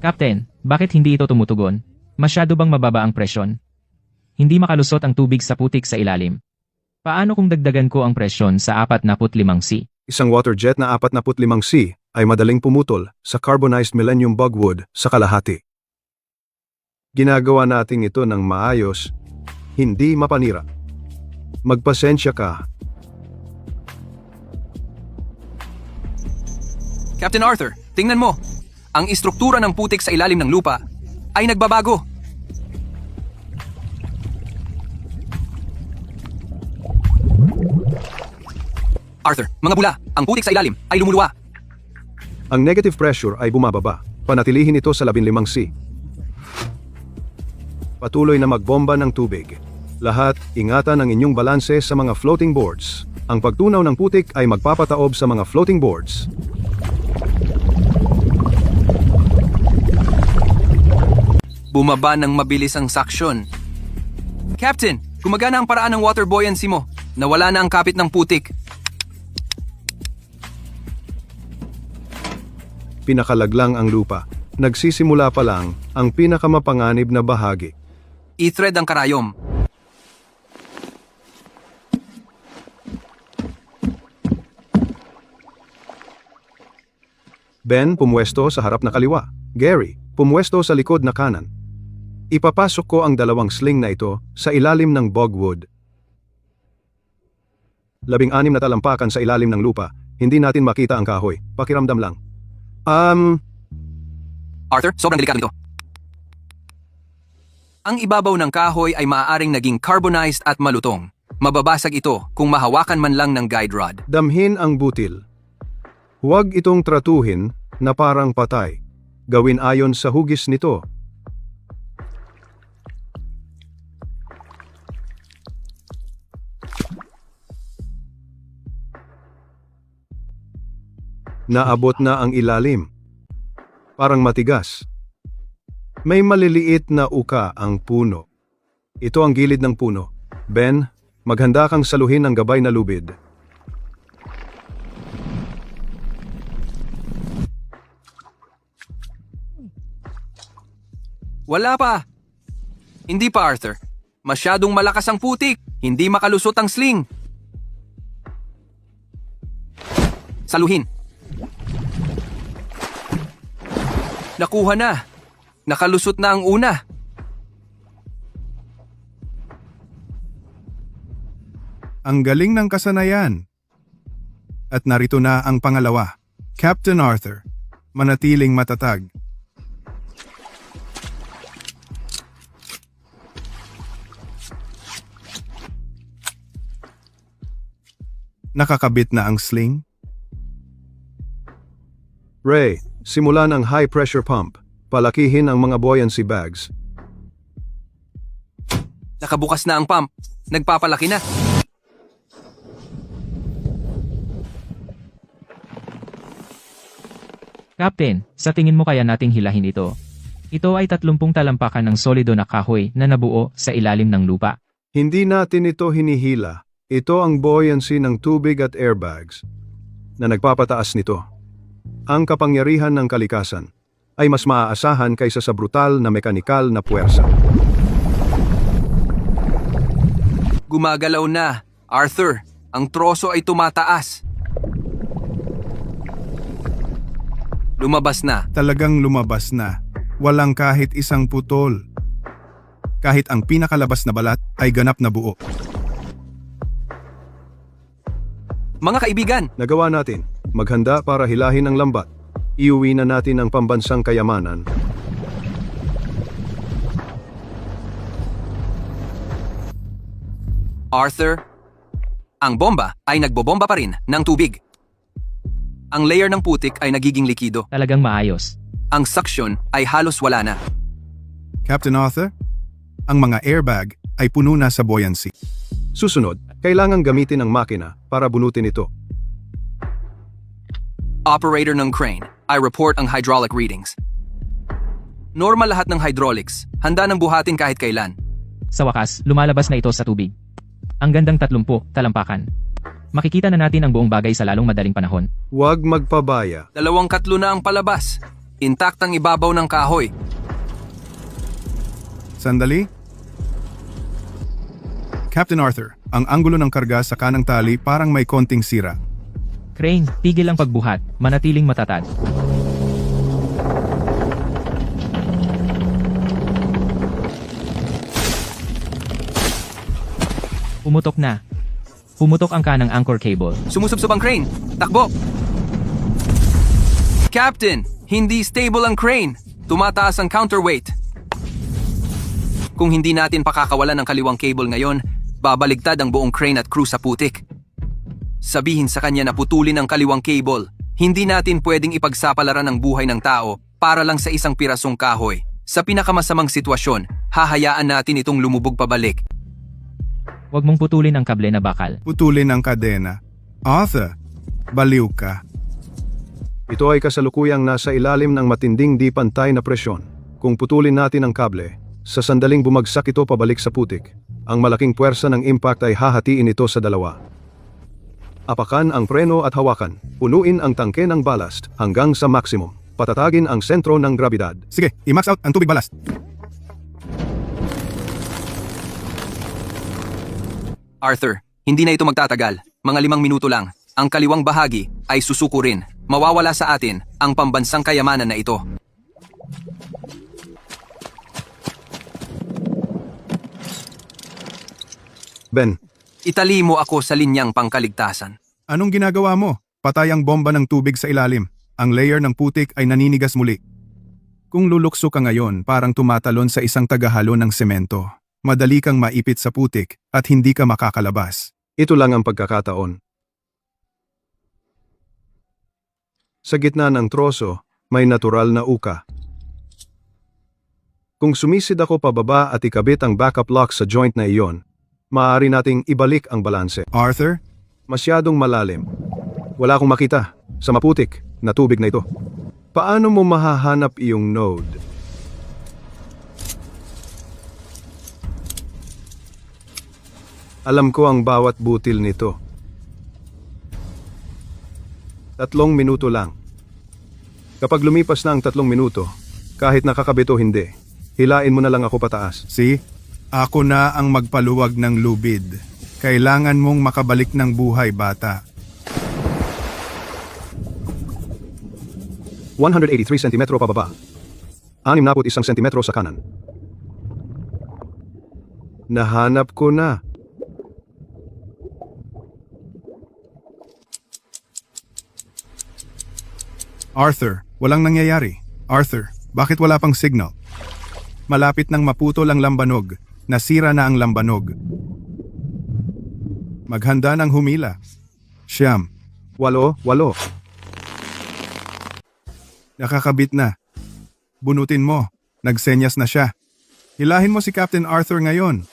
Captain, bakit hindi ito tumutugon? Masyado bang mababa ang presyon? Hindi makalusot ang tubig sa putik sa ilalim. Paano kung dagdagan ko ang presyon sa 45 C?
Isang water jet na 45 C ay madaling pumutol sa carbonized Millennium Bogwood sa kalahati. Ginagawa natin ito ng maayos, hindi mapanira. Magpasensya ka.
Captain Arthur, tingnan mo. Ang istruktura ng putik sa ilalim ng lupa ay nagbabago. Arthur, mga bula, ang putik sa ilalim ay lumuluwa.
Ang negative pressure ay bumababa. Panatilihin ito sa 15 C. Patuloy na magbomba ng tubig. Lahat, ingatan ang inyong balanse sa mga floating boards. Ang pagtunaw ng putik ay magpapataob sa mga floating boards.
Bumaba ng mabilis ang suction. Captain, gumagana ang paraan ng water buoyancy mo. Nawala na ang kapit ng putik.
Pinakalaglang ang lupa. Nagsisimula pa lang ang pinakamapanganib na bahagi.
I-thread ang karayom.
Ben, pumwesto sa harap na kaliwa. Gary, pumwesto sa likod na kanan. Ipapasok ko ang dalawang sling na ito sa ilalim ng bogwood. 16 na talampakan sa ilalim ng lupa. Hindi natin makita ang kahoy. Pakiramdam lang.
Arthur, sobrang delikado nito. Ang ibabaw ng kahoy ay maaaring naging carbonized at malutong. Mababasag ito kung mahawakan man lang ng guide rod.
Damhin ang butil. Huwag itong tratuhin na parang patay. Gawin ayon sa hugis nito. Naabot na ang ilalim. Parang matigas. May maliliit na uka ang puno. Ito ang gilid ng puno. Ben, maghanda kang saluhin ang gabay na lubid.
Wala pa. Hindi pa, Arthur. Masyadong malakas ang putik. Hindi makalusot ang sling. Saluhin. Nakuha na. Nakalusot na ang una.
Ang galing ng kasanayan. At narito na ang pangalawa. Captain Arthur, manatiling matatag. Nakakabit na ang sling?
Ray, simulan ang high pressure pump. Palakihin ang mga buoyancy bags.
Nakabukas na ang pump. Nagpapalaki na.
Captain, sa tingin mo kaya nating hilahin ito? Ito ay 30 talampakan ng solido na kahoy na nabuo sa ilalim ng lupa.
Hindi natin ito hinihila. Ito ang buoyancy ng tubig at airbags na nagpapataas nito. Ang kapangyarihan ng kalikasan ay mas maaasahan kaysa sa brutal na mekanikal na puwersa.
Gumagalaw na. Arthur, ang troso ay tumataas. Lumabas na.
Talagang lumabas na. Walang kahit isang putol. Kahit ang pinakalabas na balat ay ganap na buo.
Mga kaibigan,
Nagawa natin. Maghanda para hilahin ang lambat. Iuwi na natin ang pambansang kayamanan.
Arthur, ang bomba ay nagbobomba pa rin ng tubig. Ang layer ng putik ay nagiging likido.
Talagang maayos.
Ang suction ay halos wala na.
Captain Arthur, ang mga airbag ay puno na sa buoyancy.
Susunod, kailangang gamitin ang makina para bunutin ito.
Operator ng crane, I report ang hydraulic readings. Normal lahat ng hydraulics. Handa ng buhatin kahit kailan.
Sa wakas, lumalabas na ito sa tubig. Ang gandang 30 talampakan. Makikita na natin ang buong bagay sa lalong madaling panahon.
Huwag magpabaya.
2 katlo na ang palabas. Intact ang ibabaw ng kahoy.
Sandali. Captain Arthur, ang anggulo ng karga sa kanang tali parang may konting sira.
Crane, tigil ang pagbuhat. Manatiling matatag. Pumutok na. Pumutok ang kanang anchor cable.
Sumusubsob ang crane. Takbo! Captain, hindi stable ang crane. Tumataas ang counterweight. Kung hindi natin pakakawalan ng kaliwang cable ngayon, babaligtad ang buong crane at crew sa putik. Sabihin sa kanya na putulin ang kaliwang cable. Hindi natin pwedeng ipagsapalaran ang buhay ng tao para lang sa isang pirasong kahoy. Sa pinakamasamang sitwasyon, hahayaan natin itong lumubog pabalik.
Huwag mong putulin ang kable na bakal.
Putulin ang kadena. Arthur, baliw ka.
Ito ay kasalukuyang nasa ilalim ng matinding di pantay na presyon. Kung putulin natin ang kable, sa sandaling bumagsak ito pabalik sa putik. Ang malaking puwersa ng impact ay hahatiin ito sa dalawa. Apakan ang preno at hawakan. Punuin ang tangke ng ballast hanggang sa maximum. Patatagin ang sentro ng grabidad.
Sige, i-max out ang tubig ballast.
Arthur, hindi na ito magtatagal. Mga 5 minuto lang. Ang kaliwang bahagi ay susuko rin. Mawawala sa atin ang pambansang kayamanan na ito.
Ben,
Itali mo ako sa linyang pangkaligtasan.
Anong ginagawa mo? Patay ang bomba ng tubig sa ilalim. Ang layer ng putik ay naninigas muli. Kung lulukso ka ngayon, parang tumatalon sa isang tagahalo ng semento. Madali kang maipit sa putik at hindi ka makakalabas.
ito lang ang pagkakataon. Sa gitna ng troso, may natural na uka. Kung sumisid ako pababa at ikabit ang backup lock sa joint na iyon, maaari nating ibalik ang balanse.
Arthur,
Masyadong malalim. Wala akong makita sa maputik na tubig na ito. Paano mo mahahanap iyong node? Alam ko ang bawat butil nito. 3 minuto lang. Kapag lumipas na ang 3 minuto, kahit nakakabit o hindi, hilain mo na lang ako pataas.
see? Ako na ang magpaluwag ng lubid. Kailangan mong makabalik ng buhay, bata.
183 cm pababa. 61 cm sa kanan. Nahanap ko na.
Arthur, walang nangyayari. Arthur, bakit wala pang signal? Malapit nang maputol ang lambanog. Nasira na ang lambanog. Maghanda ng humila. Siyam.
8.
Nakakabit na. Bunutin mo. Nagsenyas na siya. Hilahin mo si Captain Arthur ngayon.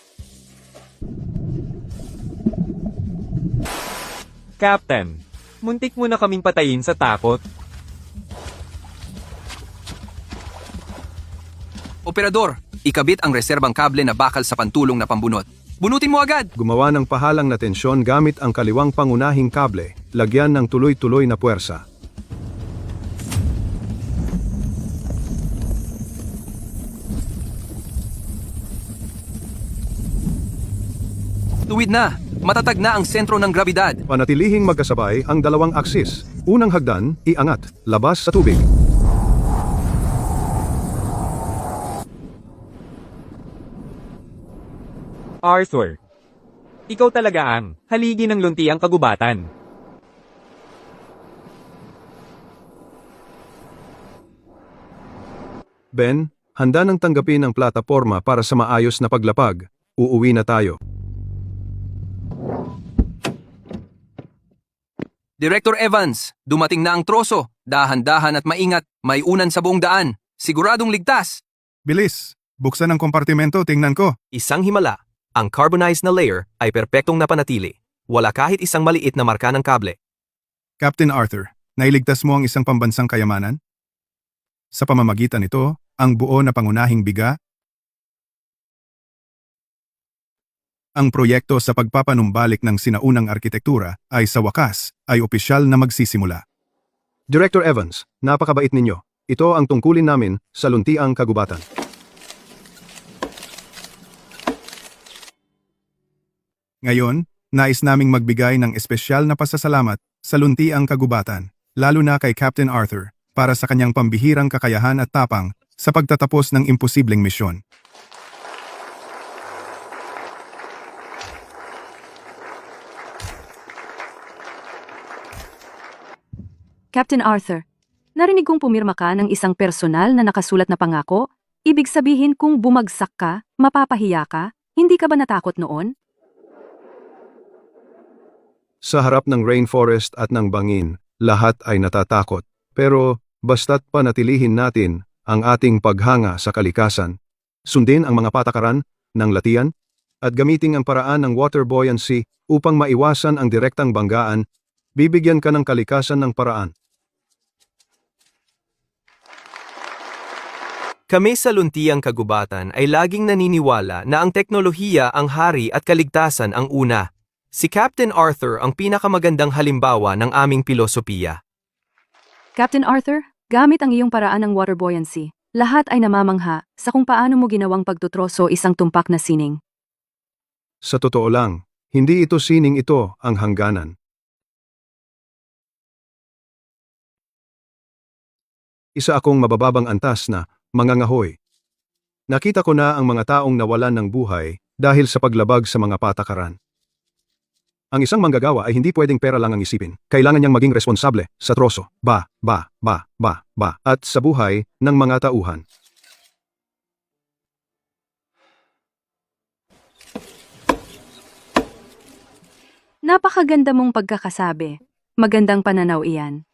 Captain, muntik mo na kaming patayin sa takot.
Operador, ikabit ang reserbang kable na bakal sa pantulong na pambunot. Bunutin mo agad!
Gumawa ng pahalang na tensyon gamit ang kaliwang pangunahing kable, lagyan ng tuloy-tuloy na puwersa.
Tuwid na! Matatag na ang sentro ng grabidad.
Panatilihing magkasabay ang dalawang aksis. Unang hagdan, iangat, labas sa tubig.
Arthur, ikaw talaga ang haligi ng luntiang kagubatan.
Ben, handa nang tanggapin ang plataporma para sa maayos na paglapag. Uuwi na tayo.
Director Evans, dumating na ang troso. Dahan-dahan at maingat. May unan sa buong daan. Siguradong ligtas.
Bilis! Buksan ang kompartimento, tingnan ko.
Isang himala, ang carbonized na layer ay perpektong napanatili. Wala kahit isang maliit na marka ng kable.
Captain Arthur, nailigtas mo ang isang pambansang kayamanan? Sa pamamagitan nito, ang buo na pangunahing biga, ang proyekto sa pagpapanumbalik ng sinaunang arkitektura ay sa wakas ay opisyal na magsisimula.
Director Evans, napakabait ninyo. Ito ang tungkulin namin sa luntiang kagubatan.
Ngayon, nais naming magbigay ng espesyal na pasasalamat sa luntiang kagubatan, lalo na kay Captain Arthur, para sa kanyang pambihirang kakayahan at tapang sa pagtatapos ng imposibleng misyon.
Captain Arthur, narinig kong pumirma ka ng isang personal na nakasulat na pangako. Ibig sabihin kung bumagsak ka, mapapahiya ka, hindi ka ba natakot noon?
Sa harap ng rainforest at ng bangin, lahat ay natatakot. Pero basta't panatilihin natin ang ating paghanga sa kalikasan. Sundin ang mga patakaran ng latian, at gamitin ang paraan ng water buoyancy upang maiwasan ang direktang banggaan, bibigyan ka ng kalikasan ng paraan.
Kami sa Luntiang Kagubatan ay laging naniniwala na ang teknolohiya ang hari at kaligtasan ang una. Si Captain Arthur ang pinakamagandang halimbawa ng aming pilosopiya.
Captain Arthur, gamit ang iyong paraan ng water buoyancy, lahat ay namamangha sa kung paano mo ginawang pagtutroso isang tumpak na sining.
Sa totoo lang, hindi ito sining, ito ang hangganan. Isa akong mabababang antas na mangangahoy. Nakita ko na ang mga taong nawalan ng buhay dahil sa paglabag sa mga patakaran. Ang isang manggagawa ay hindi pwedeng pera lang ang isipin. Kailangan niyang maging responsable sa troso, at sa buhay ng mga tauhan.
Napakaganda mong pagkakasabi. Magandang pananaw iyan.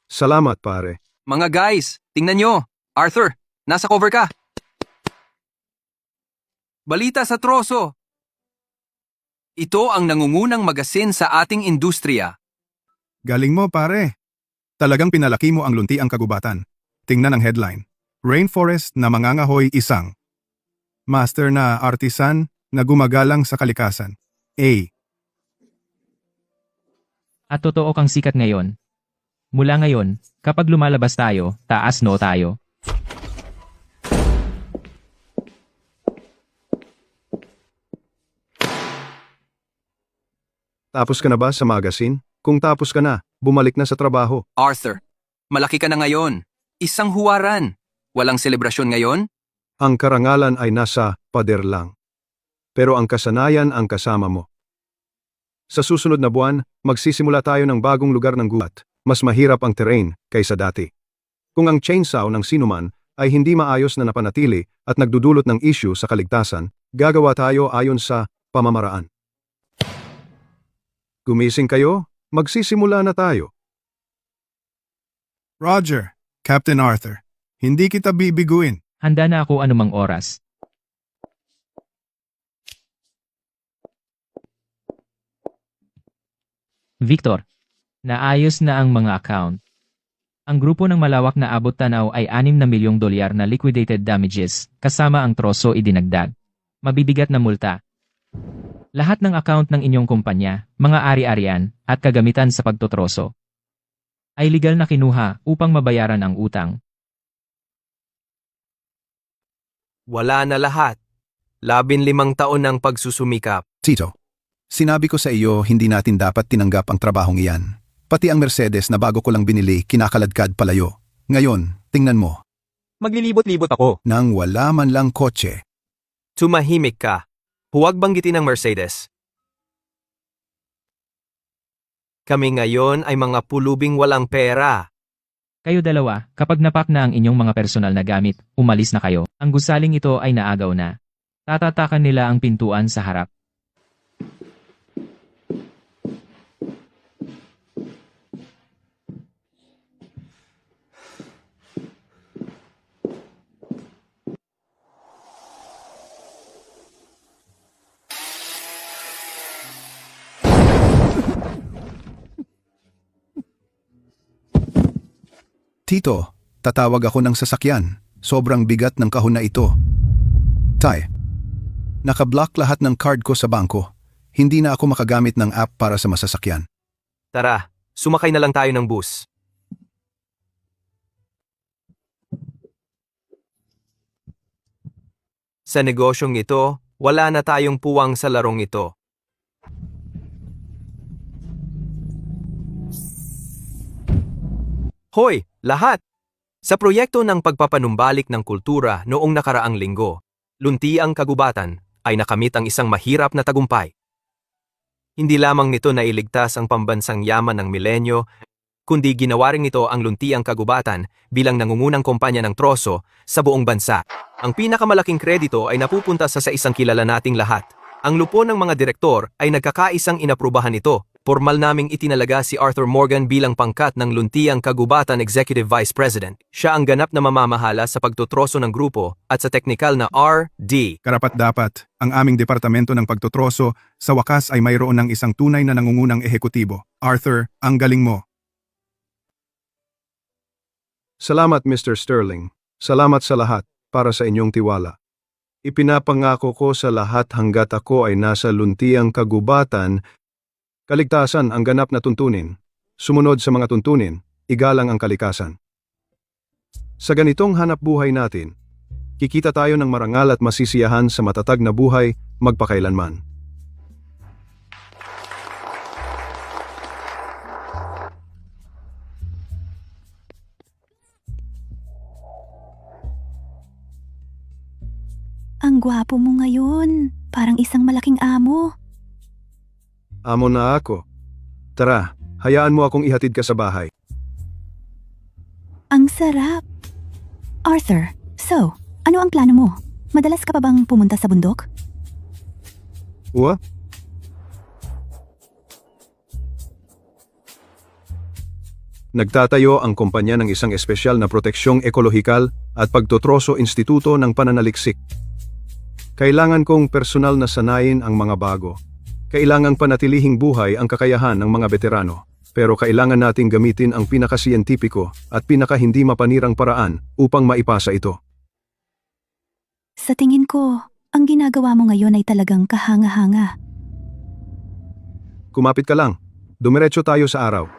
Salamat, pare.
Mga guys, tingnan nyo. Arthur, nasa cover ka. Balita sa troso. Ito ang nangungunang magasin sa ating industriya.
Galing mo, pare. Talagang pinalaki mo ang Luntiang Kagubatan. Tingnan ang headline. Rainforest na mangangahoy isang. Master na artisan na gumagalang sa kalikasan. A.
At totoo kang sikat ngayon. Mula ngayon, kapag lumalabas tayo, taas no tayo.
Tapos ka na ba sa magazine? Kung tapos ka na, bumalik na sa trabaho.
Arthur, malaki ka na ngayon. Isang huwaran. Walang selebrasyon ngayon?
Ang karangalan ay nasa pader lang. Pero ang kasanayan ang kasama mo. Sa susunod na buwan, magsisimula tayo ng bagong lugar ng gubat. Mas mahirap ang terrain kaysa dati. Kung ang chainsaw ng sinuman ay hindi maayos na napanatili at nagdudulot ng issue sa kaligtasan, gagawa tayo ayon sa pamamaraan. Gumising kayo, magsisimula na tayo.
Roger, Captain Arthur. Hindi kita bibiguin.
Handa na ako anumang oras. Victor, naayos na ang mga account. Ang grupo ng malawak na abot tanaw ay $6 na milyong na liquidated damages, kasama ang troso idinagdag. Mabibigat na multa. Lahat ng account ng inyong kumpanya, mga ari-arian, at kagamitan sa pagtotroso ay legal na kinuha upang mabayaran ang utang.
Wala na lahat. 15 taon ng pagsusumikap.
Tito, sinabi ko sa iyo hindi natin dapat tinanggap ang trabahong iyan. Pati ang Mercedes na bago ko lang binili kinakaladkad palayo. Ngayon, tingnan mo,
Maglilibot-libot ako.
nang wala man lang kotse.
Tumahimik ka. Huwag banggitin ang Mercedes. Kami ngayon ay mga pulubing walang pera.
Kayo dalawa, kapag napak na ang inyong mga personal na gamit, umalis na kayo. Ang gusaling ito ay naagaw na. Tatatakan nila ang pintuan sa harap.
Tito, tatawag ako ng sasakyan. Sobrang bigat ng kahon na ito. Tay, nakablock lahat ng card ko sa bangko. Hindi na ako makagamit ng app para sa masasakyan.
Tara, sumakay na lang tayo ng bus. Sa negosyong ito, wala na tayong puwang sa larong ito. Hoy, lahat! Sa proyekto ng pagpapanumbalik ng kultura noong nakaraang linggo, Luntiang Kagubatan ay nakamit ang isang mahirap na tagumpay. Hindi lamang nito nailigtas ang pambansang yaman ng milenyo, kundi ginawa rin nito ang Luntiang Kagubatan bilang nangungunang kumpanya ng troso sa buong bansa. Ang pinakamalaking kredito ay napupunta sa isang kilala nating lahat. Ang lupo ng mga direktor ay nagkakaisang inaprubahan ito. Formal naming itinalaga si Arthur Morgan bilang pangkat ng Luntiang Kagubatan Executive Vice President. Siya ang ganap na mamamahala sa pagtutroso ng grupo at sa teknikal na RD.
Karapat-dapat, ang aming departamento ng pagtutroso sa wakas ay mayroon ng isang tunay na nangungunang ehekutibo. Arthur, ang galing mo.
Salamat Mr. Sterling. Salamat sa lahat para sa inyong tiwala. Ipinapangako ko sa lahat hanggat ako ay nasa luntiang kagubatan, kaligtasan ang ganap na tuntunin. Sumunod sa mga tuntunin, igalang ang kalikasan. Sa ganitong hanap buhay natin, kikita tayo ng marangal at masisiyahan sa matatag na buhay magpakailanman.
Ang gwapo mo ngayon. Parang isang malaking amo.
Amo na ako. Tara, hayaan mo akong ihatid ka sa bahay.
Ang sarap. Arthur, so, ano ang plano mo? Madalas ka pa bang pumunta sa bundok?
Uwa? Nagtatayo ang kumpanya ng isang espesyal na proteksyong ekolohikal at pagtutroso instituto ng pananaliksik. Kailangan kong personal na sanayin ang mga bago. Kailangang panatilihing buhay ang kakayahan ng mga veterano. Pero kailangan nating gamitin ang pinakasiyentipiko at pinaka-hindi mapanirang paraan upang maipasa ito.
Sa tingin ko, ang ginagawa mo ngayon ay talagang kahanga-hanga.
Kumapit ka lang. Dumiretso tayo sa araw.